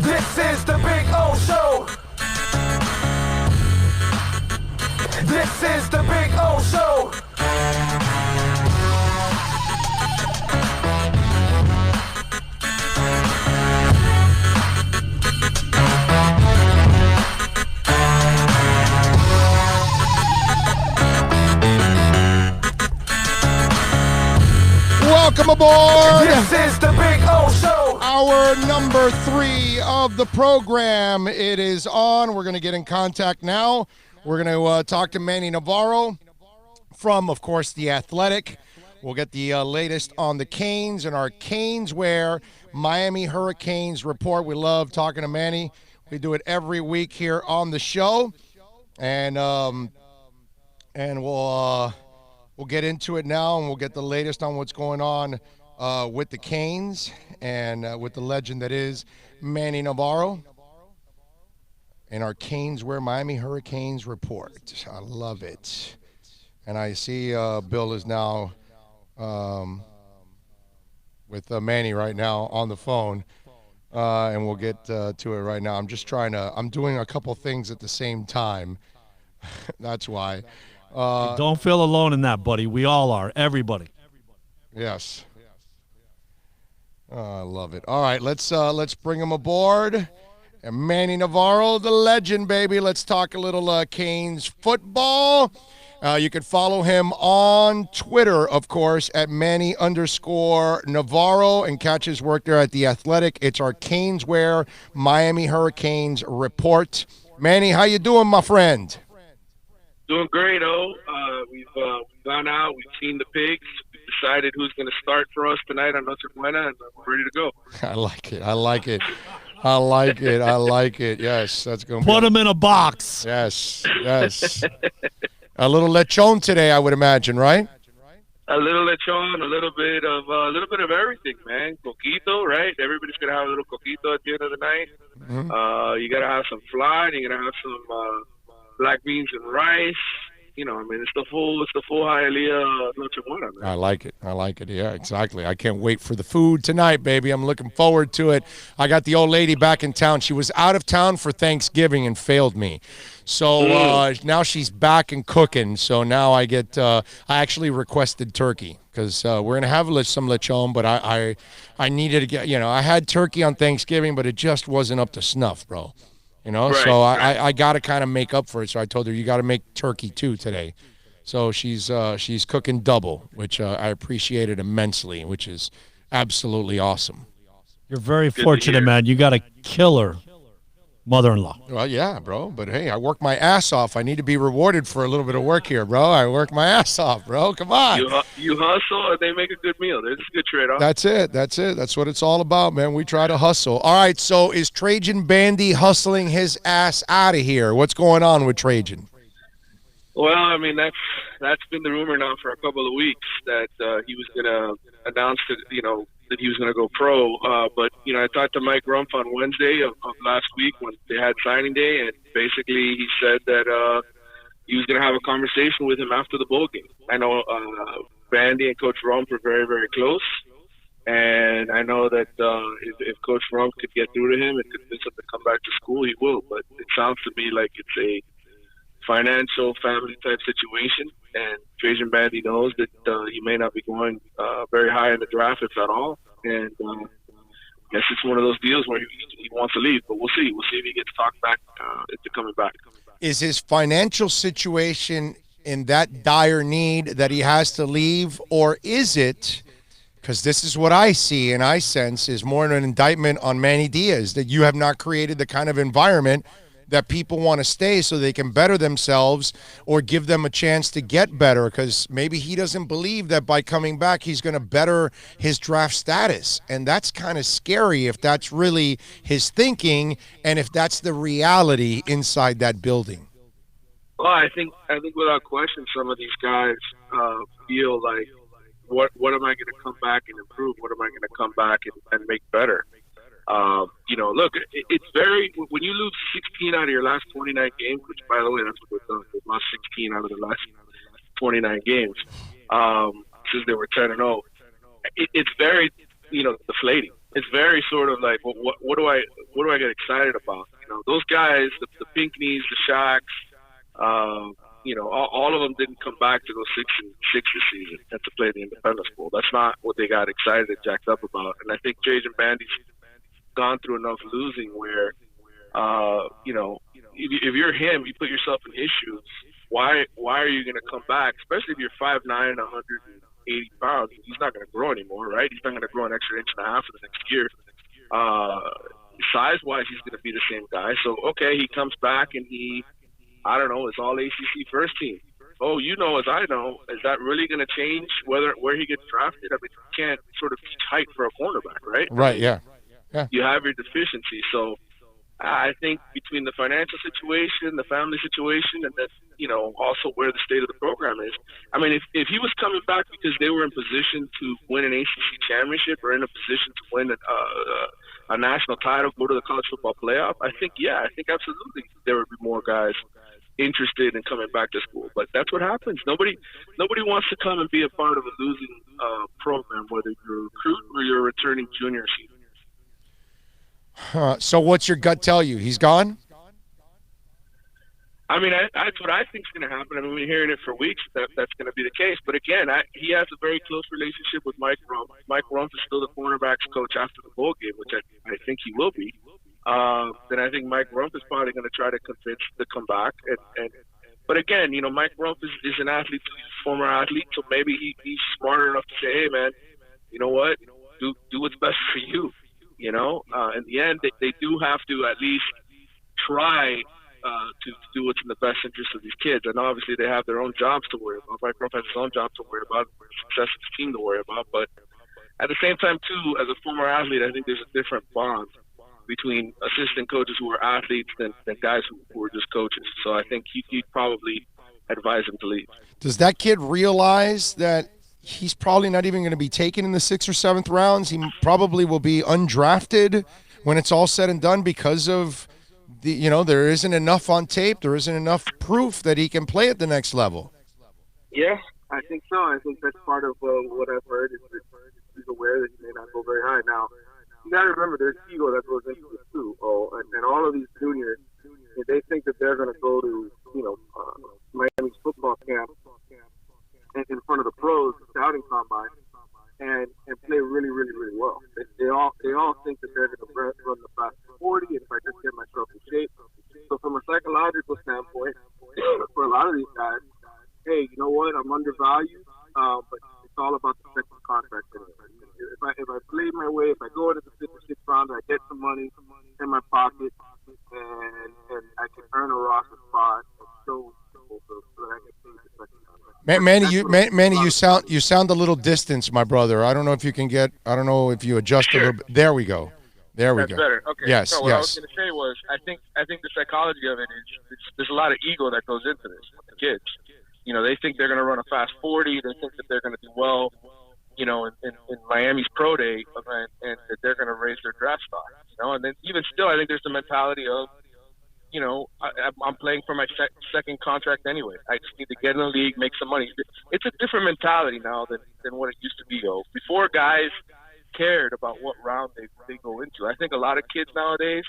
Speaker 5: This is the Big O Show. This is the Big O Show.
Speaker 1: Welcome aboard.
Speaker 5: This is the Big O Show.
Speaker 1: Hour number 3 of the program. It is on. We're going to get in contact now. We're going to talk to Manny Navarro from, of course, The Athletic. We'll get the latest on the Canes and our Canes Wear Miami Hurricanes report. We love talking to Manny. We do it every week here on the show. And we'll get into it now, and we'll get the latest on what's going on with the Canes and with the legend that is Manny Navarro. And our Canes Wear Miami Hurricanes report. I love it. And I see Bill is now with Manny right now on the phone. And we'll get to it right now. I'm doing a couple things at the same time. That's why.
Speaker 2: Don't feel alone in that, buddy. We all are. Everybody.
Speaker 1: Yes. I love it. All right, let's bring him aboard. And Manny Navarro, the legend, baby. Let's talk a little Canes football. You can follow him on Twitter, of course, at Manny_Navarro, and catch his work there at The Athletic. It's our Canes Wear Miami Hurricanes report. Manny, how you doing, my friend?
Speaker 9: Doing great, we've gone out, we've seen the pigs, we've decided who's going to start for us tonight on Noche Buena, and we're ready to go.
Speaker 1: I like it. Yes, that's going to
Speaker 2: put them in a box.
Speaker 1: Yes. A little lechon today, I would imagine, right?
Speaker 9: A little lechon, a little bit of everything, man. Coquito, right? Everybody's going to have a little coquito at the end of the night. Mm-hmm. You got to have some flan, you got to have some black beans and rice. You know, I mean, it's the full Hialeah Noche Buena, man.
Speaker 1: I like it. Yeah, exactly. I can't wait for the food tonight, baby. I'm looking forward to it. I got the old lady back in town. She was out of town for Thanksgiving and failed me. So now she's back and cooking. So now I actually requested turkey because we're going to have some lechon, but I needed to get, I had turkey on Thanksgiving, but it just wasn't up to snuff, bro. Right, so I got to kind of make up for it. So I told her, you got to make turkey too today. So she's cooking double, which I appreciated immensely, which is absolutely awesome.
Speaker 2: You're very fortunate, man. You got a killer mother-in-law.
Speaker 1: Well, yeah, bro. But, hey, I work my ass off. I need to be rewarded for a little bit of work here, bro. I work my ass off, bro. Come on.
Speaker 9: You hustle and they make a good meal. It's a good trade-off.
Speaker 1: That's it. That's what it's all about, man. We try to hustle. All right, so is Trajan Bandy hustling his ass out of here? What's going on with Trajan?
Speaker 9: Well, I mean, that's been the rumor now for a couple of weeks that he was going to announce that, that he was going to go pro. But, I talked to Mike Rumpf on Wednesday of last week when they had signing day, and basically he said that he was going to have a conversation with him after the bowl game. I know Bandy and Coach Rumpf are very, very close, and I know that if Coach Rumpf could get through to him and convince him to come back to school, he will. But it sounds to me like it's a financial family-type situation, and Trajan Bandy knows that he may not be going very high in the draft, if at all. And I guess it's one of those deals where he wants to leave, but we'll see. We'll see if he gets talked back into coming back.
Speaker 1: Is his financial situation in that dire need that he has to leave, or is it, because this is what I see and I sense, is more an indictment on Manny Diaz, that you have not created the kind of environment that people want to stay so they can better themselves or give them a chance to get better, because maybe he doesn't believe that by coming back he's going to better his draft status. And that's kind of scary if that's really his thinking and if that's the reality inside that building.
Speaker 9: Well, I think without question some of these guys feel like, what am I going to come back and improve? What am I going to come back and make better? Look, it's very, when you lose 16 out of your last 29 games, which, by the way, that's what they've done. They've lost 16 out of the last 29 games since they were 10-0. It's very, deflating. it's very sort of like, well, what do I get excited about? You know, those guys, the Pinckneys, the Shaqs, you know, all of them didn't come back to go 6-6 this season and to play the Independence Bowl. That's not what they got excited and jacked up about. And I think Trajan Bandy's gone through enough losing where, you know, if you're him, you put yourself in issues. Why are you going to come back, especially if you're 5'9", 180 pounds? He's not going to grow anymore, right? He's not going to grow an extra inch and a half for the next year. Size-wise, he's going to be the same guy. So, okay, he comes back and he, I don't know, is all ACC first team. Oh, you know, as I know, is that really going to change where he gets drafted? I mean, you can't sort of teach height for a cornerback, right?
Speaker 1: Right, yeah.
Speaker 9: You have your deficiency. So I think between the financial situation, the family situation, and then, you know, also where the state of the program is. I mean, if he was coming back because they were in position to win an ACC championship or in a position to win a national title, go to the college football playoff, I think absolutely there would be more guys interested in coming back to school. But that's what happens. Nobody wants to come and be a part of a losing program, whether you're a recruit or you're a returning junior season.
Speaker 1: So what's your gut tell you? He's gone?
Speaker 9: I mean, that's what I think is going to happen. I mean, we've been hearing it for weeks that that's going to be the case. But again, he has a very close relationship with Mike Rumph. Mike Rumph is still the cornerbacks coach after the bowl game, which I think he will be. Then I think Mike Rumph is probably going to try to convince to come back. But again, you know, Mike Rumph is an athlete, he's a former athlete, so maybe he's smart enough to say, hey, man, you know what, do what's best for you. You know, in the end, they do have to at least try to do what's in the best interest of these kids. And obviously they have their own jobs to worry about. Mike Rumph has his own job to worry about, success of his team to worry about. But at the same time, too, as a former athlete, I think there's a different bond between assistant coaches who are athletes than guys who are just coaches. So I think he'd probably advise him to leave.
Speaker 1: Does that kid realize that he's probably not even going to be taken in the 6th or 7th rounds? He probably will be undrafted when it's all said and done because of the, you know, there isn't enough on tape. There isn't enough proof that he can play at the next level.
Speaker 9: Yeah, I think so. I think that's part of what I've heard is that he's aware that he may not go very high. Now, you got to remember there's ego that goes into it too. And all of these juniors, they think that they're going to go to, you know, Miami's football camp in front of the pros, scouting combine, and play really, really, really well. They all think that they're going to run the fast 40, and if I just get myself in shape. So from a psychological standpoint, for a lot of these guys, hey, you know what? I'm undervalued, but it's all about the second contract. If I play my way, if I go into the 5th or 6th round, I get some money in my pocket, and I can earn a roster spot and show people so that I can play the second contract.
Speaker 1: Manny, you sound a little distant, my brother. I don't know if you can get. I don't know if you adjust a little bit. There we go. That's
Speaker 9: better. Okay.
Speaker 1: Yes.
Speaker 9: So what I was going to say was, I think the psychology of it is there's a lot of ego that goes into this with the kids. You know, they think they're going to run a fast 40. They think that they're going to do well, you know, in Miami's pro day event, and that they're going to raise their draft stock. You know, and then even still, I think there's the mentality of, you know, I'm playing for my second contract anyway. I just need to get in the league, make some money. It's a different mentality now than what it used to be. Before, guys cared about what round they go into. I think a lot of kids nowadays,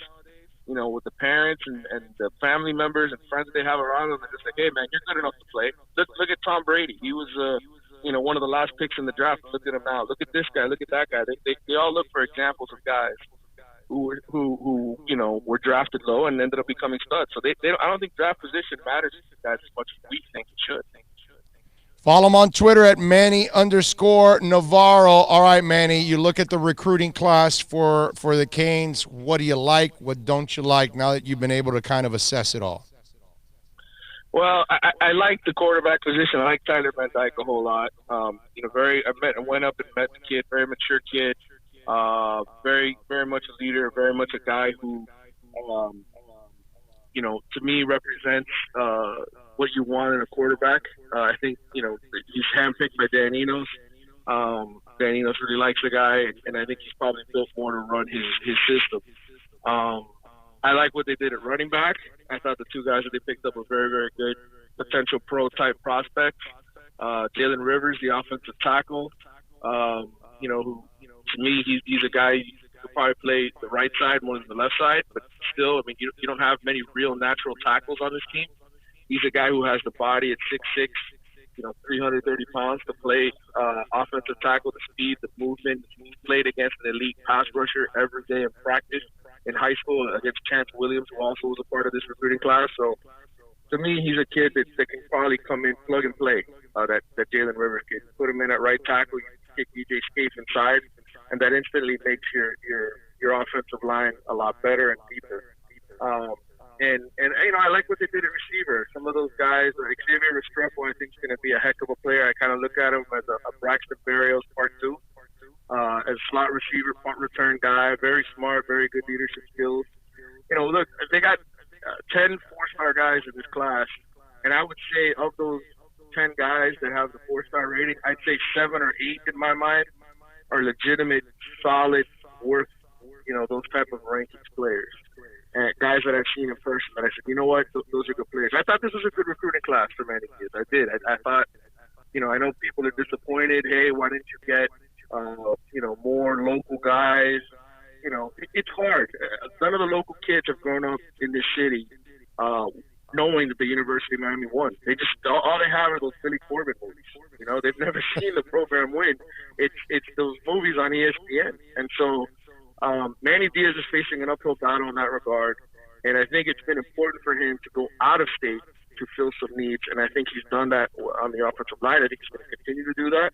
Speaker 9: you know, with the parents and the family members and friends that they have around them, they're just like, hey, man, you're good enough to play. Look at Tom Brady. He was, you know, one of the last picks in the draft. Look at him now. Look at this guy. Look at that guy. They all look for examples of guys who you know, were drafted low and ended up becoming studs. So I don't think draft position matters to guys as much as we think it should.
Speaker 1: Follow him on Twitter at Manny_Navarro. All right, Manny, you look at the recruiting class for the Canes. What do you like? What don't you like now that you've been able to kind of assess it all?
Speaker 9: Well, I like the quarterback position. I like Tyler Van Dyke a whole lot. You know, I went up and met the kid, very mature kid. Very, very much a leader, very much a guy who, you know, to me represents what you want in a quarterback. I think, you know, he's handpicked by Dan Enos. Dan Enos really likes the guy, and I think he's probably built more to run his system. I like what they did at running back. I thought the two guys that they picked up were very, very good potential pro-type prospects. Jalen Rivers, the offensive tackle, you know, who, to me, he's a guy could probably play the right side more than the left side, but still, I mean, you don't have many real natural tackles on this team. He's a guy who has the body at 6'6", 330 pounds to play offensive tackle, the speed, the movement. He played against an elite pass rusher every day in practice in high school against Chance Williams, who also was a part of this recruiting class. So to me, he's a kid that can probably come in, plug and play, that Jalen Rivers kid. Put him in at right tackle, you kick DJ Scapes inside, and that instantly makes your offensive line a lot better and deeper. And I like what they did at receiver. Some of those guys, Xavier Restrepo, I think is going to be a heck of a player. I kind of look at him as a Braxton Berrios Part 2. As a slot receiver, punt return guy, very smart, very good leadership skills. Look, they got 10 four-star guys in this class, and I would say of those 10 guys that have the 4-star rating, I'd say 7 or 8 in my mind are legitimate, solid, worth, those type of rankings players. And guys that I've seen in person that I said, you know what, those are good players. I thought this was a good recruiting class for many years. I did. I thought, I know people are disappointed. Hey, why didn't you get, more local guys? It's hard. None of the local kids have grown up in this city knowing that the University of Miami won. They just, all they have are those Billy Corbin movies. They've never seen the program win. It's those movies on ESPN. And so, Manny Diaz is facing an uphill battle in that regard, and I think it's been important for him to go out of state to fill some needs, and I think he's done that on the offensive line. I think he's going to continue to do that.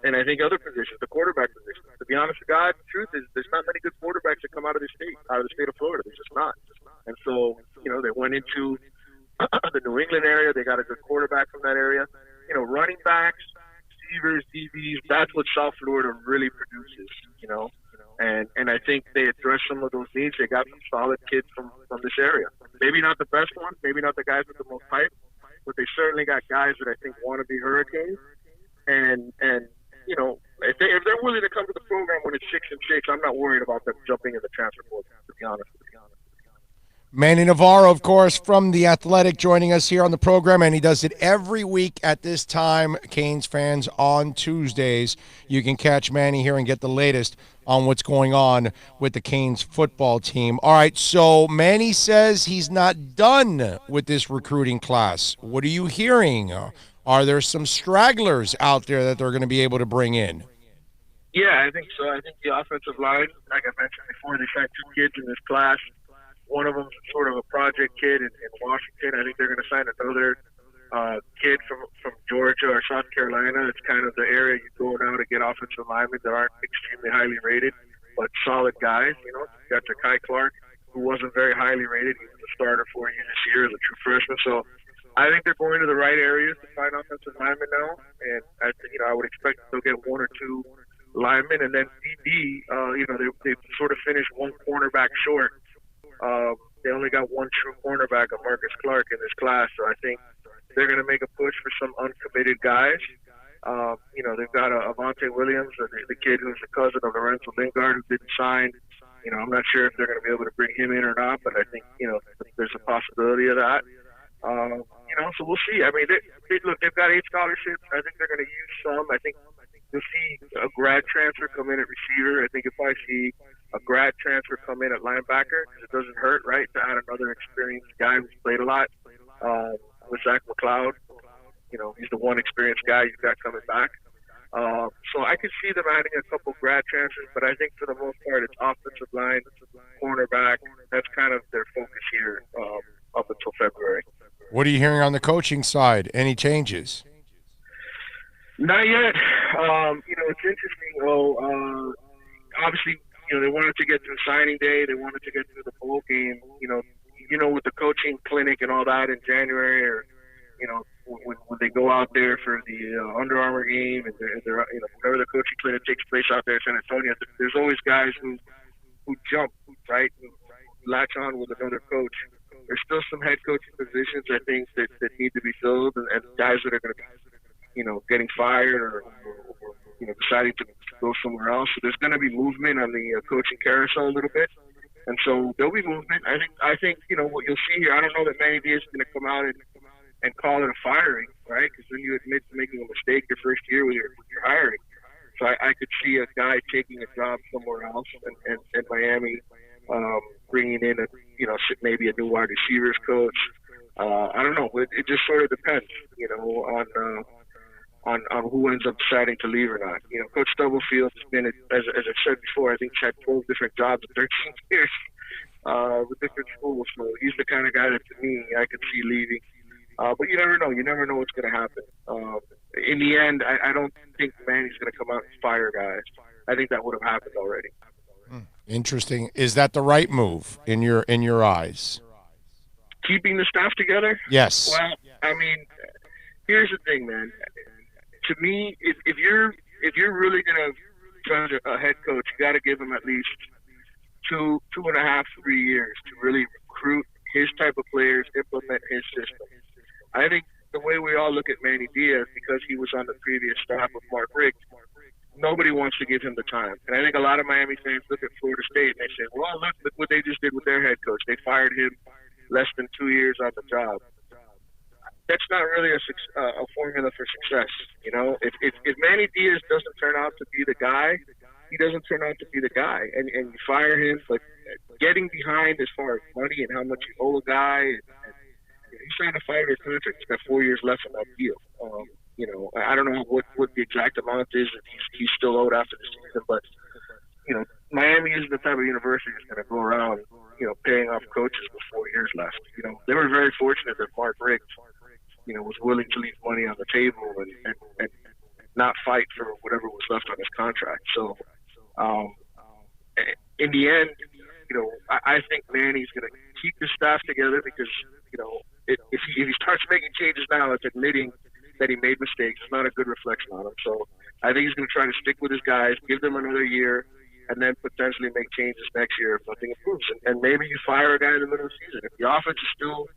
Speaker 9: And I think other positions, the quarterback position, to be honest with God, the truth is there's not many good quarterbacks that come out of the state of Florida. There's just not. And so, they went into the New England area. They got a good quarterback from that area. Running backs, receivers, DBs, that's what South Florida really produces, And I think they addressed some of those needs. They got some solid kids from this area. Maybe not the best ones, maybe not the guys with the most hype, but they certainly got guys that I think want to be Hurricanes. And if they're willing to come to the program when it's 6-6, I'm not worried about them jumping in the transfer portal, to be honest with you.
Speaker 1: Manny Navarro, of course, from The Athletic, joining us here on the program, and he does it every week at this time, Canes fans, on Tuesdays. You can catch Manny here and get the latest on what's going on with the Canes football team. All right, so Manny says he's not done with this recruiting class. What are you hearing? Are there some stragglers out there that they're going to be able to bring in?
Speaker 9: Yeah, I think so. I think the offensive line, like I mentioned before, they signed 2 kids in this class. One of them is sort of a project kid in Washington. I think they're going to sign another kid from Georgia or South Carolina. It's kind of the area you go now to get offensive linemen that aren't extremely highly rated, but solid guys. You got Ja'Kai Clark, who wasn't very highly rated. He was a starter for you this year as a true freshman. So I think they're going to the right areas to find offensive linemen now. And I would expect they'll get 1 or 2 linemen. And then DB, they sort of finished 1 cornerback short. They only got 1 true cornerback of Marcus Clark in this class, so I think they're going to make a push for some uncommitted guys. They've got Avante Williams, the kid who's the cousin of Lorenzo Lingard, who didn't sign. I'm not sure if they're going to be able to bring him in or not, but I think there's a possibility of that. So we'll see. I mean, they've got 8 scholarships. I think they're going to use some. I think you'll see a grad transfer come in at receiver. I think if I see a grad transfer come in at linebacker, it doesn't hurt, right, to add another experienced guy who's played a lot. With Zach McLeod, he's the one experienced guy you've got coming back. So I could see them adding a couple grad transfers, but I think for the most part it's offensive line, cornerback. That's kind of their focus here up until February.
Speaker 1: What are you hearing on the coaching side? Any changes?
Speaker 9: Not yet. It's interesting. Obviously, they wanted to get through signing day. They wanted to get through the bowl game. With the coaching clinic and all that in January, or when they go out there for the Under Armour game and whenever the coaching clinic takes place out there in San Antonio, there's always guys who jump, right, and latch on with another coach. There's still some head coaching positions, I think, that need to be filled, and guys that are going to be, getting fired or deciding to go somewhere else. So there's going to be movement on the coaching carousel a little bit. And so there'll be movement. I think what you'll see here, I don't know that Manny Diaz is going to come out and call it a firing, right? Because then you admit to making a mistake your first year with your hiring. So I could see a guy taking a job somewhere else and Miami bringing in maybe a new wide receivers coach. I don't know. It just sort of depends, on who ends up deciding to leave or not. Coach Stubblefield has been, as I said before, I think he's had 12 different jobs in 13 years with different schools. So he's the kind of guy that, to me, I could see leaving. But you never know. You never know what's going to happen. In the end, I don't think Manny's going to come out and fire guys. I think that would have happened already.
Speaker 1: Interesting. Is that the right move in your eyes?
Speaker 9: Keeping the staff together?
Speaker 1: Yes.
Speaker 9: Well, I mean, here's the thing, man. To me, if you're really gonna judge a head coach, you got to give him at least 2.5, 3 years to really recruit his type of players, implement his system. I think the way we all look at Manny Diaz, because he was on the previous staff of Mark Richt, nobody wants to give him the time. And I think a lot of Miami fans look at Florida State and they say, well, look what they just did with their head coach. They fired him less than 2 years on the job. That's not really a formula for success. If Manny Diaz doesn't turn out to be the guy, he doesn't turn out to be the guy. And you fire him, but getting behind as far as money and how much you owe a guy, and he's trying to 5-year contract. He's got 4 years left on that deal. I don't know what the exact amount is that he's still owed after the season, but Miami isn't the type of university that's going to go around, paying off coaches with 4 years left. They were very fortunate that Mark Richt, was willing to leave money on the table and not fight for whatever was left on his contract. So, in the end, I think Manny's going to keep his staff together because, if he starts making changes now, it's admitting that he made mistakes. It's not a good reflection on him. So I think he's going to try to stick with his guys, give them another year, and then potentially make changes next year if nothing improves. And maybe you fire a guy in the middle of the season. If the offense is still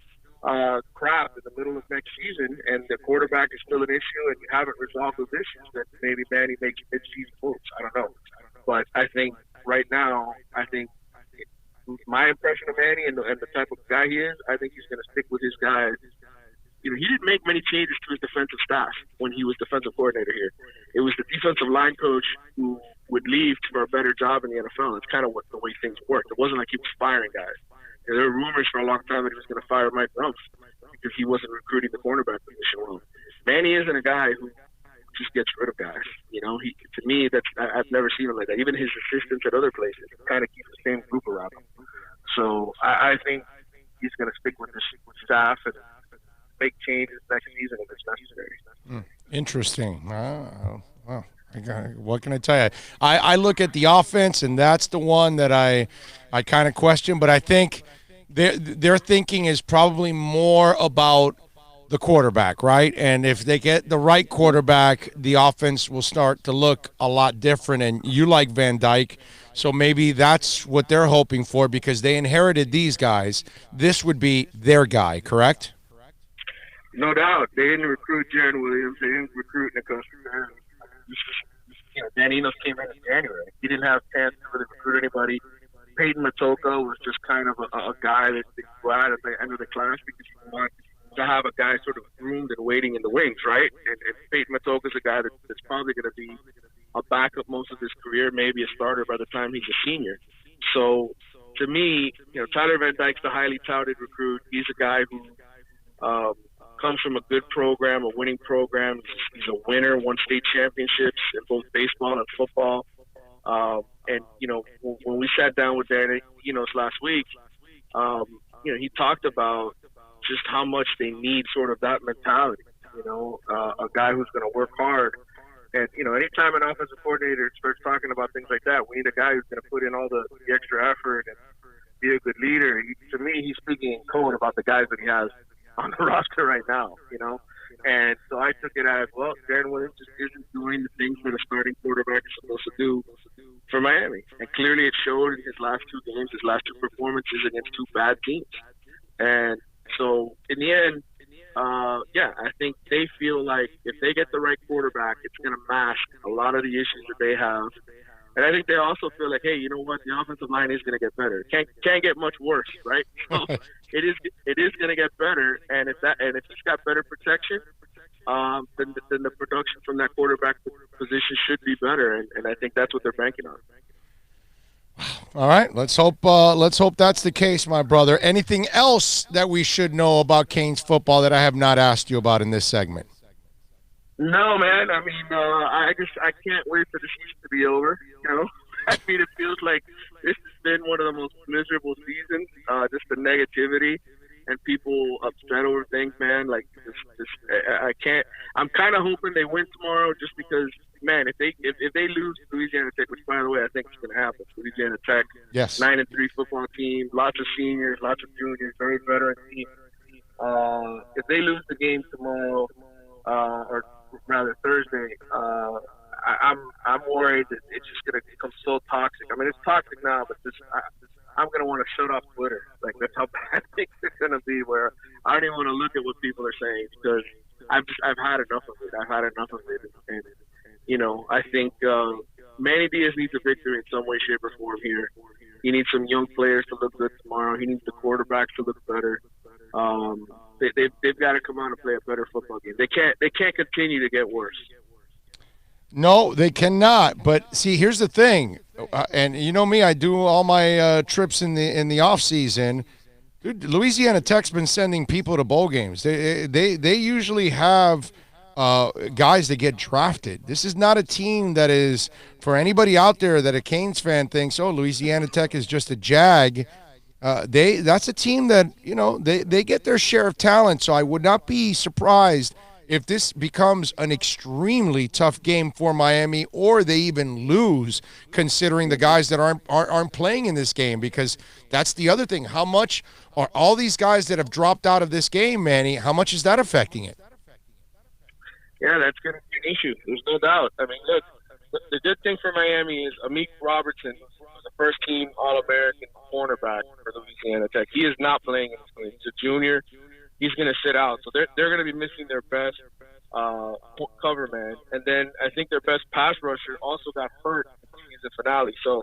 Speaker 9: crap in the middle of next season and the quarterback is still an issue and you haven't resolved those issues, then maybe Manny makes mid-season moves. I don't know. But I think right now, my impression of Manny and the type of guy he is, I think he's going to stick with his guys. He didn't make many changes to his defensive staff when he was defensive coordinator here. It was the defensive line coach who would leave for a better job in the NFL. That's kind of the way things worked. It wasn't like he was firing guys. There were rumors for a long time that he was going to fire Mike Rumps because he wasn't recruiting the cornerback position well. Manny isn't a guy who just gets rid of guys. To me, I've never seen him like that. Even his assistants at other places kind of keep the same group around him. So I think he's going to stick with his staff and make changes next season if it's necessary.
Speaker 1: Interesting. Wow. What can I tell you? I look at the offense, and that's the one that I kind of question. But I think their thinking is probably more about the quarterback, right? And if they get the right quarterback, the offense will start to look a lot different. And you like Van Dyke, so maybe that's what they're hoping for because they inherited these guys. This would be their guy, correct?
Speaker 9: No doubt. They didn't recruit Jaron Williams. They didn't recruit Nicholas. Dan Enos came in January. He didn't have a chance to really recruit anybody. Peyton Matoka was just kind of a guy that they glad at the end of the class because you want to have a guy sort of groomed and waiting in the wings, right? And Peyton Matoka is a guy that's probably going to be a backup most of his career, maybe a starter by the time he's a senior. So to me, Tyler Van Dyke's the highly touted recruit. He's a guy who comes from a good program, a winning program. He's a winner, won state championships in both baseball and football. And when we sat down with Dan Enos last week, he talked about just how much they need sort of that mentality, a guy who's going to work hard. And, anytime an offensive coordinator starts talking about things like that, we need a guy who's going to put in all the extra effort and be a good leader. To me, he's speaking in code about the guys that he has on the roster right now, And so I took it as, well, Jaron Williams just isn't doing the things that a starting quarterback is supposed to do for Miami. And clearly it showed in his last two games, his last two performances against two bad teams. And so in the end, I think they feel like if they get the right quarterback, it's going to mask a lot of the issues that they have. And I think they also feel like, hey, you know what? The offensive line is going to get better. Can't get much worse, right? So it is going to get better. And if he's got better protection, then the production from that quarterback position should be better, and I think that's what they're banking on.
Speaker 1: All right, let's hope that's the case, my brother. Anything else that we should know about Canes football that I have not asked you about in this segment?
Speaker 9: No, man. I mean, I can't wait for the season to be over. You know, I mean, it feels like this has been one of the most miserable seasons. Just the negativity and people upset over things, man. Like, I can't. I'm kind of hoping they win tomorrow, just because, man. If they lose to Louisiana Tech, which by the way I think is going to happen. Louisiana Tech,
Speaker 1: yes,
Speaker 9: 9-3 football team, lots of seniors, lots of juniors, very veteran team. If they lose the game tomorrow, or rather Thursday, I'm worried that it's just going to become so toxic. I mean, it's toxic now, but I'm going to want to shut off Twitter. Like, that's how bad things are going to be, where I don't even want to look at what people are saying, because I've had enough of it. I've had enough of it. And you know, I think Manny Diaz needs a victory in some way, shape, or form here. He needs some young players to look good tomorrow. He needs the quarterbacks to look better. They've got to come out and play a better football game. They can't continue to get worse.
Speaker 1: No, they cannot. But see, here's the thing, and you know me, I do all my trips in the off season. Dude, Louisiana Tech's been sending people to bowl games. They usually have guys that get drafted. This is not a team that is, for anybody out there that a Canes fan thinks, oh, Louisiana Tech is just a jag. That's a team that, you know, they get their share of talent. So I would not be surprised if this becomes an extremely tough game for Miami, or they even lose, considering the guys that aren't playing in this game, because that's the other thing. How much are all these guys that have dropped out of this game, Manny, how much is that affecting it?
Speaker 9: Yeah, that's going to be an issue. There's no doubt. I mean, look, the good thing for Miami is Amik Robertson was a first-team All-American cornerback for Louisiana Tech. He is not playing in this game. He's a junior. He's going to sit out. So they're going to be missing their best cover man. And then I think their best pass rusher also got hurt in the season finale. So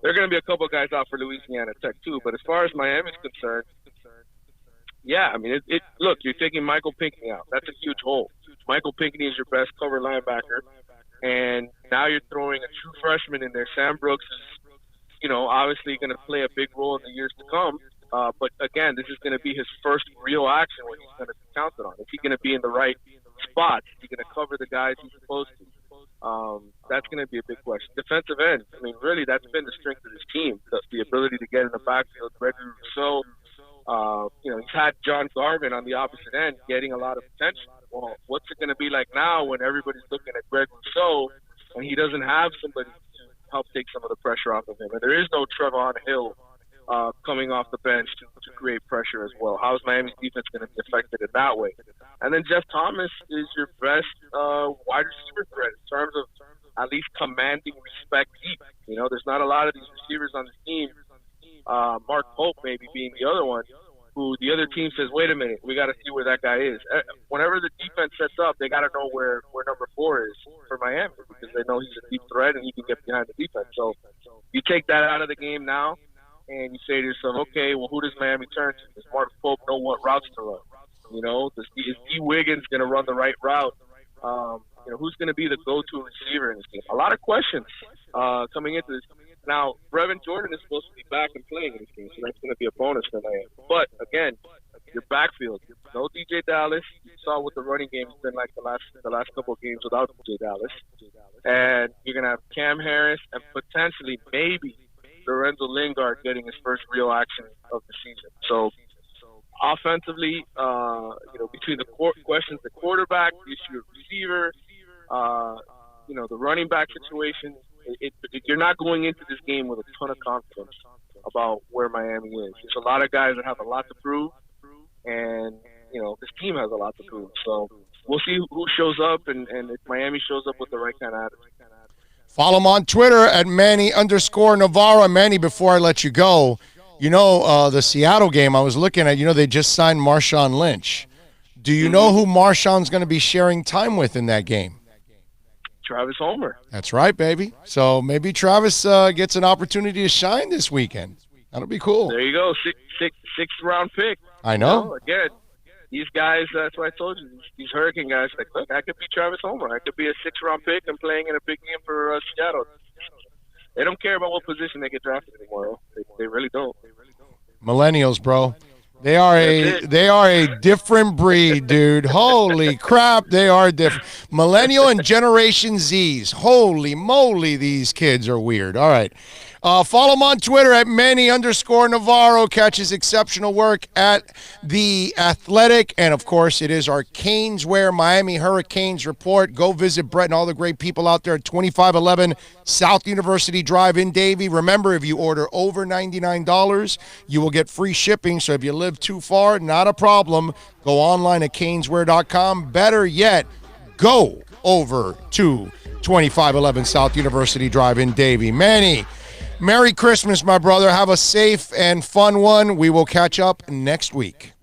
Speaker 9: there are going to be a couple of guys out for Louisiana Tech too. But as far as Miami's concerned, yeah, I mean, look, you're taking Michael Pinckney out. That's a huge hole. Michael Pinckney is your best cover linebacker. And now you're throwing a true freshman in there. Sam Brooks is, you know, obviously going to play a big role in the years to come. But again, this is going to be his first real action when he's going to be counted on. Is he going to be in the right spots? Is he going to cover the guys he's supposed to? That's going to be a big question. Defensive end, I mean, really, that's been the strength of his team, the ability to get in the backfield. Gregory Rousseau, you know, he's had John Garvin on the opposite end getting a lot of attention. Well, what's it going to be like now when everybody's looking at Greg Rousseau and he doesn't have somebody to help take some of the pressure off of him? And there is no Trevon Hill coming off the bench to create pressure as well. How is Miami's defense going to be affected in that way? And then Jeff Thomas is your best wide receiver threat in terms of at least commanding respect deep. You know, there's not a lot of these receivers on the team. Mark Pope maybe being the other one, who the other team says, wait a minute, we got to see where that guy is. Whenever the defense sets up, they got to know where number 4 is for Miami, because they know he's a deep threat and he can get behind the defense. So you take that out of the game now, and you say to yourself, okay, well, who does Miami turn to? Does Mark Pope know what routes to run? You know, is D. Wiggins going to run the right route? You know, who's going to be the go-to receiver in this game? A lot of questions coming into this. Now, Brevin Jordan is supposed to be back and playing in this game, so that's going to be a bonus for Miami. But, again, your backfield, no DJ Dallas. You saw what the running game has been like the last couple of games without DJ Dallas. And you're going to have Cam Harris and potentially maybe Lorenzo Lingard getting his first real action of the season. So, offensively, you know, between the questions, the quarterback, the issue of receiver, you know, the running back situation, you're not going into this game with a ton of confidence about where Miami is. There's a lot of guys that have a lot to prove, and, you know, this team has a lot to prove. So we'll see who shows up and if Miami shows up with the right kind of attitude.
Speaker 1: Follow him on Twitter at Manny_Navarro. Manny, before I let you go, you know, the Seattle game I was looking at, you know, they just signed Marshawn Lynch. Do you know who Marshawn's going to be sharing time with in that game?
Speaker 9: Travis Homer.
Speaker 1: That's right, baby. So maybe Travis gets an opportunity to shine this weekend. That'll be cool.
Speaker 9: There you go. Sixth round pick.
Speaker 1: I know.
Speaker 9: You know, again, these guys, that's why I told you, these Hurricane guys, like, look, I could be Travis Homer. I could be a 6th-round pick and playing in a big game for Seattle. They don't care about what position they get drafted anymore. They really don't.
Speaker 1: Millennials, bro. They are a different breed, dude. Holy crap, they are different. Millennial and Generation Zs. Holy moly, these kids are weird. All right. Follow him on Twitter at Manny_Navarro. Catch his exceptional work at The Athletic. And, of course, it is our Caneswear Miami Hurricanes report. Go visit Brett and all the great people out there at 2511 South University Drive in Davie. Remember, if you order over $99, you will get free shipping. So if you live too far, not a problem. Go online at caneswear.com. Better yet, go over to 2511 South University Drive in Davie. Manny, Merry Christmas, my brother. Have a safe and fun one. We will catch up next week.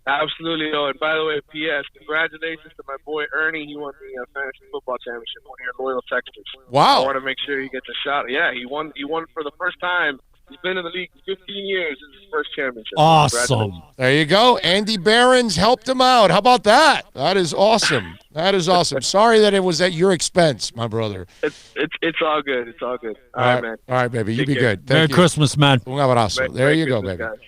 Speaker 9: Absolutely. Oh, and by the way, P.S., congratulations to my boy Ernie. He won the fantasy football championship, one of your loyal Texans.
Speaker 1: Wow.
Speaker 9: I want to make sure he gets a shot. Yeah, he won for the first time. He's been in the league 15 years. This is his first championship.
Speaker 2: Awesome.
Speaker 1: There you go. Andy Behrens helped him out. How about that? That is awesome. That is awesome. Sorry that it was at your expense, my brother.
Speaker 9: It's all good. It's all good. All right, man.
Speaker 1: All right, baby. You be
Speaker 9: care.
Speaker 1: good.
Speaker 2: Merry Christmas, man.
Speaker 1: Un abrazo. There you go,
Speaker 9: Christmas,
Speaker 1: baby.
Speaker 9: guys.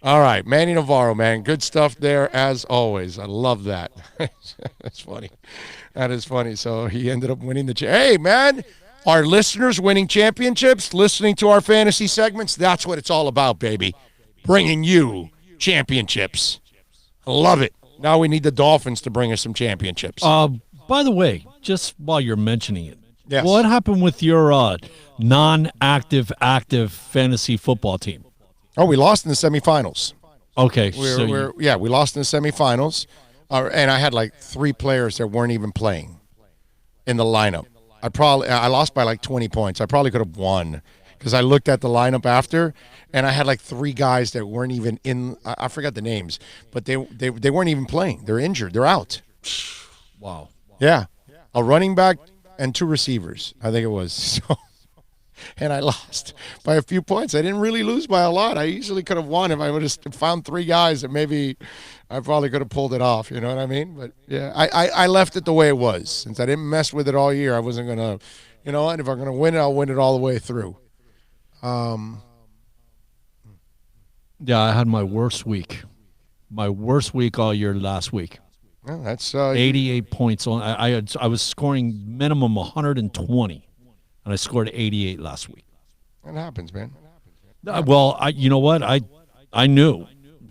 Speaker 1: All right, Manny Navarro, man. Good stuff there as always. I love that. That's funny. That is funny. So he ended up winning the Hey, man. Our listeners winning championships, listening to our fantasy segments, that's what it's all about, baby. Bringing you championships. I love it. Now we need the Dolphins to bring us some championships.
Speaker 2: By the way, just while you're mentioning it,
Speaker 1: yes.
Speaker 2: What happened with your non-active, active fantasy football team?
Speaker 1: Oh, we lost in the semifinals.
Speaker 2: Okay.
Speaker 1: We lost in the semifinals. And I had like 3 players that weren't even playing in the lineup. I lost by like 20 points. I probably could have won because I looked at the lineup after, and I had like 3 guys that weren't even in. I forgot the names, but they weren't even playing. They're injured. They're out.
Speaker 2: Wow.
Speaker 1: Yeah, a running back and 2 receivers. I think it was. So, and I lost by a few points. I didn't really lose by a lot. I easily could have won if I would have found 3 guys that maybe I probably could have pulled it off. You know what I mean? But, yeah, I left it the way it was. Since I didn't mess with it all year, I wasn't going to, you know, and if I'm going to win it, I'll win it all the way through.
Speaker 2: Yeah, I had my worst week. My worst week all year last week.
Speaker 1: Well, that's
Speaker 2: 88 points. I was scoring minimum 120. And I scored 88 last week.
Speaker 1: That happens, man.
Speaker 2: Well, you know what? I knew.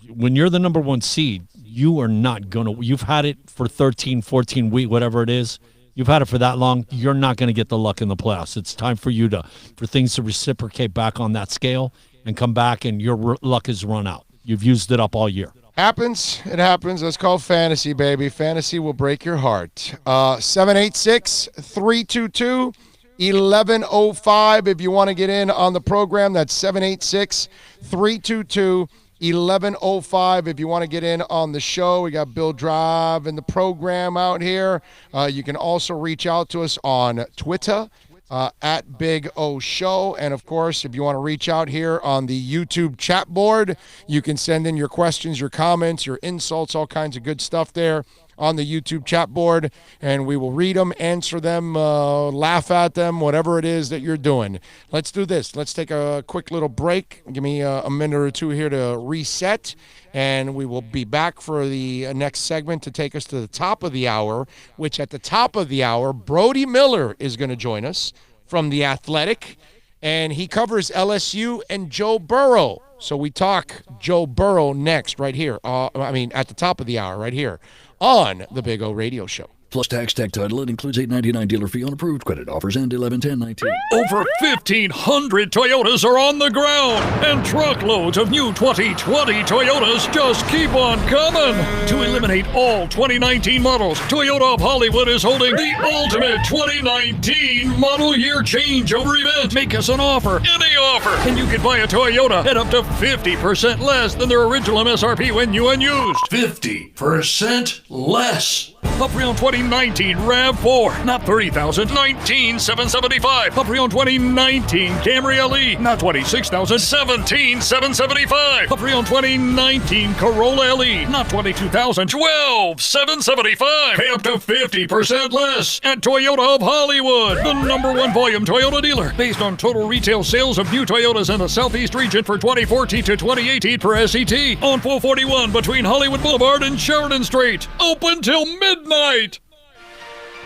Speaker 2: When you're the number 1 seed, you are not going to – you've had it for 13, 14 weeks, whatever it is. You've had it for that long. You're not going to get the luck in the playoffs. It's time for you for things to reciprocate back on that scale and come back, and your luck has run out. You've used it up all year.
Speaker 1: Happens. It happens. That's called fantasy, baby. Fantasy will break your heart. 786-322 1105 if you want to get in on the program. That's 786-322-1105 if you want to get in on the show. We got Bill Drive and the program out here. You can also reach out to us on Twitter at Big O Show. And, of course, if you want to reach out here on the YouTube chat board, you can send in your questions, your comments, your insults, all kinds of good stuff there on the YouTube chat board, and we will read them, answer them, laugh at them, whatever it is that you're doing. Let's do this. Let's take a quick little break. Give me a minute or 2 here to reset, and we will be back for the next segment to take us to the top of the hour, which at the top of the hour, Brody Miller is going to join us from The Athletic, and he covers LSU and Joe Burrow. So we talk Joe Burrow next right here. At the top of the hour right here on the Big O Radio Show.
Speaker 3: Plus tax, tech title. It includes $8.99 dealer fee on approved credit. Offers end 11/10/19.
Speaker 4: Over 1,500 Toyotas are on the ground, and truckloads of new 2020 Toyotas just keep on coming. To eliminate all 2019 models, Toyota of Hollywood is holding the ultimate 2019 model year changeover event. Make us an offer, any offer, and you can buy a Toyota at up to 50% less than their original MSRP when new and used.
Speaker 10: 50% less.
Speaker 4: A pre-owned 2019 RAV4, not $30,000, $19,775. A pre-owned 2019 Camry LE, not $26,000, $17,775. A pre-owned 2019 Corolla LE, not $22,000, $12,775. Pay up to 50% less at Toyota of Hollywood, the #1 volume Toyota dealer, based on total retail sales of new Toyotas in the Southeast region for 2014 to 2018 per SET, on 441 between Hollywood Boulevard and Sheridan Street. Open till midnight.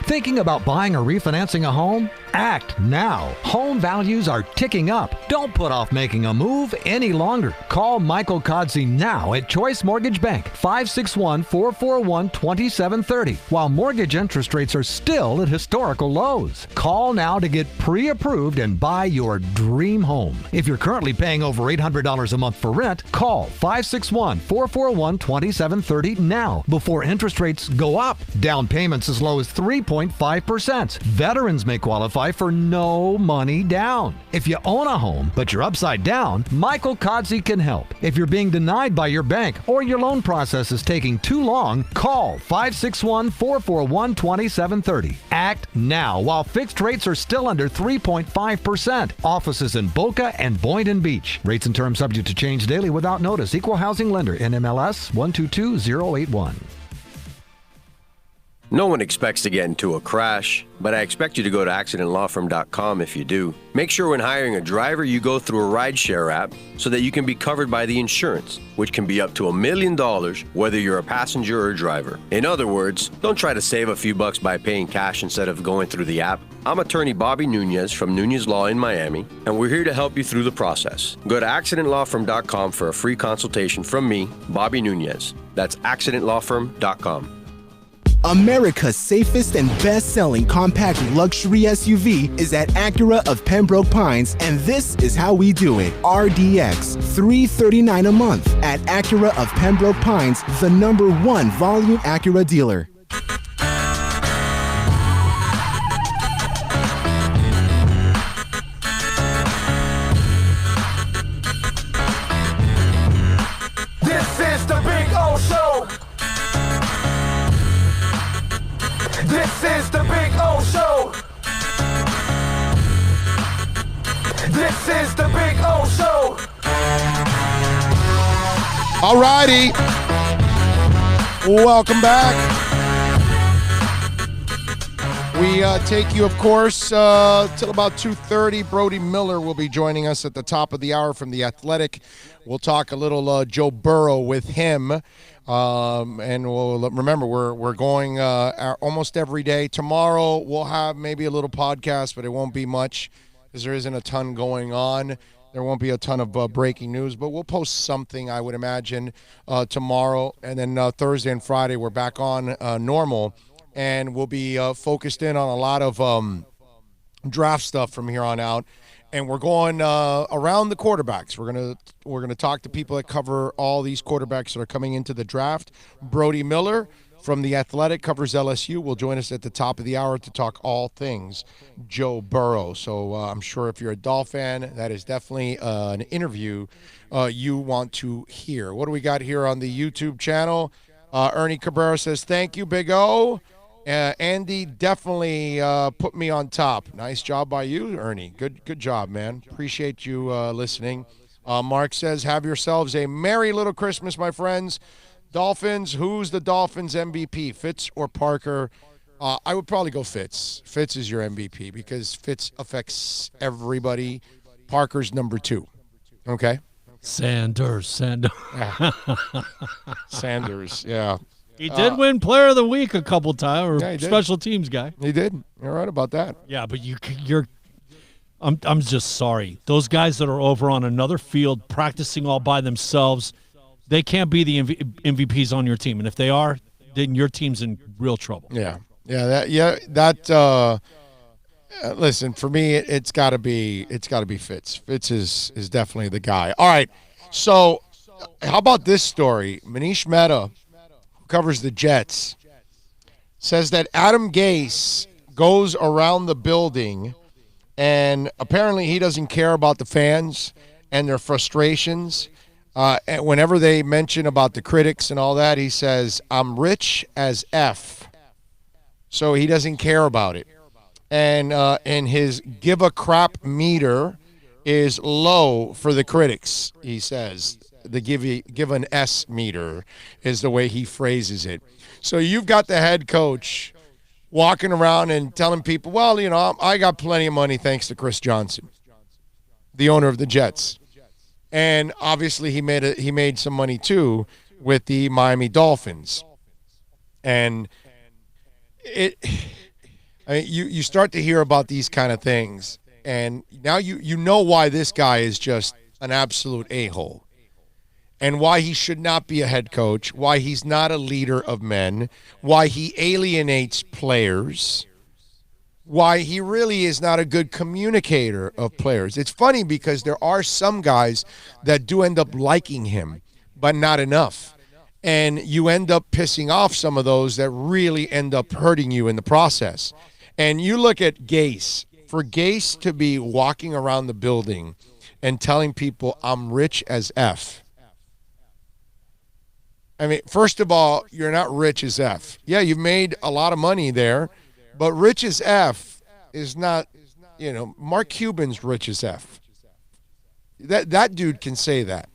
Speaker 6: Thinking about buying or refinancing a home? Act now. Home values are ticking up. Don't put off making a move any longer. Call Michael Kodsey now at Choice Mortgage Bank, 561-441-2730, while mortgage interest rates are still at historical lows. Call now to get pre-approved and buy your dream home. If you're currently paying over $800 a month for rent, call 561-441-2730 now before interest rates go up. Down payments as low as 3.5%. Veterans may qualify for no money down. If you own a home, but you're upside down, Michael Kodsey can help. If you're being denied by your bank or your loan process is taking too long, call 561-441-2730. Act now while fixed rates are still under 3.5%. Offices in Boca and Boynton Beach. Rates and terms subject to change daily without notice. Equal housing lender. NMLS 122081.
Speaker 7: No one expects to get into a crash, but I expect you to go to accidentlawfirm.com if you do. Make sure when hiring a driver, you go through a rideshare app so that you can be covered by the insurance, which can be up to $1 million whether you're a passenger or a driver. In other words, don't try to save a few bucks by paying cash instead of going through the app. I'm attorney Bobby Nunez from Nunez Law in Miami, and we're here to help you through the process. Go to accidentlawfirm.com for a free consultation from me, Bobby Nunez. That's accidentlawfirm.com.
Speaker 8: America's safest and best-selling compact luxury SUV is at Acura of Pembroke Pines, and this is how we do it. RDX, $339 a month at Acura of Pembroke Pines, the #1 volume Acura dealer.
Speaker 5: This is the Big O Show. This is the Big O Show. This is the Big O Show.
Speaker 1: All righty. Welcome back. We take you, of course, till about 2:30. Brody Miller will be joining us at the top of the hour from The Athletic. We'll talk a little Joe Burrow with him. And we'll remember we're going almost every day. Tomorrow we'll have maybe a little podcast, but it won't be much because there isn't a ton going on. There won't be a ton of breaking news, but we'll post something, I would imagine, tomorrow. And then Thursday and Friday we're back on normal, and we'll be focused in on a lot of draft stuff from here on out. And we're going around the quarterbacks. We're gonna talk to people that cover all these quarterbacks that are coming into the draft. Brody Miller from The Athletic covers LSU will join us at the top of the hour to talk all things Joe Burrow. So I'm sure if you're a Dolphin fan, that is definitely an interview you want to hear. What do we got here on the YouTube channel? Ernie Cabrera says, thank you, Big O. Andy definitely put me on top. Nice job by you, Ernie. Good job, man. Appreciate you listening. Mark says, have yourselves a merry little Christmas, my friends. Dolphins, who's the Dolphins MVP, Fitz or Parker? I would probably go Fitz. Fitz is your MVP because Fitz affects everybody. Parker's #2. Okay?
Speaker 2: Sanders.
Speaker 1: Yeah. Sanders, yeah.
Speaker 2: He did win Player of the Week a couple times, or
Speaker 1: yeah,
Speaker 2: special teams guy.
Speaker 1: He did. You're right about that.
Speaker 2: Yeah, but I'm just sorry. Those guys that are over on another field practicing all by themselves, they can't be the MVPs on your team. And if they are, then your team's in real trouble.
Speaker 1: Yeah. Listen, for me, it's got to be Fitz. Fitz is definitely the guy. All right. So, how about this story? Manish Mehta, who covers the Jets, says that Adam Gase goes around the building, and apparently he doesn't care about the fans and their frustrations. And whenever they mention about the critics and all that, he says, I'm rich as F. so he doesn't care about it. And his give a crap meter is low for the critics, he says. The give an S meter is the way he phrases it. So you've got the head coach walking around and telling people, well, I got plenty of money thanks to Chris Johnson, the owner of the Jets. And obviously he made some money too with the Miami Dolphins. And you start to hear about these kind of things, and now you know why this guy is just an absolute a-hole, and why he should not be a head coach, why he's not a leader of men, why he alienates players, why he really is not a good communicator of players. It's funny because there are some guys that do end up liking him, but not enough. And you end up pissing off some of those that really end up hurting you in the process. And you look at Gase. For Gase to be walking around the building and telling people, I'm rich as F. I mean, first of all, you're not rich as F. Yeah, you've made a lot of money there, but rich as F is not, Mark Cuban's rich as F. That dude can say that.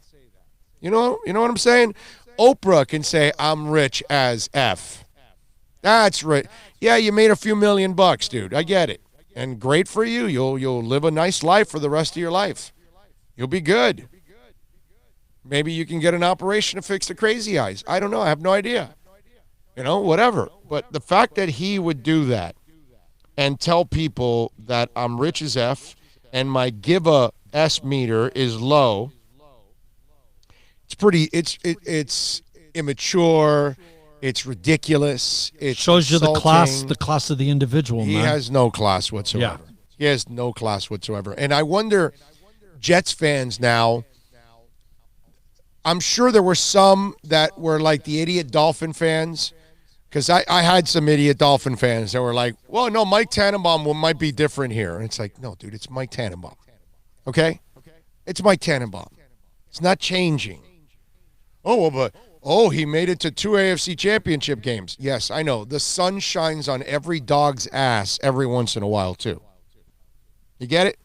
Speaker 1: You know what I'm saying? Oprah can say, I'm rich as F. That's right. Yeah, you made a few $1,000,000, dude. I get it. And great for you. You'll live a nice life for the rest of your life. You'll be good. Maybe you can get an operation to fix the crazy eyes. I don't know. I have no idea. Whatever. But the fact that he would do that and tell people that I'm rich as F and my give a S meter is low, it's immature, it's ridiculous, it
Speaker 2: shows you the class of the individual.
Speaker 1: He has no class whatsoever. Yeah. He has no class whatsoever. And I wonder, Jets fans now, I'm sure there were some that were like the idiot Dolphin fans, because I had some idiot Dolphin fans that were like, well, no, Mike Tannenbaum might be different here. And it's like, no, dude, it's Mike Tannenbaum. Okay? It's Mike Tannenbaum. It's not changing. He made it to 2 AFC championship games. Yes, I know. The sun shines on every dog's ass every once in a while, too. You get it?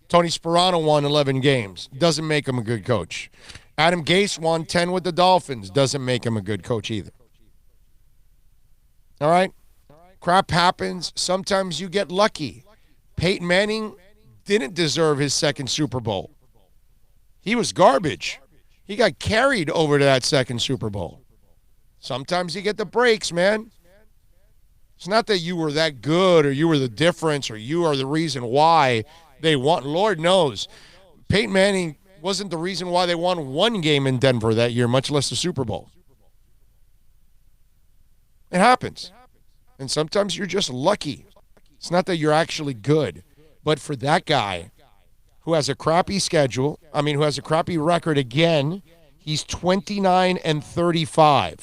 Speaker 1: Tony Sparano won 11 games. Doesn't make him a good coach. Adam Gase won 10 with the Dolphins. Doesn't make him a good coach either. All right? Crap happens. Sometimes you get lucky. Peyton Manning didn't deserve his second Super Bowl. He was garbage. He got carried over to that second Super Bowl. Sometimes you get the breaks, man. It's not that you were that good or you were the difference or you are the reason why they won. Lord knows. Peyton Manning wasn't the reason why they won one game in Denver that year, much less the Super Bowl. It happens. And sometimes you're just lucky. It's not that you're actually good. But for that guy who has a crappy schedule, who has a crappy record again, he's 29-35.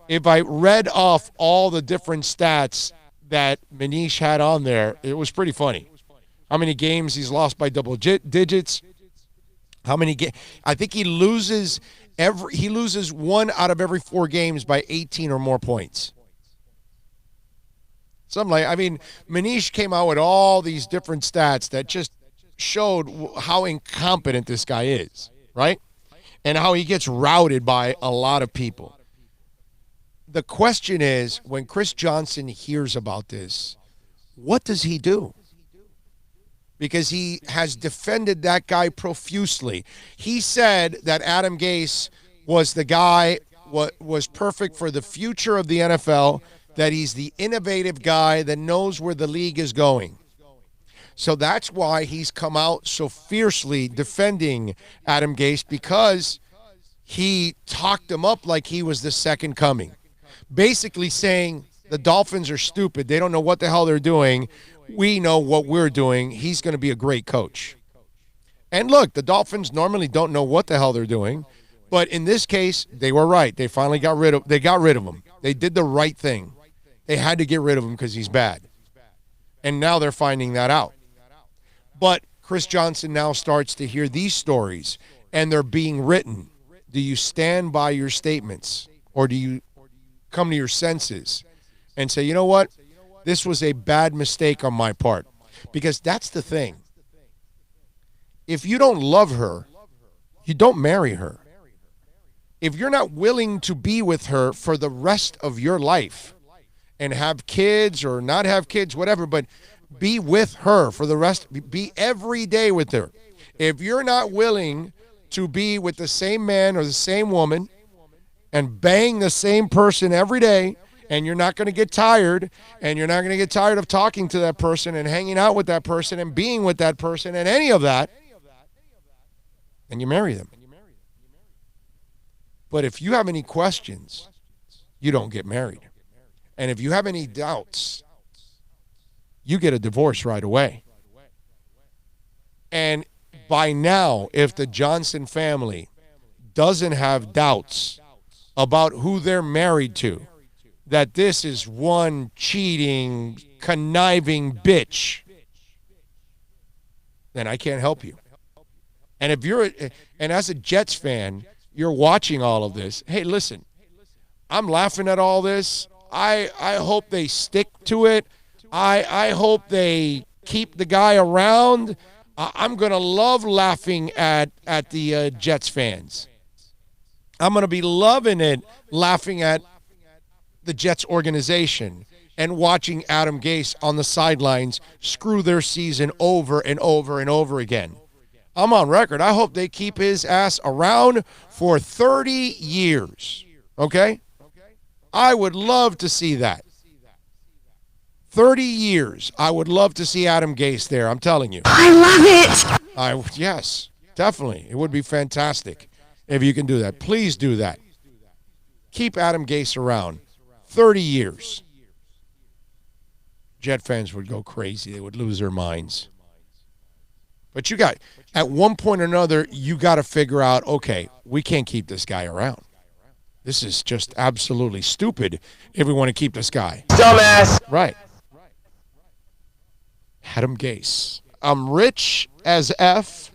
Speaker 1: If I read off all the different stats that Manish had on there, it was pretty funny. How many games he's lost by double digits? How many I think he loses 1 out of every 4 games by 18 or more points. Manish came out with all these different stats that just showed how incompetent this guy is, right? And how he gets routed by a lot of people. The question is, when Chris Johnson hears about this, what does he do? Because he has defended that guy profusely. He said that Adam Gase was the guy, was perfect for the future of the NFL, that he's the innovative guy that knows where the league is going. So that's why he's come out so fiercely defending Adam Gase, because he talked him up like he was the second coming. Basically saying the Dolphins are stupid. They don't know what the hell they're doing. We know what we're doing. He's going to be a great coach. And look, the Dolphins normally don't know what the hell they're doing. But in this case, they were right. They finally got rid of him. They did the right thing. They had to get rid of him because he's bad. And now they're finding that out. But Chris Johnson now starts to hear these stories, and they're being written. Do you stand by your statements, or do you come to your senses and say, you know what? This was a bad mistake on my part. Because that's the thing. If you don't love her, you don't marry her. If you're not willing to be with her for the rest of your life and have kids or not have kids, whatever, but be with her for the rest, be every day with her. If you're not willing to be with the same man or the same woman and bang the same person every day, and you're not going to get tired, and you're not going to get tired of talking to that person and hanging out with that person and being with that person and any of that, then you marry them. But if you have any questions, you don't get married. And if you have any doubts, you get a divorce right away. And by now, if the Johnson family doesn't have doubts about who they're married to, that this is one cheating, conniving bitch, then I can't help you. And if and as a Jets fan, you're watching all of this. Hey, listen, I'm laughing at all this. I hope they stick to it. I hope they keep the guy around. I'm going to love laughing at the Jets fans. I'm going to be loving it, laughing at the Jets organization and watching Adam Gase on the sidelines screw their season over and over and over again. I'm on record. I hope they keep his ass around for 30 years, okay? I would love to see that. 30 years. I would love to see Adam Gase there, I'm telling you.
Speaker 10: I love it.
Speaker 1: Yes, definitely. It would be fantastic if you can do that. Please do that. Keep Adam Gase around. 30 years. Jet fans would go crazy. They would lose their minds. But at one point or another, you got to figure out, okay, we can't keep this guy around. This is just absolutely stupid if we want to keep this guy.
Speaker 5: Dumbass.
Speaker 1: Right. Adam Gase. I'm rich as F,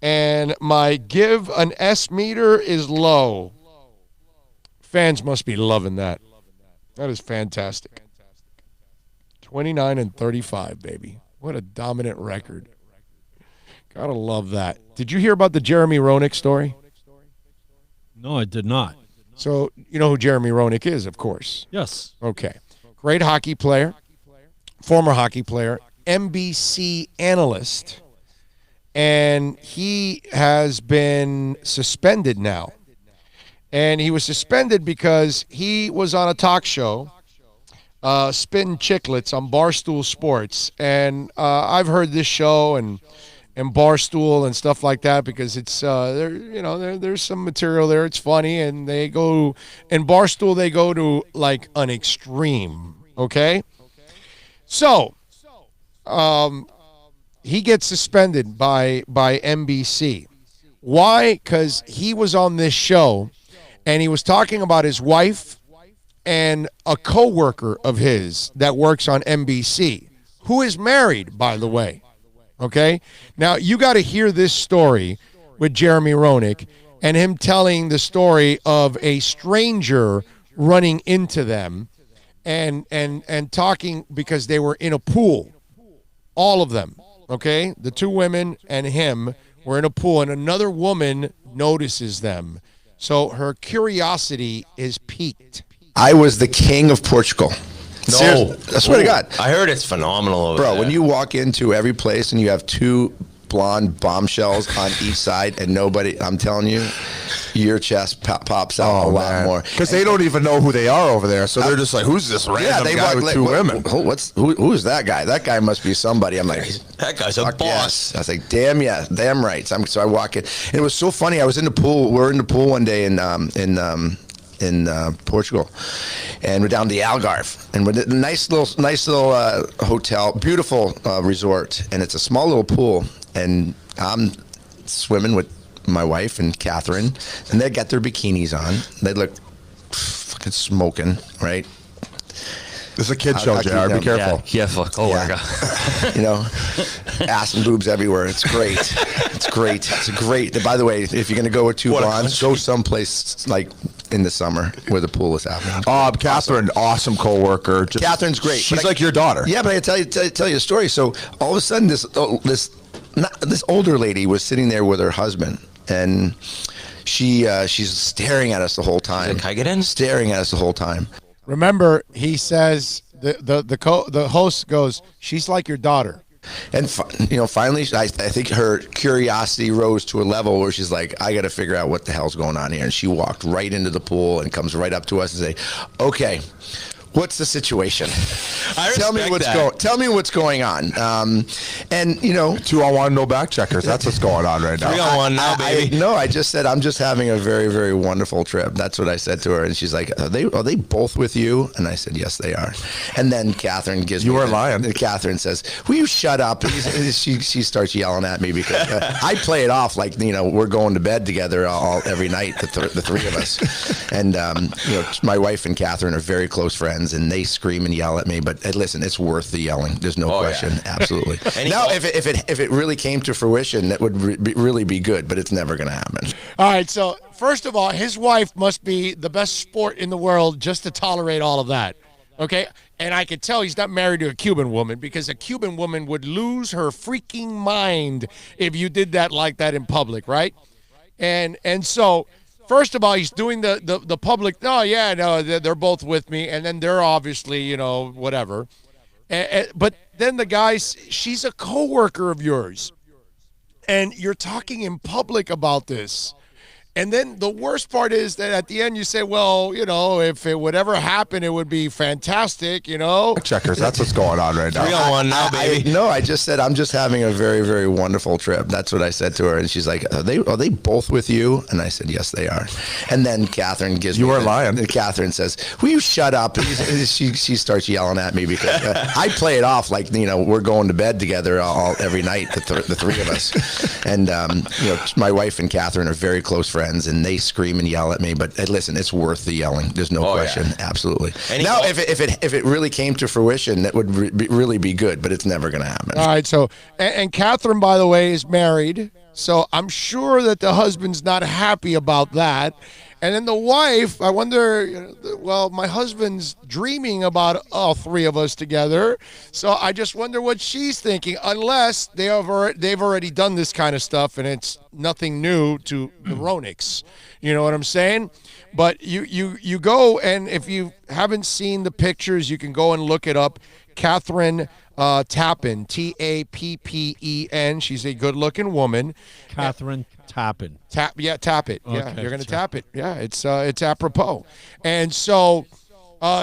Speaker 1: and my give an S meter is low. Fans must be loving that. That is fantastic. 29-35, baby. What a dominant record. Gotta love that. Did you hear about the Jeremy Roenick story?
Speaker 2: No, I did not.
Speaker 1: So, you know who Jeremy Roenick is, of course.
Speaker 2: Yes.
Speaker 1: Okay. Great hockey player, former hockey player, NBC analyst, and he has been suspended now. And he was suspended because he was on a talk show, spitting chiclets on Barstool Sports. And I've heard this show and Barstool and stuff like that because it's there's some material there. It's funny, and in Barstool they go to like an extreme. Okay, so he gets suspended by NBC. Why? Because he was on this show and he was talking about his wife and a coworker of his that works on NBC, who is married, by the way. Okay? Now, you got to hear this story with Jeremy Roenick and him telling the story of a stranger running into them and talking because they were in a pool. All of them. Okay? The two women and him were in a pool, and another woman notices them. So her curiosity is piqued.
Speaker 11: I was the king of Portugal. No, I swear to God.
Speaker 12: I heard it's phenomenal over
Speaker 11: Bro,
Speaker 12: there.
Speaker 11: when you walk into every place and you have two blonde bombshells on each side and nobody, I'm telling you, your chest pops out a lot more.
Speaker 13: Because they don't even know who they are over there, so they're just like, who's this random guy with two women?
Speaker 11: Who's that guy? That guy must be somebody. I'm like,
Speaker 12: that guy's a boss.
Speaker 11: Yes. I was like, damn right. So I walk in. And it was so funny. I was in the pool. We're in the pool one day in Portugal, and we're down the Algarve, and we're at a nice little hotel, beautiful resort, and it's a small little pool, and I'm swimming with my wife and Catherine, and they got their bikinis on. They look fucking smoking, right?
Speaker 13: This is a kid show, JR. Be careful.
Speaker 12: Yeah, fuck. Oh, my God.
Speaker 11: You know, ass and boobs everywhere. It's great. It's great. By the way, if you're going to go with two blondes, go someplace like in the summer where the pool is happening.
Speaker 13: Catherine, awesome coworker.
Speaker 11: Catherine's great.
Speaker 13: She's like your daughter.
Speaker 11: Yeah, but I tell you a story. So all of a sudden, this older lady was sitting there with her husband, and she's staring at us the whole time.
Speaker 12: Can I get in?
Speaker 11: Staring at us the whole time.
Speaker 1: Remember, he says the host goes, "She's like your daughter."
Speaker 11: And finally, I think her curiosity rose to a level where she's like, "I got to figure out what the hell's going on here." And she walked right into the pool and comes right up to us and say, "Okay, what's the situation? Tell me what's going on." And
Speaker 13: 2-on-1, no back checkers. That's what's going on right now.
Speaker 12: 3-on-1 now, baby.
Speaker 11: I just said I'm just having a very, very wonderful trip. That's what I said to her, and she's like, "Are they both with you?" And I said, "Yes, they are." And then Catherine gives
Speaker 13: you were lying.
Speaker 11: Catherine says, "Will you shut up?" She starts yelling at me because I play it off like we're going to bed together every night, the three of us, and my wife and Catherine are very close friends. And they scream and yell at me, but listen, it's worth the yelling. There's no question. Yeah. Absolutely. Now, if it really came to fruition, that would really be good, but it's never going to happen.
Speaker 1: All right. So first of all, his wife must be the best sport in the world just to tolerate all of that. Okay. And I could tell he's not married to a Cuban woman, because a Cuban woman would lose her freaking mind if you did that like that in public, right? And so. First of all, he's doing the public, they're both with me, and then they're obviously, whatever. But then the guy, she's a coworker of yours, and you're talking in public about this. And then the worst part is that at the end you say, well, if it would ever happen, it would be fantastic,
Speaker 13: Checkers, that's what's going on right now.
Speaker 12: 3-on-1 now, baby.
Speaker 11: I just said I'm just having a very, very wonderful trip. That's what I said to her, and she's like, "Are they both with you?" And I said, "Yes, they are." And then Catherine gives
Speaker 13: you were lying.
Speaker 11: And Catherine says, "Will you shut up?" She starts yelling at me because I play it off like we're going to bed together every night, the three of us, and my wife and Catherine are very close friends. And they scream and yell at me, but listen, it's worth the yelling. There's no question. Yeah. Absolutely. Now, if it really came to fruition, that would really be good, but it's never going to happen.
Speaker 1: All right. So, and Catherine, by the way, is married, so I'm sure that the husband's not happy about that. And then the wife, I wonder, my husband's dreaming about all three of us together. So I just wonder what she's thinking, unless they've already done this kind of stuff and it's nothing new to the Roenics. You know what I'm saying? But you go, and if you haven't seen the pictures, you can go and look it up. Catherine Tappen, Tappen. She's a good-looking woman.
Speaker 2: Catherine Tappen.
Speaker 1: Tap it.
Speaker 2: Okay,
Speaker 1: Yeah, you're going to tap it. Yeah, it's apropos. And so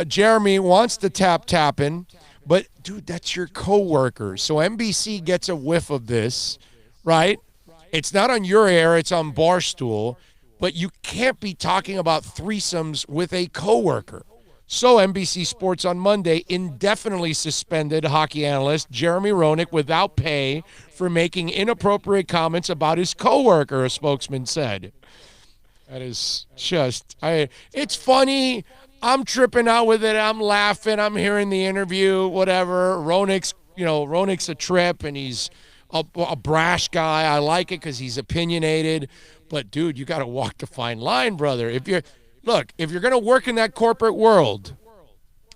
Speaker 1: Jeremy wants to tap Tappen, but, dude, that's your coworker. So NBC gets a whiff of this, right? It's not on your air. It's on Barstool. But you can't be talking about threesomes with a coworker. So NBC Sports on Monday indefinitely suspended hockey analyst Jeremy Roenick without pay for making inappropriate comments about his coworker, a spokesman said. That is just, it's funny. I'm tripping out with it. I'm laughing. I'm hearing the interview, whatever. Roenick's a trip, and he's a brash guy. I like it because he's opinionated. But, dude, you got to walk the fine line, brother. If you're going to work in that corporate world,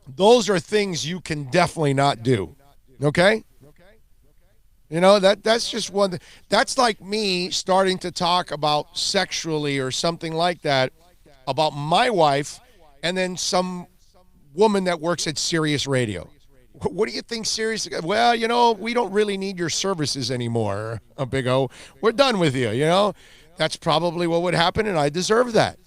Speaker 1: those are things you can definitely not do. Okay? That's just one. That's like me starting to talk about sexually or something like that about my wife, and then some woman that works at Sirius Radio. What do you think, Sirius? Well, we don't really need your services anymore, Big O. We're done with you, That's probably what would happen, and I deserve that.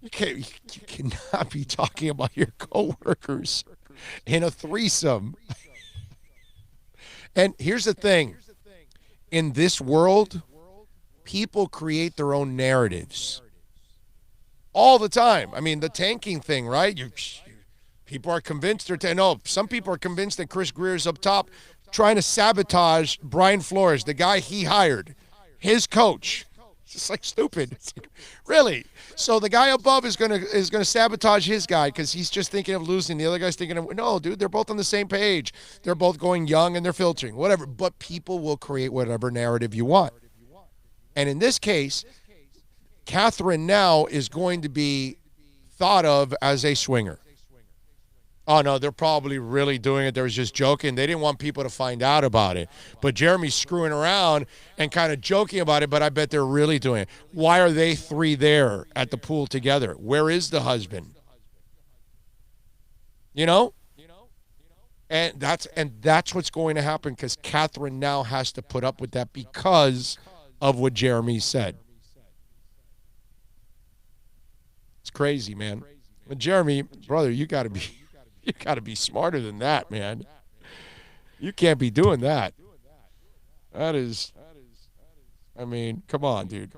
Speaker 1: You cannot be talking about your coworkers in a threesome. And here's the thing. In this world, people create their own narratives all the time. I mean, the tanking thing, right? People are convinced some people are convinced that Chris Greer's up top trying to sabotage Brian Flores, the guy he hired, his coach. It's just like stupid. It's like, really? So the guy above is gonna sabotage his guy because he's just thinking of losing. The other guy's thinking of, no, dude, they're both on the same page. They're both going young and they're filtering, whatever. But people will create whatever narrative you want. And in this case, Catherine now is going to be thought of as a swinger. Oh, no, they're probably really doing it. They was just joking. They didn't want people to find out about it. But Jeremy's screwing around and kind of joking about it, but I bet they're really doing it. Why are they three there at the pool together? Where is the husband? You know? And that's what's going to happen because Catherine now has to put up with that because of what Jeremy said. It's crazy, man. But Jeremy, brother, you got to be smarter than that, man. You can't be doing that. That is, I mean, come on, dude.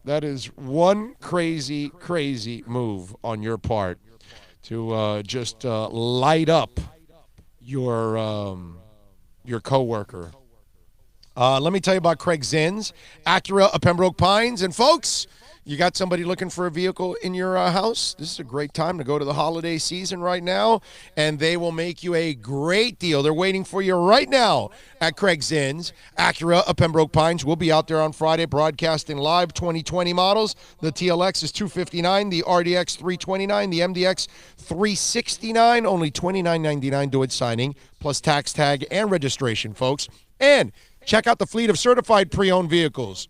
Speaker 1: That is one crazy, crazy move on your part to just light up your coworker. Let me tell you about Craig Zinn's, Acura of Pembroke Pines. And, folks, you got somebody looking for a vehicle in your house? This is a great time to go to the holiday season right now, and they will make you a great deal. They're waiting for you right now at Craig Zinn's, Acura of Pembroke Pines. We'll be out there on Friday broadcasting live 2020 models. The TLX is $259, the RDX $329, the MDX $369, only $29.99 do it signing, plus tax tag and registration, folks. And check out the fleet of certified pre-owned vehicles.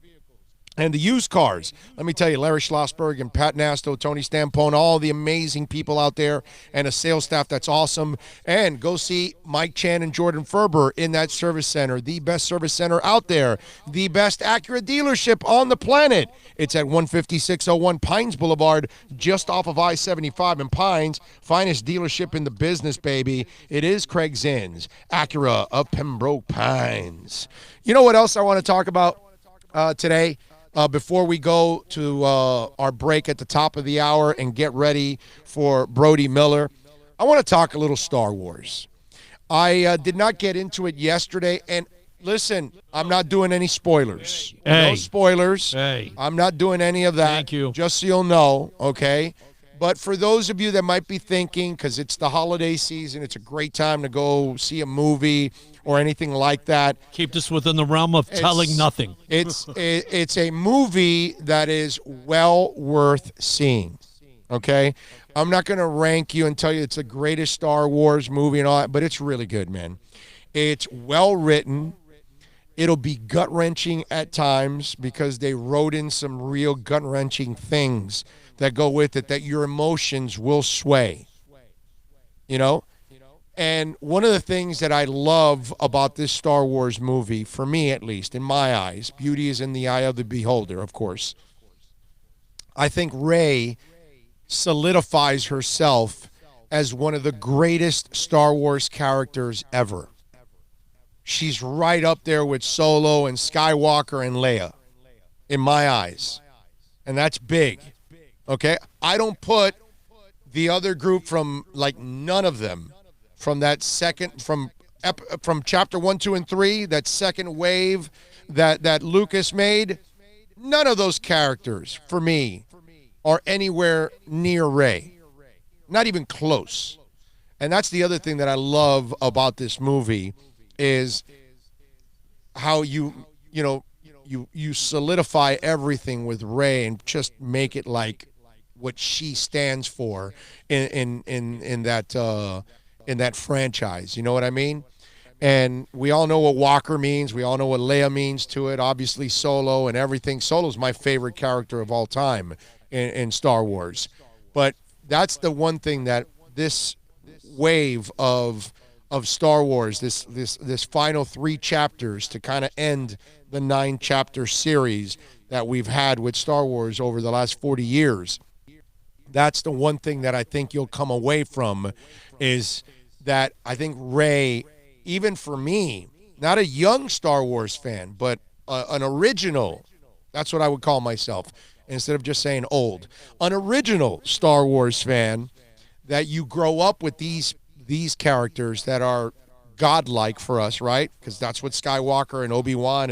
Speaker 1: And the used cars, let me tell you, Larry Schlossberg and Pat Nasto, Tony Stampone, all the amazing people out there and a sales staff that's awesome. And go see Mike Chan and Jordan Ferber in that service center, the best service center out there, the best Acura dealership on the planet. It's at 15601 Pines Boulevard, just off of I-75 in Pines. Finest dealership in the business, baby. It is Craig Zinn's, Acura of Pembroke Pines. You know what else I want to talk about today? Before we go to our break at the top of the hour and get ready for Brody Miller, I want to talk a little Star Wars. I did not get into it yesterday, and listen, I'm not doing any spoilers.
Speaker 2: Hey.
Speaker 1: No spoilers.
Speaker 2: Hey.
Speaker 1: I'm not doing any of that.
Speaker 2: Thank you.
Speaker 1: Just so you'll know, okay? But for those of you that might be thinking, because it's the holiday season, it's a great time to go see a movie or anything like that.
Speaker 2: Keep this within the realm of telling nothing.
Speaker 1: It's a movie that is well worth seeing, okay? I'm not going to rank you and tell you it's the greatest Star Wars movie and all that, but it's really good, man. It's well written. It'll be gut-wrenching at times because they wrote in some real gut-wrenching things that go with it that your emotions will sway, you know? And one of the things that I love about this Star Wars movie, for me at least, in my eyes, beauty is in the eye of the beholder, of course. I think Rey solidifies herself as one of the greatest Star Wars characters ever. She's right up there with Solo and Skywalker and Leia, in my eyes. And that's big, okay? I don't put the other group from, like, none of them. From that second, from chapter 1, 2, and 3, that second wave that Lucas made, none of those characters, for me, are anywhere near Rey. Not even close. And that's the other thing that I love about this movie is how you solidify everything with Rey and just make it like what she stands for in that franchise. You know what I mean? And we all know what Walker means. We all know what Leia means to it. Obviously, Solo and everything. Solo's my favorite character of all time in Star Wars. But that's the one thing that this wave of Star Wars, this final 3 chapters to kind of end the 9-chapter series that we've had with Star Wars over the last 40 years, that's the one thing that I think you'll come away from is that I think Rey, even for me, not a young Star Wars fan, but an original, that's what I would call myself, instead of just saying old, an original Star Wars fan, that you grow up with these characters that are godlike for us, right? Because that's what Skywalker and Obi-Wan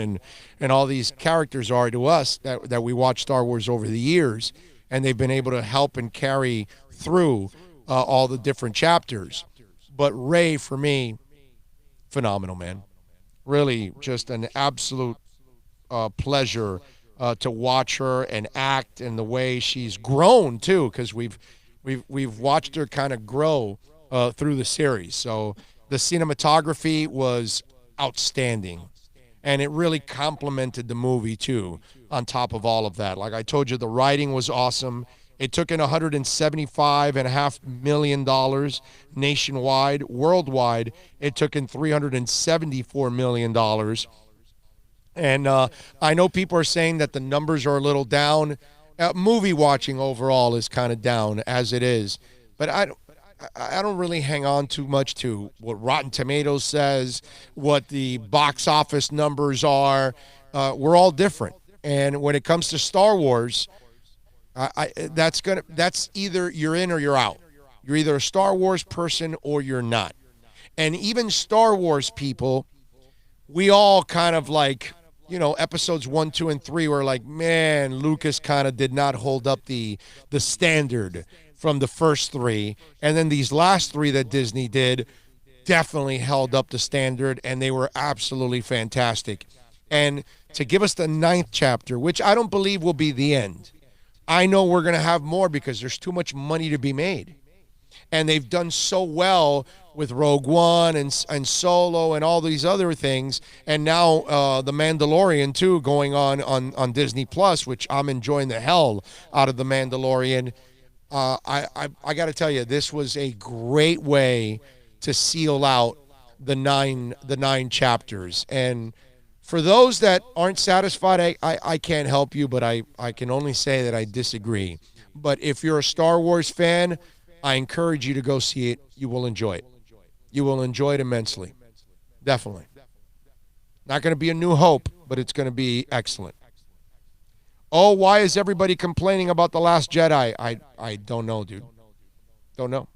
Speaker 1: and all these characters are to us that we watch Star Wars over the years, and they've been able to help and carry through all the different chapters. But Rey, for me, phenomenal, man. Really just an absolute pleasure to watch her and act and the way she's grown too, because we've watched her kind of grow through the series. So the cinematography was outstanding, and it really complemented the movie too. On top of all of that, like I told you, the writing was awesome. It took in $175.5 million nationwide. Worldwide, it took in $374 million. And I know people are saying that the numbers are a little down. Movie watching overall is kind of down as it is. But I don't really hang on too much to what Rotten Tomatoes says, what the box office numbers are. We're all different. And when it comes to Star Wars, that's either you're in or you're out. You're either a Star Wars person or you're not. And even Star Wars people, we all kind of like, episodes 1, 2, and 3 were like, man, Lucas kind of did not hold up the standard from the first 3. And then these last 3 that Disney did definitely held up the standard, and they were absolutely fantastic. And to give us the 9th chapter, which I don't believe will be the end. I know we're going to have more because there's too much money to be made. And they've done so well with Rogue One and Solo and all these other things. And now The Mandalorian, too, going on Disney Plus, which I'm enjoying the hell out of The Mandalorian. I got to tell you, this was a great way to seal out the nine chapters. And for those that aren't satisfied, I can't help you, but I can only say that I disagree. But if you're a Star Wars fan, I encourage you to go see it. You will enjoy it. You will enjoy it immensely. Definitely. Not going to be a New Hope, but it's going to be excellent. Oh, why is everybody complaining about The Last Jedi? I don't know, dude. Don't know.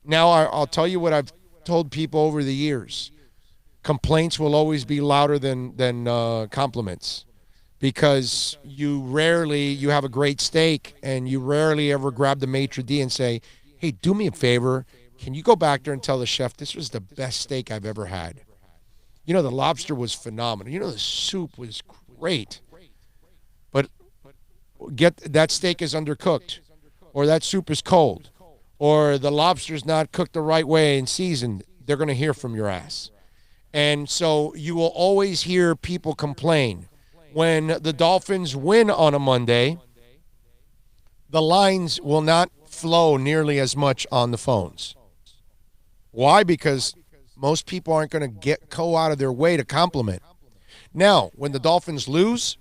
Speaker 1: Now, I'll tell you what I've told people over the years. Complaints will always be louder than compliments, because you have a great steak and you rarely ever grab the maitre d' and say, hey, do me a favor. Can you go back there and tell the chef this was the best steak I've ever had? The lobster was phenomenal. The soup was great. But that steak is undercooked, or that soup is cold, or the lobster's not cooked the right way and seasoned. They're going to hear from your ass. And so you will always hear people complain. When the Dolphins win on a Monday, the lines will not flow nearly as much on the phones. Why? Because most people aren't going to go out of their way to compliment. Now, when the Dolphins lose,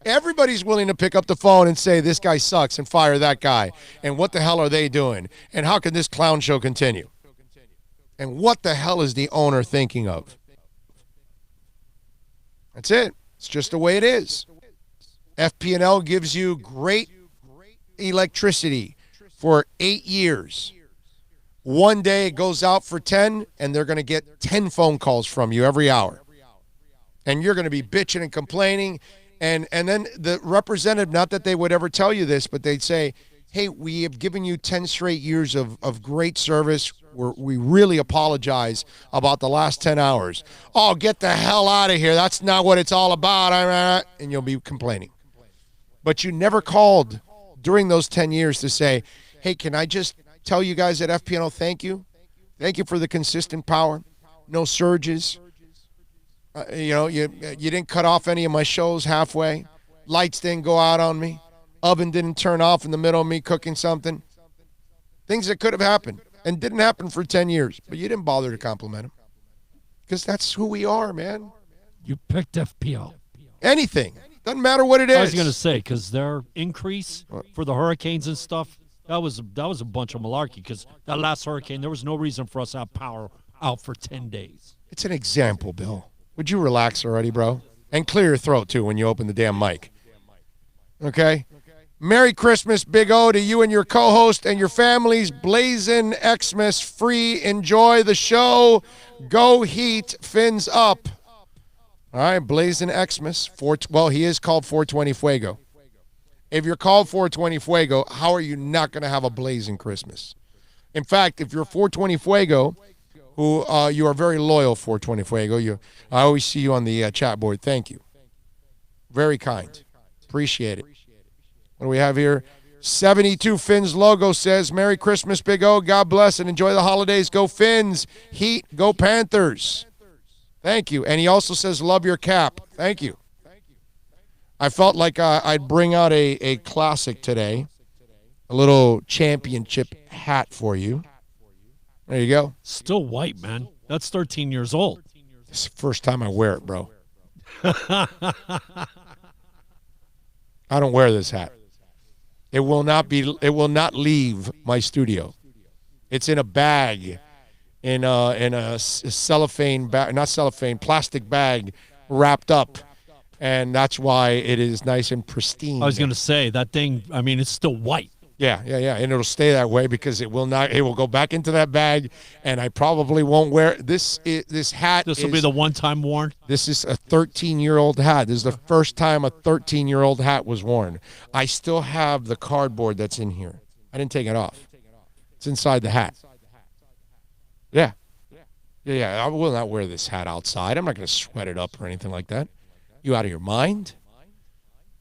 Speaker 1: everybody's willing to pick up the phone and say, this guy sucks, and fire that guy. And what the hell are they doing? And how can this clown show continue? And what the hell is the owner thinking of? That's it. It's just the way it is. FP&L gives you great electricity for 8 years. One day it goes out for 10, and they're going to get 10 phone calls from you every hour. And you're going to be bitching and complaining. And then the representative, not that they would ever tell you this, but they'd say, hey, we have given you 10 straight years of great service. We really apologize about the last 10 hours. Oh, get the hell out of here. That's not what it's all about. And you'll be complaining. But you never called during those 10 years to say, hey, can I just tell you guys at FPNO, thank you? Thank you for the consistent power. No surges. You didn't cut off any of my shows halfway. Lights didn't go out on me. Oven didn't turn off in the middle of me cooking something. Things that could have happened and didn't happen for 10 years. But you didn't bother to compliment them. Because that's who we are, man.
Speaker 2: You picked FPL.
Speaker 1: Anything. Doesn't matter what it is.
Speaker 2: I was going to say, because their increase for the hurricanes and stuff, that was a bunch of malarkey. Because that last hurricane, there was no reason for us to have power out for 10 days.
Speaker 1: It's an example, Bill. Would you relax already, bro? And clear your throat, too, when you open the damn mic. Okay? Merry Christmas, Big O, to you and your co-host and your families. Blazing Xmas free. Enjoy the show. Go Heat. Fins up. All right, Blazing Xmas. Well, he is called 420 Fuego. If you're called 420 Fuego, how are you not going to have a blazing Christmas? In fact, if you're 420 Fuego, who you are very loyal, 420 Fuego. I always see you on the chat board. Thank you. Very kind. Appreciate it. What do we have here? 72 Fins logo says, Merry Christmas, Big O. God bless and enjoy the holidays. Go Fins. Heat. Go Panthers. Thank you. And he also says, love your cap. Thank you. I felt like I'd bring out a classic today, a little championship hat for you. There you go.
Speaker 2: Still white, man. That's 13 years old.
Speaker 1: It's the first time I wear it, bro. I don't wear this hat. It will not leave my studio. It's in a bag, in a cellophane bag, not cellophane, plastic bag, wrapped up, and that's why it is nice and pristine.
Speaker 2: I was going to say that thing. I mean, it's still white.
Speaker 1: Yeah, and it'll stay that way because it will not. It will go back into that bag, and I probably won't wear this. This hat.
Speaker 2: This will be the one-time worn.
Speaker 1: This is a 13-year-old hat. This is the first time a 13-year-old hat was worn. I still have the cardboard that's in here. I didn't take it off. It's inside the hat. Yeah. I will not wear this hat outside. I'm not going to sweat it up or anything like that. You out of your mind?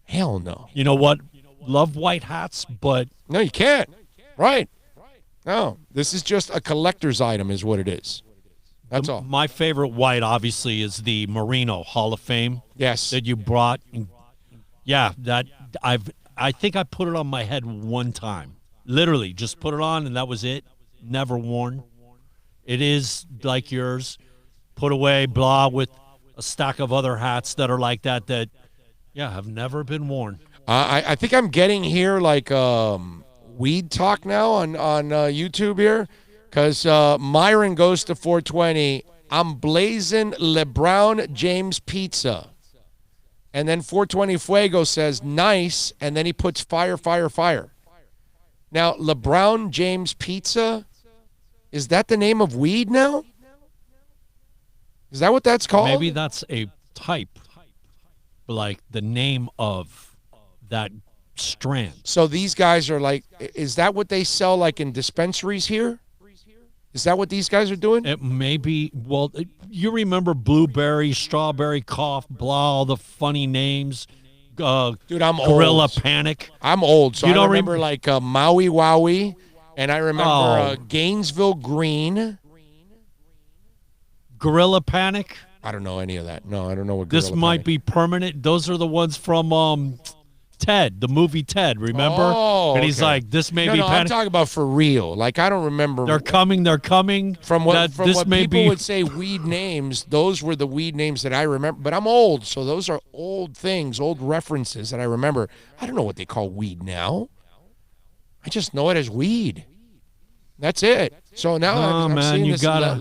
Speaker 1: Hell no.
Speaker 2: You know what? Love white hats, but
Speaker 1: no, you can't. Right? No, this is just a collector's item, is what it is. That's all.
Speaker 2: My favorite white, obviously, is the Merino Hall of Fame.
Speaker 1: Yes,
Speaker 2: that you brought. Yeah, that I think I put it on my head one time. Literally, just put it on, and that was it. Never worn. It is like yours, put away, blah, with a stack of other hats that are like that. That, yeah, have never been worn.
Speaker 1: I think I'm getting here like weed talk now on YouTube here because Myron goes to 420. I'm blazing LeBron James pizza. And then 420 Fuego says, nice, and then he puts fire, fire, fire. Now, LeBron James pizza, is that the name of weed now? Is that what that's called?
Speaker 2: Maybe that's a type, like the name of that strand.
Speaker 1: So these guys are like, is that what they sell like in dispensaries here? Is that what these guys are doing?
Speaker 2: It may be. Well, you remember blueberry, strawberry cough, blah, all the funny names.
Speaker 1: Dude, I'm
Speaker 2: Gorilla
Speaker 1: old.
Speaker 2: Panic.
Speaker 1: I'm old, so
Speaker 2: you
Speaker 1: I
Speaker 2: don't
Speaker 1: remember like Maui Wowie, and I remember Gainesville Green.
Speaker 2: Gorilla Panic?
Speaker 1: I don't know any of that. No, I don't know what
Speaker 2: This
Speaker 1: Gorilla
Speaker 2: might
Speaker 1: Panic.
Speaker 2: be permanent. Those are the ones from Ted, the movie Ted, remember?
Speaker 1: Oh,
Speaker 2: and he's
Speaker 1: okay.
Speaker 2: like, this may be
Speaker 1: No, I'm
Speaker 2: Panic.
Speaker 1: talking about for real. Like, I don't remember.
Speaker 2: They're coming.
Speaker 1: From what,
Speaker 2: this
Speaker 1: what
Speaker 2: may
Speaker 1: people
Speaker 2: be
Speaker 1: would say weed names, those were the weed names that I remember. But I'm old, so those are old things, old references that I remember. I don't know what they call weed now. I just know it as weed. That's it. So now I'm seeing
Speaker 2: you
Speaker 1: this
Speaker 2: gotta,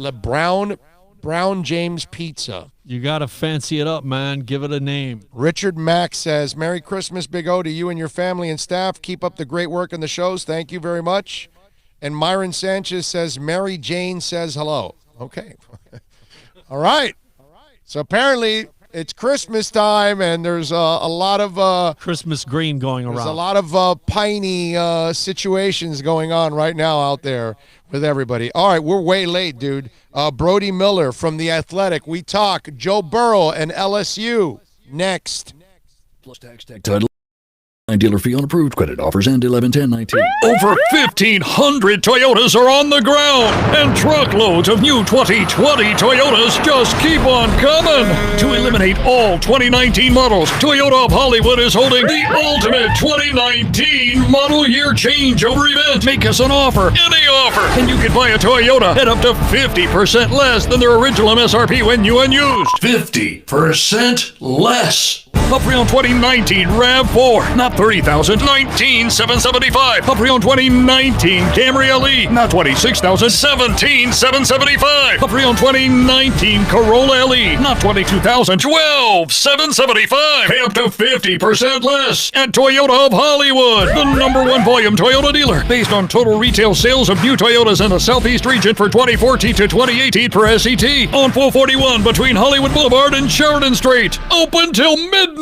Speaker 1: Brown James pizza.
Speaker 2: You got to fancy it up, man. Give it a name.
Speaker 1: Richard Mack says, Merry Christmas, Big O, to you and your family and staff. Keep up the great work on the shows. Thank you very much. And Myron Sanchez says, Mary Jane says hello. Okay. All right. So apparently it's Christmas time, and there's a lot of
Speaker 2: Christmas green going around.
Speaker 1: There's a lot of piney situations going on right now out there with everybody. All right, we're way late, dude. Brody Miller from The Athletic. We talk Joe Burrow and LSU next.
Speaker 3: Plus tax title. Dealer fee on approved credit offers end 11/10/19.
Speaker 4: Over 1,500 Toyotas are on the ground, and truckloads of new 2020 Toyotas just keep on coming. To eliminate all 2019 models, Toyota of Hollywood is holding the ultimate 2019 model year changeover event. Make us an offer, any offer, and you can buy a Toyota at up to 50% less than their original MSRP when new and used. 50% less. A pre-owned 2019 RAV4, not $30,000, $19,775. A pre-owned 2019 Camry LE, not $26,000, $17,775. A pre-owned 2019 Corolla LE, not $22,000, $12,775. Pay up to 50% less at Toyota of Hollywood, the #1 volume Toyota dealer, based on total retail sales of new Toyotas in the Southeast region for 2014 to 2018 per SET, on 441 between Hollywood Boulevard and Sheridan Street. Open till midnight.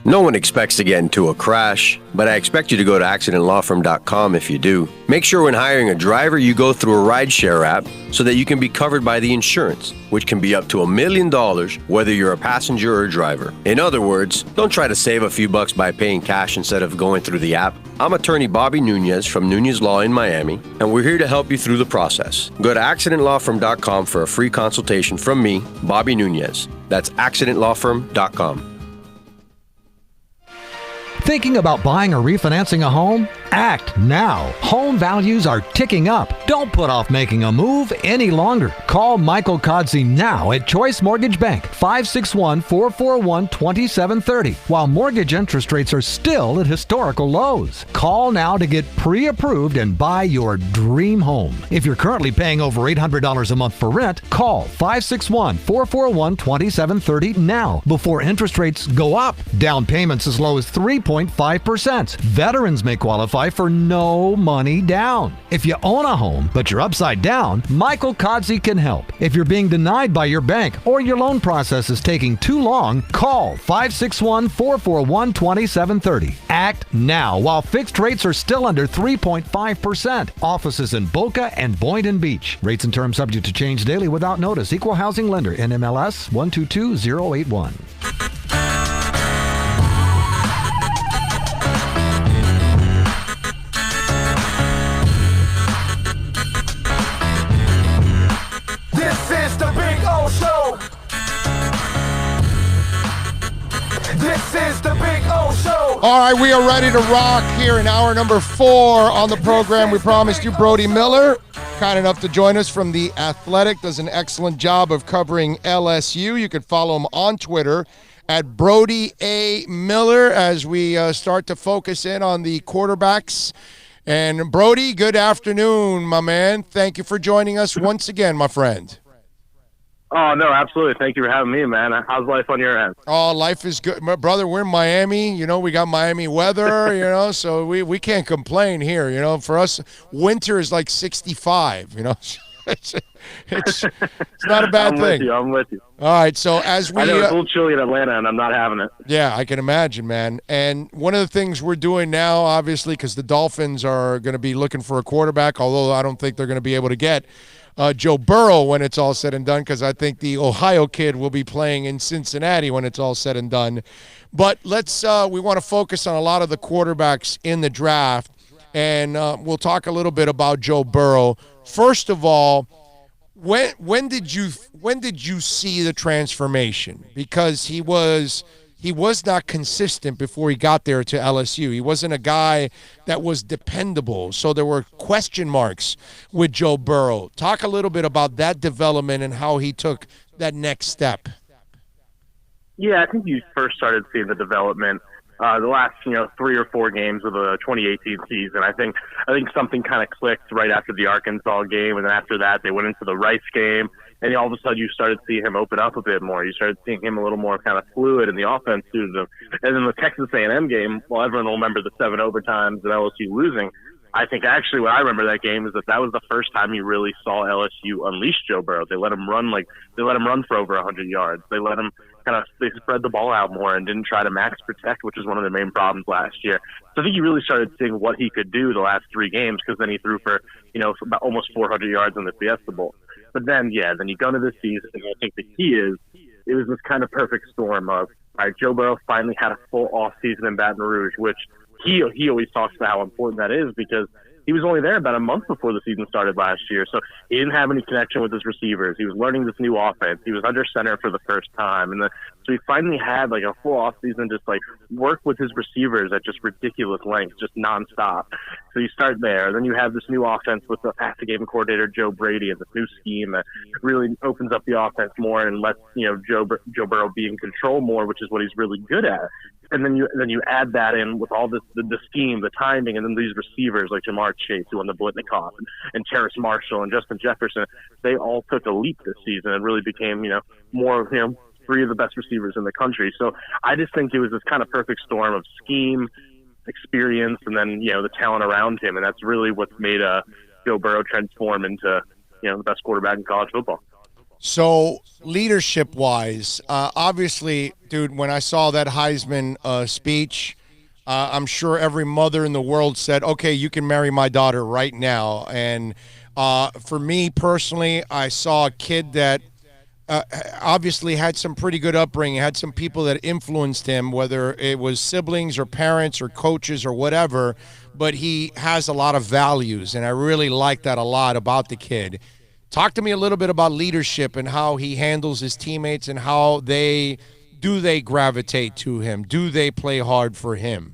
Speaker 7: No one expects to get into a crash, but I expect you to go to accidentlawfirm.com if you do. Make sure when hiring a driver, you go through a rideshare app so that you can be covered by the insurance, which can be up to $1 million whether you're a passenger or a driver. In other words, don't try to save a few bucks by paying cash instead of going through the app. I'm attorney Bobby Nunez from Nunez Law in Miami, and we're here to help you through the process. Go to accidentlawfirm.com for a free consultation from me, Bobby Nunez. That's accidentlawfirm.com.
Speaker 6: Thinking about buying or refinancing a home? Act now. Home values are ticking up. Don't put off making a move any longer. Call Michael Kodsey now at Choice Mortgage Bank, 561-441-2730, while mortgage interest rates are still at historical lows. Call now to get pre-approved and buy your dream home. If you're currently paying over $800 a month for rent, call 561-441-2730 now before interest rates go up. Down payments as low as 3.5%. Veterans may qualify for no money down. If you own a home, but you're upside down, Michael Kodsey can help. If you're being denied by your bank or your loan process is taking too long, call 561-441-2730. Act now while fixed rates are still under 3.5%. Offices in Boca and Boynton Beach. Rates and terms subject to change daily without notice. Equal housing lender. NMLS 122081.
Speaker 5: This is the Big O Show.
Speaker 1: All right, we are ready to rock here in hour number 4 on the program. We promised you Brody Miller, kind enough to join us from The Athletic, does an excellent job of covering LSU. You can follow him on Twitter at Brody A. Miller as we start to focus in on the quarterbacks. And Brody, good afternoon, my man. Thank you for joining us once again, my friend.
Speaker 14: Oh, no, absolutely. Thank you for having me, man. How's life on your end?
Speaker 1: Oh, life is good. My brother, we're in Miami. You know, we got Miami weather, you know, so we can't complain here. You know, for us, winter is like 65, you know. It's not a bad thing.
Speaker 14: I'm with you.
Speaker 1: All right, so as we...
Speaker 14: I know it's a little chilly in Atlanta, and I'm not having it.
Speaker 1: Yeah, I can imagine, man. And one of the things we're doing now, obviously, because the Dolphins are going to be looking for a quarterback, although I don't think they're going to be able to get Joe Burrow when it's all said and done, because I think the Ohio kid will be playing in Cincinnati when it's all said and done. But we want to focus on a lot of the quarterbacks in the draft, and we'll talk a little bit about Joe Burrow. First of all, when did you see the transformation? Because he was not consistent before he got there to LSU. He wasn't a guy that was dependable. So there were question marks with Joe Burrow. Talk a little bit about that development and how he took that next step.
Speaker 14: Yeah, I think you first started seeing the development the last 3 or 4 games of the 2018 season. I think something kind of clicked right after the Arkansas game, and then after that they went into the Rice game. And all of a sudden, you started seeing him open up a bit more. You started seeing him a little more kind of fluid in the offense. And then the Texas A&M game, well, everyone will remember the 7 overtimes and LSU losing. I think actually what I remember that game is that was the first time you really saw LSU unleash Joe Burrow. They let him run for over 100 yards. They let him they spread the ball out more and didn't try to max protect, which was one of their main problems last year. So I think you really started seeing what he could do the last 3 games, because then he threw for about almost 400 yards in the Fiesta Bowl. But then you go into this season, and I think the key is it was this kind of perfect storm of, all right, Joe Burrow finally had a full off season in Baton Rouge, which he always talks about how important that is, because he was only there about a month before the season started last year. So he didn't have any connection with his receivers. He was learning this new offense. He was under center for the first time. So he finally had a full off season, just work with his receivers at just ridiculous lengths, just nonstop. So you start there. Then you have this new offense with the passing game coordinator, Joe Brady, and this new scheme that really opens up the offense more and lets, Joe Burrow be in control more, which is what he's really good at. And then you add that in with all this, the scheme, the timing, and then these receivers like Jamar Chase, who won the Blitnikoff, and Terrace Marshall and Justin Jefferson. They all took a leap this season and really became, more, 3 of the best receivers in the country. So I just think it was this kind of perfect storm of scheme, experience, and then, the talent around him. And that's really what's made Joe Burrow transform into, the best quarterback in college football.
Speaker 1: So leadership-wise, obviously, dude, when I saw that Heisman speech, I'm sure every mother in the world said, okay, you can marry my daughter right now. And for me personally, I saw a kid that obviously had some pretty good upbringing, had some people that influenced him, whether it was siblings or parents or coaches or whatever, but he has a lot of values, and I really like that a lot about the kid. Talk to me a little bit about leadership and how he handles his teammates and how they gravitate to him? Do they play hard for him?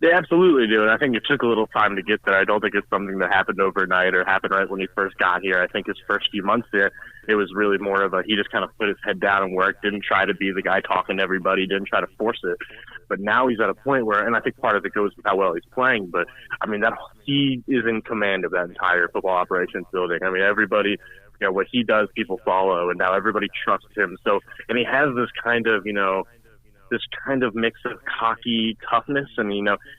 Speaker 14: They absolutely do, and I think it took a little time to get there. I don't think it's something that happened overnight or happened right when he first got here. I think his first few months there, it was really more of he just kind of put his head down and worked, didn't try to be the guy talking to everybody, didn't try to force it. But now he's at a point where, and I think part of it goes with how well he's playing, but I mean, that he is in command of that entire football operations building. I mean, everybody, what he does, people follow, and now everybody trusts him. So, and he has this kind of mix of cocky toughness, and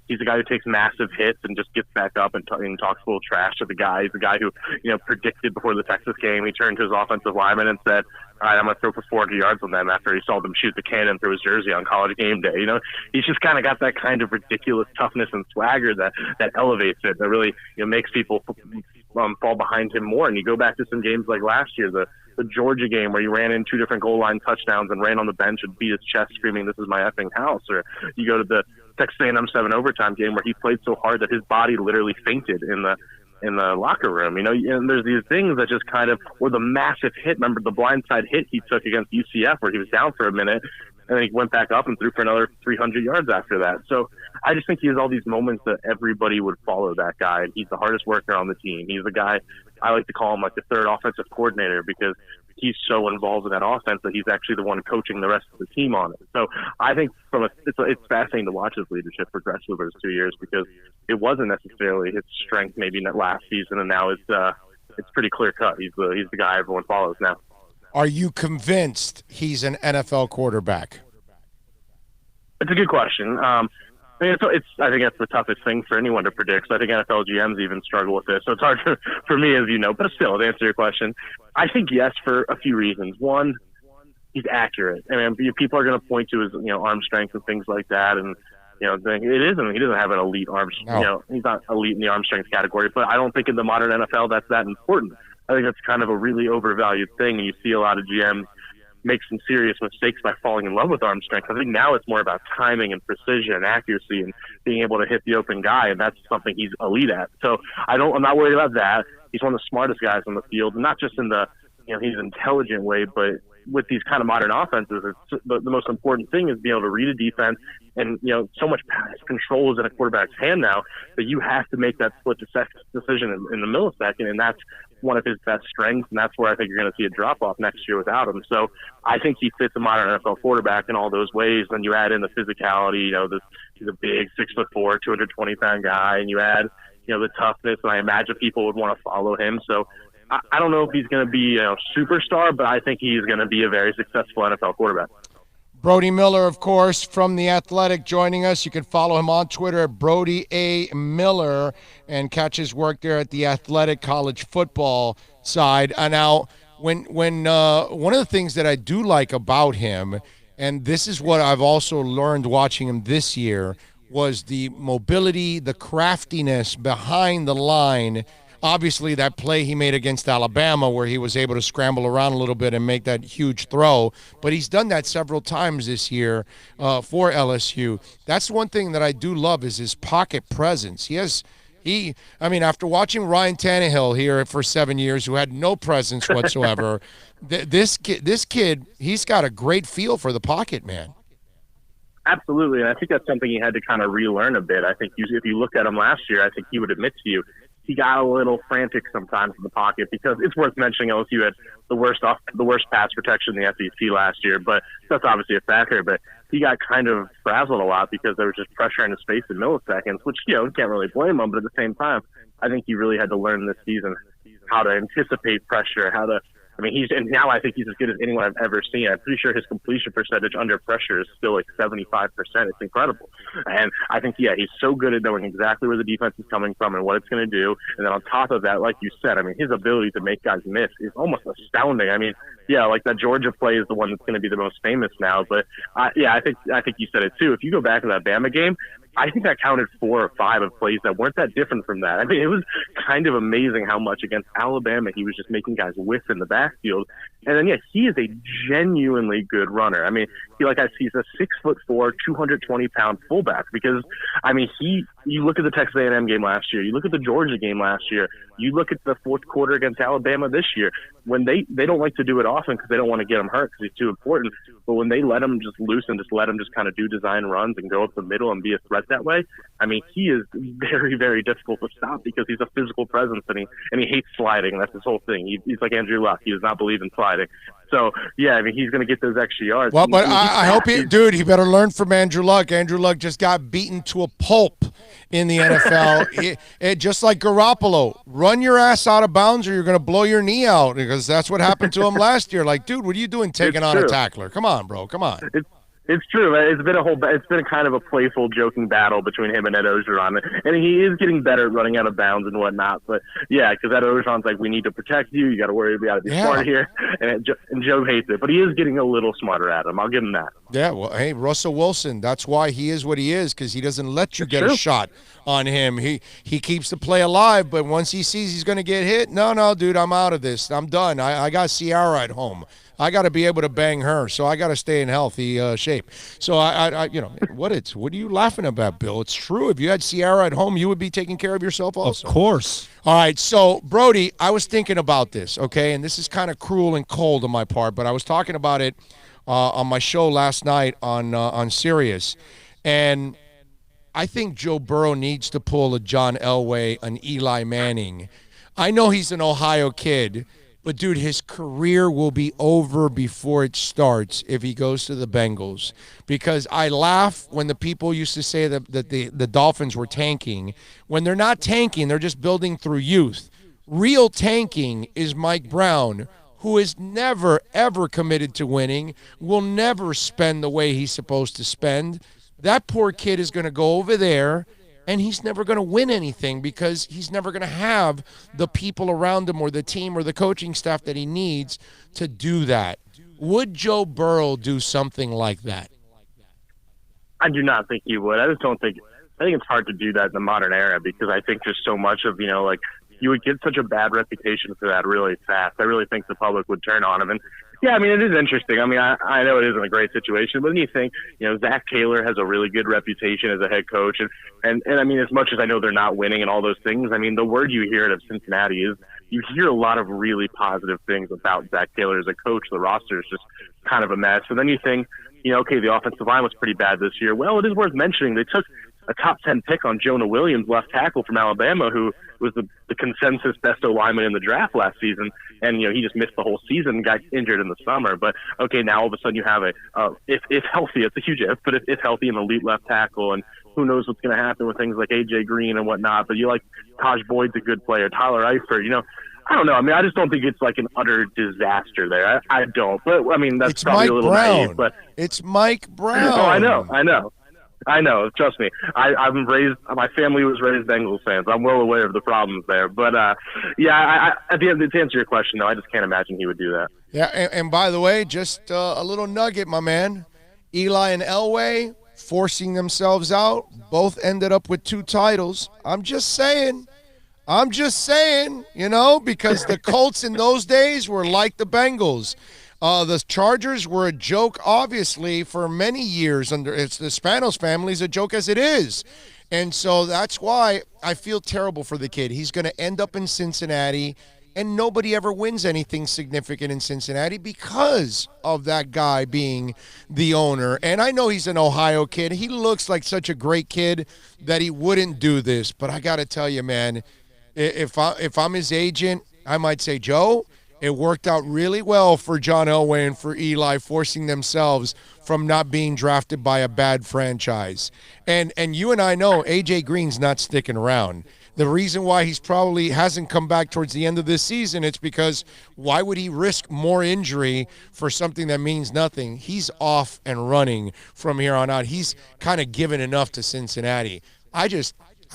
Speaker 14: he's the guy who takes massive hits and just gets back up and talks a little trash to the guy. He's the guy who predicted before the Texas game. He turned to his offensive lineman and said, "All right, I'm going to throw for 400 yards on them," after he saw them shoot the cannon through his jersey on College game day. He's just kind of got that kind of ridiculous toughness and swagger that elevates it, that really makes people fall behind him more. And you go back to some games like last year, the Georgia game where he ran in 2 different goal line touchdowns and ran on the bench and beat his chest screaming, "This is my effing house." Or you go to the Texas A&M 7 overtime game where he played so hard that his body literally fainted in the locker room. And there's these things that just kind of, or the massive hit. Remember the blindside hit he took against UCF where he was down for a minute and then he went back up and threw for another 300 yards after that. So I just think he has all these moments that everybody would follow that guy. He's the hardest worker on the team. He's the guy, I like to call him like the third offensive coordinator, because he's so involved in that offense that he's actually the one coaching the rest of the team on it. So I think it's fascinating to watch his leadership progress over his 2 years, because it wasn't necessarily his strength maybe not last season, and now it's pretty clear cut. He's the guy everyone follows now.
Speaker 1: Are you convinced he's an NFL quarterback?
Speaker 14: It's a good question. I think that's the toughest thing for anyone to predict. So I think NFL GMs even struggle with this. So it's hard for me, as you know. But still, to answer your question, I think yes for a few reasons. One, he's accurate. I mean, people are going to point to his arm strength and things like that, and he doesn't have an elite arm.
Speaker 1: No.
Speaker 14: He's not elite in the arm strength category. But I don't think in the modern NFL that's that important. I think that's kind of a really overvalued thing, and you see a lot of GMs make some serious mistakes by falling in love with arm strength. I think now it's more about timing and precision and accuracy and being able to hit the open guy, and that's something he's elite at. So I'm not worried about that. He's one of the smartest guys on the field, not just in the he's an intelligent way, but with these kind of modern offenses, the most important thing is being able to read a defense, and so much pass control is in a quarterback's hand now that you have to make that split decision in the millisecond, and that's one of his best strengths, and that's where I think you're going to see a drop-off next year without him. So I think he fits a modern NFL quarterback in all those ways. Then you add in the physicality, he's a big 6'4", 220-pound guy, and you add, the toughness, and I imagine people would want to follow him. So I don't know if he's going to be a superstar, but I think he's going to be a very successful NFL quarterback.
Speaker 1: Brody Miller, of course, from The Athletic, joining us. You can follow him on Twitter at Brody A. Miller and catch his work there at The Athletic college football side. Now, when one of the things that I do like about him, and this is what I've also learned watching him this year, was the mobility, the craftiness behind the line. Obviously, that play he made against Alabama where he was able to scramble around a little bit and make that huge throw. But he's done that several times this year for LSU. That's one thing that I do love is his pocket presence. After watching Ryan Tannehill here for 7 years, who had no presence whatsoever, this kid, he's got a great feel for the pocket, man.
Speaker 14: Absolutely, and I think that's something he had to kind of relearn a bit. I think if you looked at him last year, I think he would admit to you he got a little frantic sometimes in the pocket, because it's worth mentioning LSU had the worst pass protection in the SEC last year, but that's obviously a factor. But he got kind of frazzled a lot because there was just pressure in his face in milliseconds, which you can't really blame him. But at the same time, I think he really had to learn this season how to anticipate pressure, how to I mean, now I think he's as good as anyone I've ever seen. I'm pretty sure his completion percentage under pressure is still like 75%. It's incredible. And I think, he's so good at knowing exactly where the defense is coming from and what it's going to do. And then on top of that, like you said, I mean, his ability to make guys miss is almost astounding. I mean, like that Georgia play is the one that's going to be the most famous now. But I think you said it too. If you go back to that Bama game, I think that counted 4 or 5 of plays that weren't that different from that. I mean, it was kind of amazing how much against Alabama he was just making guys whiff in the backfield. And then, he is a genuinely good runner. I mean, he's a 6'4", 220-pound fullback because, I mean, you look at the Texas A&M game last year, you look at the Georgia game last year, you look at the fourth quarter against Alabama this year, when they don't like to do it often because they don't want to get him hurt because he's too important. But when they let him just loose and just let him just kind of do design runs and go up the middle and be a threat that way, I mean, he is very, very difficult to stop because he's a physical presence and he hates sliding. That's his whole thing. He's like Andrew Luck. He does not believe in sliding. So, I mean, he's going to get those extra yards.
Speaker 1: Well, but I hope he better learn from Andrew Luck. Andrew Luck just got beaten to a pulp in the NFL. Just like Garoppolo, run your ass out of bounds or you're going to blow your knee out because that's what happened to him last year. Like, dude, what are you doing taking on a tackler? Come on, bro. Come on.
Speaker 14: It's true. It's been kind of a playful, joking battle between him and Ed Ogeron, and he is getting better at running out of bounds and whatnot. But because Ed Ogeron's like, we need to protect you. You got to worry. We got to be smart here, and Joe hates it, but he is getting a little smarter at him. I'll give him that. Yeah,
Speaker 1: well, hey, Russell Wilson. That's why he is what he is because he doesn't let you get a shot on him. He keeps the play alive, but once he sees he's going to get hit, no, dude, I'm out of this. I'm done. I got Ciara at home. I got to be able to bang her, so I got to stay in healthy shape. So what are you laughing about, Bill? It's true. If you had Ciara at home, you would be taking care of yourself also.
Speaker 2: Of course.
Speaker 1: All right, so Brody, I was thinking about this, okay, and this is kind of cruel and cold on my part, but I was talking about it on my show last night on Sirius, and I think Joe Burrow needs to pull a John Elway, an Eli Manning. I know he's an Ohio kid. But, dude, his career will be over before it starts if he goes to the Bengals. Because I laugh when the people used to say that the Dolphins were tanking. When they're not tanking, they're just building through youth. Real tanking is Mike Brown, who is never, ever committed to winning, will never spend the way he's supposed to spend. That poor kid is going to go over there, and he's never going to win anything because he's never going to have the people around him or the team or the coaching staff that he needs to do that. Would Joe Burrow do something like that?
Speaker 14: I do not think he would. I think it's hard to do that in the modern era because I think there's so much of, you would get such a bad reputation for that really fast. I really think the public would turn on him. And yeah, I mean, it is interesting. I mean, I know it isn't a great situation, but then you think, Zach Taylor has a really good reputation as a head coach. And I mean, as much as I know they're not winning and all those things, I mean, the word you hear out of Cincinnati is you hear a lot of really positive things about Zach Taylor as a coach. The roster is just kind of a mess. And then you think, okay, the offensive line was pretty bad this year. Well, it is worth mentioning they took a top 10 pick on Jonah Williams, left tackle from Alabama, who was the consensus best O-lineman in the draft last season. And, he just missed the whole season and got injured in the summer. But, okay, now all of a sudden you have if healthy, it's a huge if, but if healthy, an elite left tackle. And who knows what's going to happen with things like A.J. Green and whatnot. But you like Taj Boyd's a good player, Tyler Eifert, I don't know. I mean, I just don't think it's like an utter disaster there. I don't. But, I mean, that's probably
Speaker 1: Mike
Speaker 14: a little
Speaker 1: Brown.
Speaker 14: naive. But
Speaker 1: it's Mike Brown.
Speaker 14: Oh, I know. Trust me. My family was raised Bengals fans. I'm well aware of the problems there. But, at the end, to answer your question, though, I just can't imagine he would do that.
Speaker 1: Yeah, and by the way, just a little nugget, my man. Eli and Elway forcing themselves out, both ended up with 2 titles. I'm just saying, because the Colts in those days were like the Bengals. The Chargers were a joke, obviously, for many years. It's the Spanos family's a joke as it is. And so that's why I feel terrible for the kid. He's going to end up in Cincinnati, and nobody ever wins anything significant in Cincinnati because of that guy being the owner. And I know he's an Ohio kid. He looks like such a great kid that he wouldn't do this. But I got to tell you, man, if I'm his agent, I might say, Joe, it worked out really well for John Elway and for Eli forcing themselves from not being drafted by a bad franchise. And you and I know A.J. Green's not sticking around. the reason why he's probably hasn't come back towards the end of this season, it's because why would he risk more injury for something that means nothing? He's off and running from here on out. He's kind of given enough to Cincinnati. I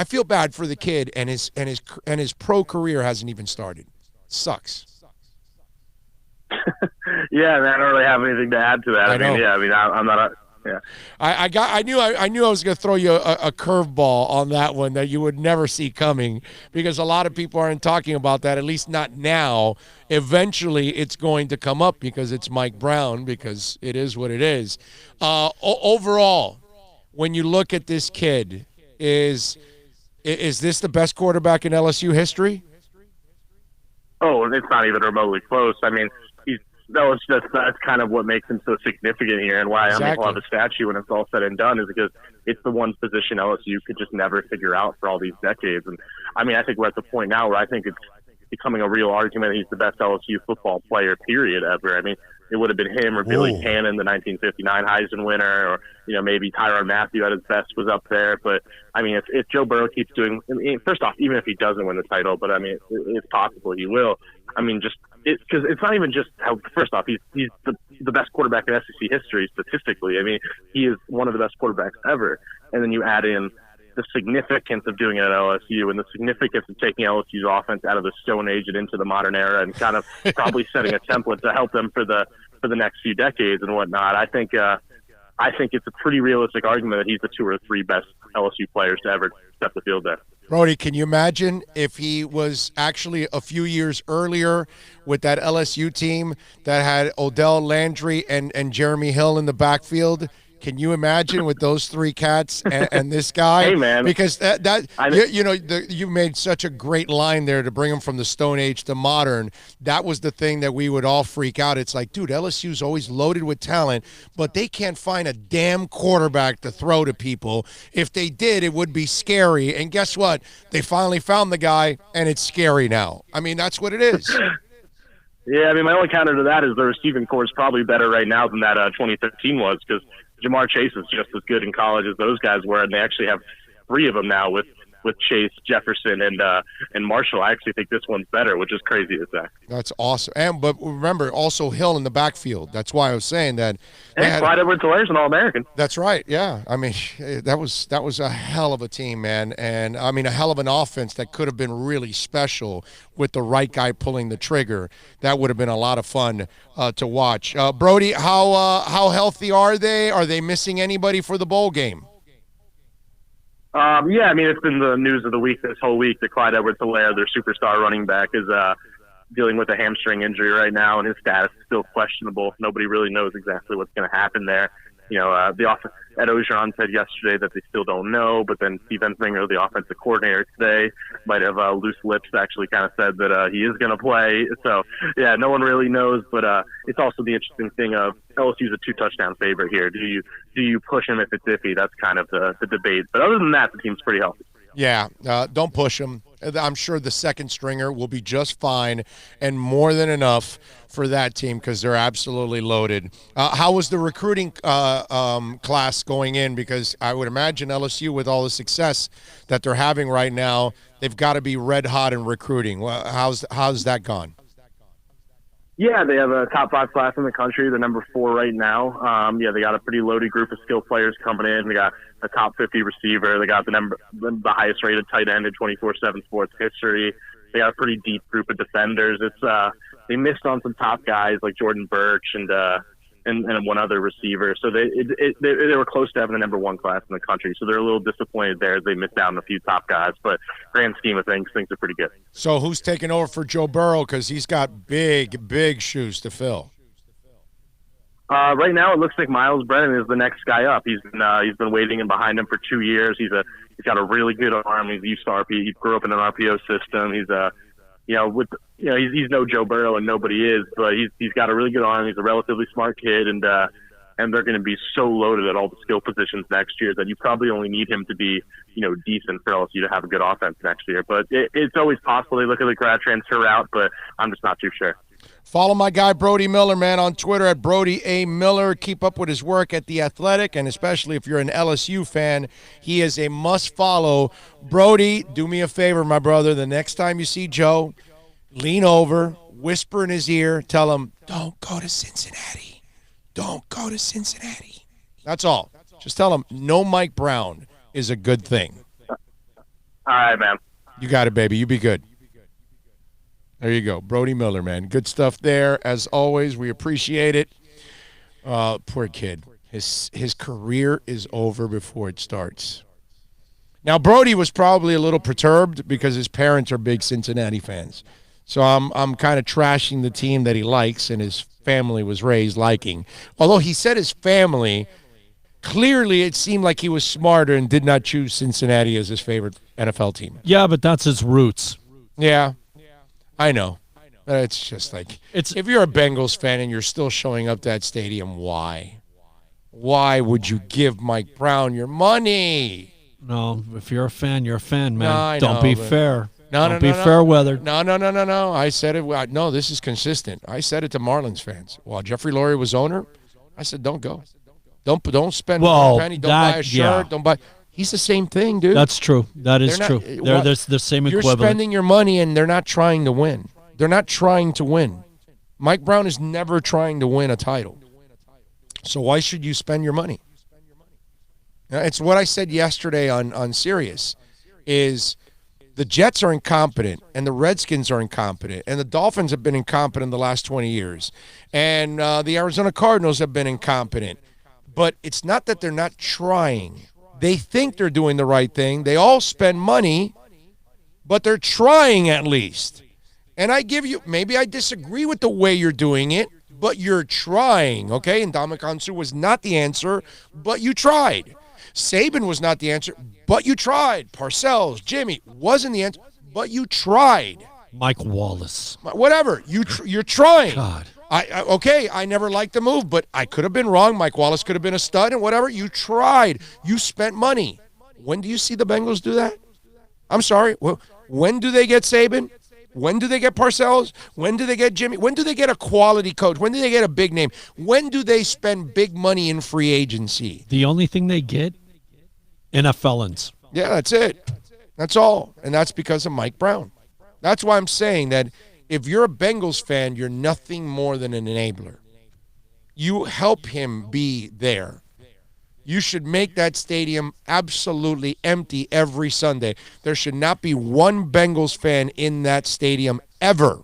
Speaker 1: feel bad for the kid, and his pro career hasn't even started. Sucks.
Speaker 14: Yeah, man, I don't really have anything to add to that. I'm not. Yeah.
Speaker 1: I knew I was going to throw you a curveball on that one that you would never see coming, because a lot of people aren't talking about that, at least not now. Eventually, it's going to come up because it's Mike Brown, because it is what it is. Overall, when you look at this kid, is this the best quarterback in LSU history?
Speaker 14: Oh, it's not even remotely close. I mean, that's kind of what makes him so significant here, and why
Speaker 1: Exactly.
Speaker 14: I'm going to have a statue when it's all said and done, is because it's the one position LSU could just never figure out for all these decades. And I mean, I think we're at the point now where I think it's becoming a real argument that he's the best LSU football player, period, ever. I mean, it would have been him or Billy Cannon, the 1959 Heisman winner, or maybe Tyrann Mathieu at his best was up there. But I mean, if Joe Burrow keeps doing, first off, even if he doesn't win the title, but I mean, it's possible he will. I mean, because it's not even just how. First off, he's the best quarterback in SEC history statistically. I mean, he is one of the best quarterbacks ever. And then you add in the significance of doing it at LSU, and the significance of taking LSU's offense out of the Stone Age and into the modern era, and kind of probably setting a template to help them for the next few decades and whatnot. I think it's a pretty realistic argument that he's the 2 or 3 best LSU players to ever step the field there.
Speaker 1: Brody, can you imagine if he was actually a few years earlier with that LSU team that had Odell, Landry, and Jeremy Hill in the backfield? Can you imagine with those 3 cats and this guy?
Speaker 14: Hey, man.
Speaker 1: Because you made such a great line there to bring him from the Stone Age to modern. That was the thing that we would all freak out. It's like, dude, LSU's always loaded with talent, but they can't find a damn quarterback to throw to people. If they did, it would be scary. And guess what? They finally found the guy, and it's scary now. I mean, that's what it is.
Speaker 14: Yeah, I mean, my only counter to that is the receiving core is probably better right now than that 2013 was, because Jamar Chase is just as good in college as those guys were, and they actually have 3 of them now with Chase, Jefferson, and Marshall. I actually think this one's better, which is crazy to say.
Speaker 1: That's awesome. But remember, also Hill in the backfield. That's why I was saying that.
Speaker 14: And Clyde Edwards-Helaire's an All-American.
Speaker 1: That's right, yeah. I mean, that was a hell of a team, man. And, I mean, a hell of an offense that could have been really special with the right guy pulling the trigger. That would have been a lot of fun to watch. Brody, how healthy are they? Are they missing anybody for the bowl game?
Speaker 14: Yeah, I mean, it's been the news of the week this whole week that Clyde Edwards-Helaire, their superstar running back, is dealing with a hamstring injury right now, and his status is still questionable. Nobody really knows exactly what's going to happen there. Ed Ogeron said yesterday that they still don't know, but then Steve Ensminger, the offensive coordinator today, might have loose lips, actually kind of said that he is going to play. So, yeah, no one really knows, but it's also the interesting thing of LSU's a 2-touchdown favorite here. Do you push him if it's iffy? That's kind of the debate. But other than that, the team's pretty healthy.
Speaker 1: Yeah, don't push him. I'm sure the second stringer will be just fine and more than enough for that team because they're absolutely loaded. How was the recruiting class going in? Because I would imagine LSU, with all the success that they're having right now, they've got to be red hot in recruiting. Well, how's that gone?
Speaker 14: Yeah, they have a top 5 class in the country. They're number 4 right now. They got a pretty loaded group of skilled players coming in. They got a top 50 receiver. They got the highest rated tight end in 24/7 sports history. They got a pretty deep group of defenders. They missed on some top guys like Jordan Birch and one other receiver. So they were close to having the number 1 class in the country. So they're a little disappointed there as they missed out on a few top guys. But grand scheme of things are pretty good.
Speaker 1: So who's taking over for Joe Burrow? Because he's got big shoes to fill.
Speaker 14: Right now, it looks like Miles Brennan is the next guy up. He's been waiting in behind him for 2 years. He's got a really good arm. He's used to RPO. He grew up in an RPO system. He's no Joe Burrow, and nobody is, but he's got a really good arm. He's a relatively smart kid, and they're going to be so loaded at all the skill positions next year that you probably only need him to be, decent for LSU to have a good offense next year. But it's always possible they look at the grad transfer route, but I'm just not too sure.
Speaker 1: Follow my guy Brody Miller, man, on Twitter at Brody A. Miller. Keep up with his work at The Athletic, and especially if you're an LSU fan, he is a must-follow. Brody, do me a favor, my brother. The next time you see Joe, lean over, whisper in his ear, tell him, don't go to Cincinnati. Don't go to Cincinnati. That's all. Just tell him no Mike Brown is a good thing.
Speaker 14: All right, man.
Speaker 1: You got it, baby. You be good. There you go. Brody Miller, man. Good stuff there. As always, we appreciate it. Poor kid. His career is over before it starts. Now, Brody was probably a little perturbed because his parents are big Cincinnati fans. So I'm kind of trashing the team that he likes and his family was raised liking. Although he said his family, clearly it seemed like he was smarter and did not choose Cincinnati as his favorite NFL team.
Speaker 2: Yeah, but that's his roots.
Speaker 1: Yeah. I know. It's just like, if you're a Bengals fan and you're still showing up to that stadium, why? Why would you give Mike Brown your money?
Speaker 2: No, if you're a fan, you're a fan, man.
Speaker 1: No, I
Speaker 2: Don't
Speaker 1: know,
Speaker 2: be
Speaker 1: but-
Speaker 2: fair.
Speaker 1: No,
Speaker 2: Don't
Speaker 1: no,
Speaker 2: be
Speaker 1: no,
Speaker 2: fair weather.
Speaker 1: No. I said it. No, this is consistent. I said it to Marlins fans. While Jeffrey Lurie was owner, I said, don't go. Don't spend one penny. Don't buy a shirt.
Speaker 2: yeah.
Speaker 1: Don't buy. He's the same thing, dude.
Speaker 2: That's true. That is
Speaker 1: They're
Speaker 2: true.
Speaker 1: not-
Speaker 2: They're the same
Speaker 1: You're
Speaker 2: equivalent.
Speaker 1: spending your money, and they're not trying to win. They're not trying to win. Mike Brown is never trying to win a title. So why should you spend your money? It's what I said yesterday on Sirius, is the Jets are incompetent, and the Redskins are incompetent, and the Dolphins have been incompetent the last 20 years, and the Arizona Cardinals have been incompetent. But it's not that they're not trying. They think they're doing the right thing. They all spend money, but they're trying at least. And I give you, maybe I disagree with the way you're doing it, but you're trying, okay? And Ndamukong Suh was not the answer, but you tried. Saban was not the answer, but you tried. Parcells, Jimmy wasn't the answer, but you tried.
Speaker 2: Mike Wallace.
Speaker 1: Whatever. You're trying.
Speaker 2: God.
Speaker 1: I never liked the move, but I could have been wrong. Mike Wallace could have been a stud and whatever. You tried. You spent money. When do you see the Bengals do that? I'm sorry. When do they get Saban? When do they get Parcells? When do they get Jimmy? When do they get a quality coach? When do they get a big name? When do they spend big money in free agency?
Speaker 2: The only thing they get, NFLans.
Speaker 1: Yeah, that's it. That's all. And that's because of Mike Brown. That's why I'm saying that if you're a Bengals fan, you're nothing more than an enabler. You help him be there. You should make that stadium absolutely empty every Sunday. There should not be one Bengals fan in that stadium ever.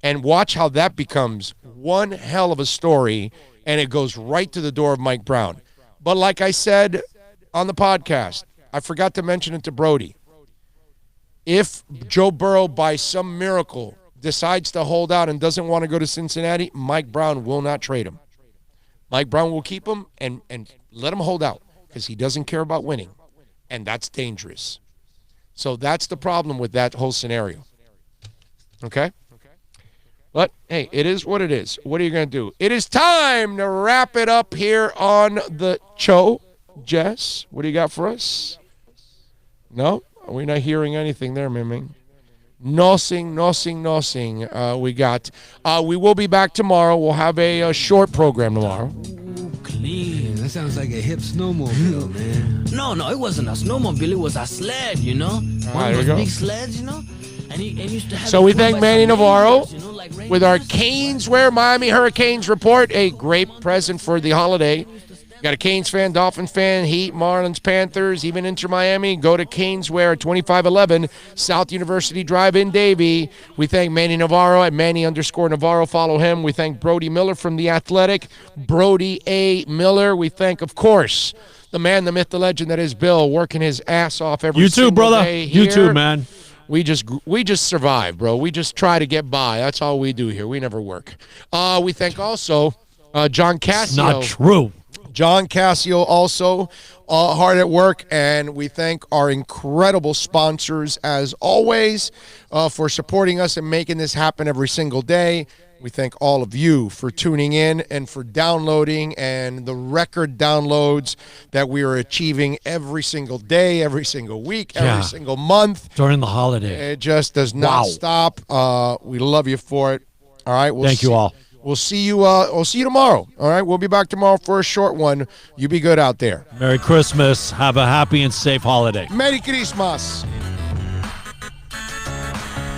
Speaker 1: And watch how that becomes one hell of a story, and it goes right to the door of Mike Brown. But like I said on the podcast, I forgot to mention it to Brody. If Joe Burrow, by some miracle, decides to hold out and doesn't want to go to Cincinnati, Mike Brown will not trade him. Mike Brown will keep him and let him hold out because he doesn't care about winning, and that's dangerous. So that's the problem with that whole scenario. Okay? But, hey, it is what it is. What are you going to do? It is time to wrap it up here on the show. Jess, what do you got for us? No? We're not hearing anything there, Miming. Nothing. We got. We will be back tomorrow. We'll have a short program tomorrow.
Speaker 15: Clean. That sounds like a hip snowmobile, man. No, it wasn't a snowmobile. It was a sled, you know? One of those big sleds, you know? And he used to have.
Speaker 1: So we thank Manny Navarro with our Caneswear Miami Hurricanes report. A great present for the holiday. Got a Canes fan, Dolphin fan, Heat, Marlins, Panthers, even Inter Miami. Go to Caneswear at 2511 South University Drive in Davie. We thank Manny Navarro at Manny_Navarro. Follow him. We thank Brody Miller from The Athletic, Brody A. Miller. We thank, of course, the man, the myth, the legend that is Bill, working his ass off every single day here.
Speaker 2: You too, man.
Speaker 1: We just survive, bro. We just try to get by. That's all we do here. We never work. We thank also John Cassio.
Speaker 2: It's not true.
Speaker 1: John Cassio also hard at work, and we thank our incredible sponsors, as always, for supporting us and making this happen every single day. We thank all of you for tuning in and for downloading and the record downloads that we are achieving every single day, every single week, every single month.
Speaker 2: During the holiday.
Speaker 1: It just does not stop. We love you for it. All right.
Speaker 2: Thank you all.
Speaker 1: We'll see you. We'll see you tomorrow. All right. We'll be back tomorrow for a short one. You be good out there.
Speaker 2: Merry Christmas. Have a happy and safe holiday.
Speaker 1: Merry Christmas.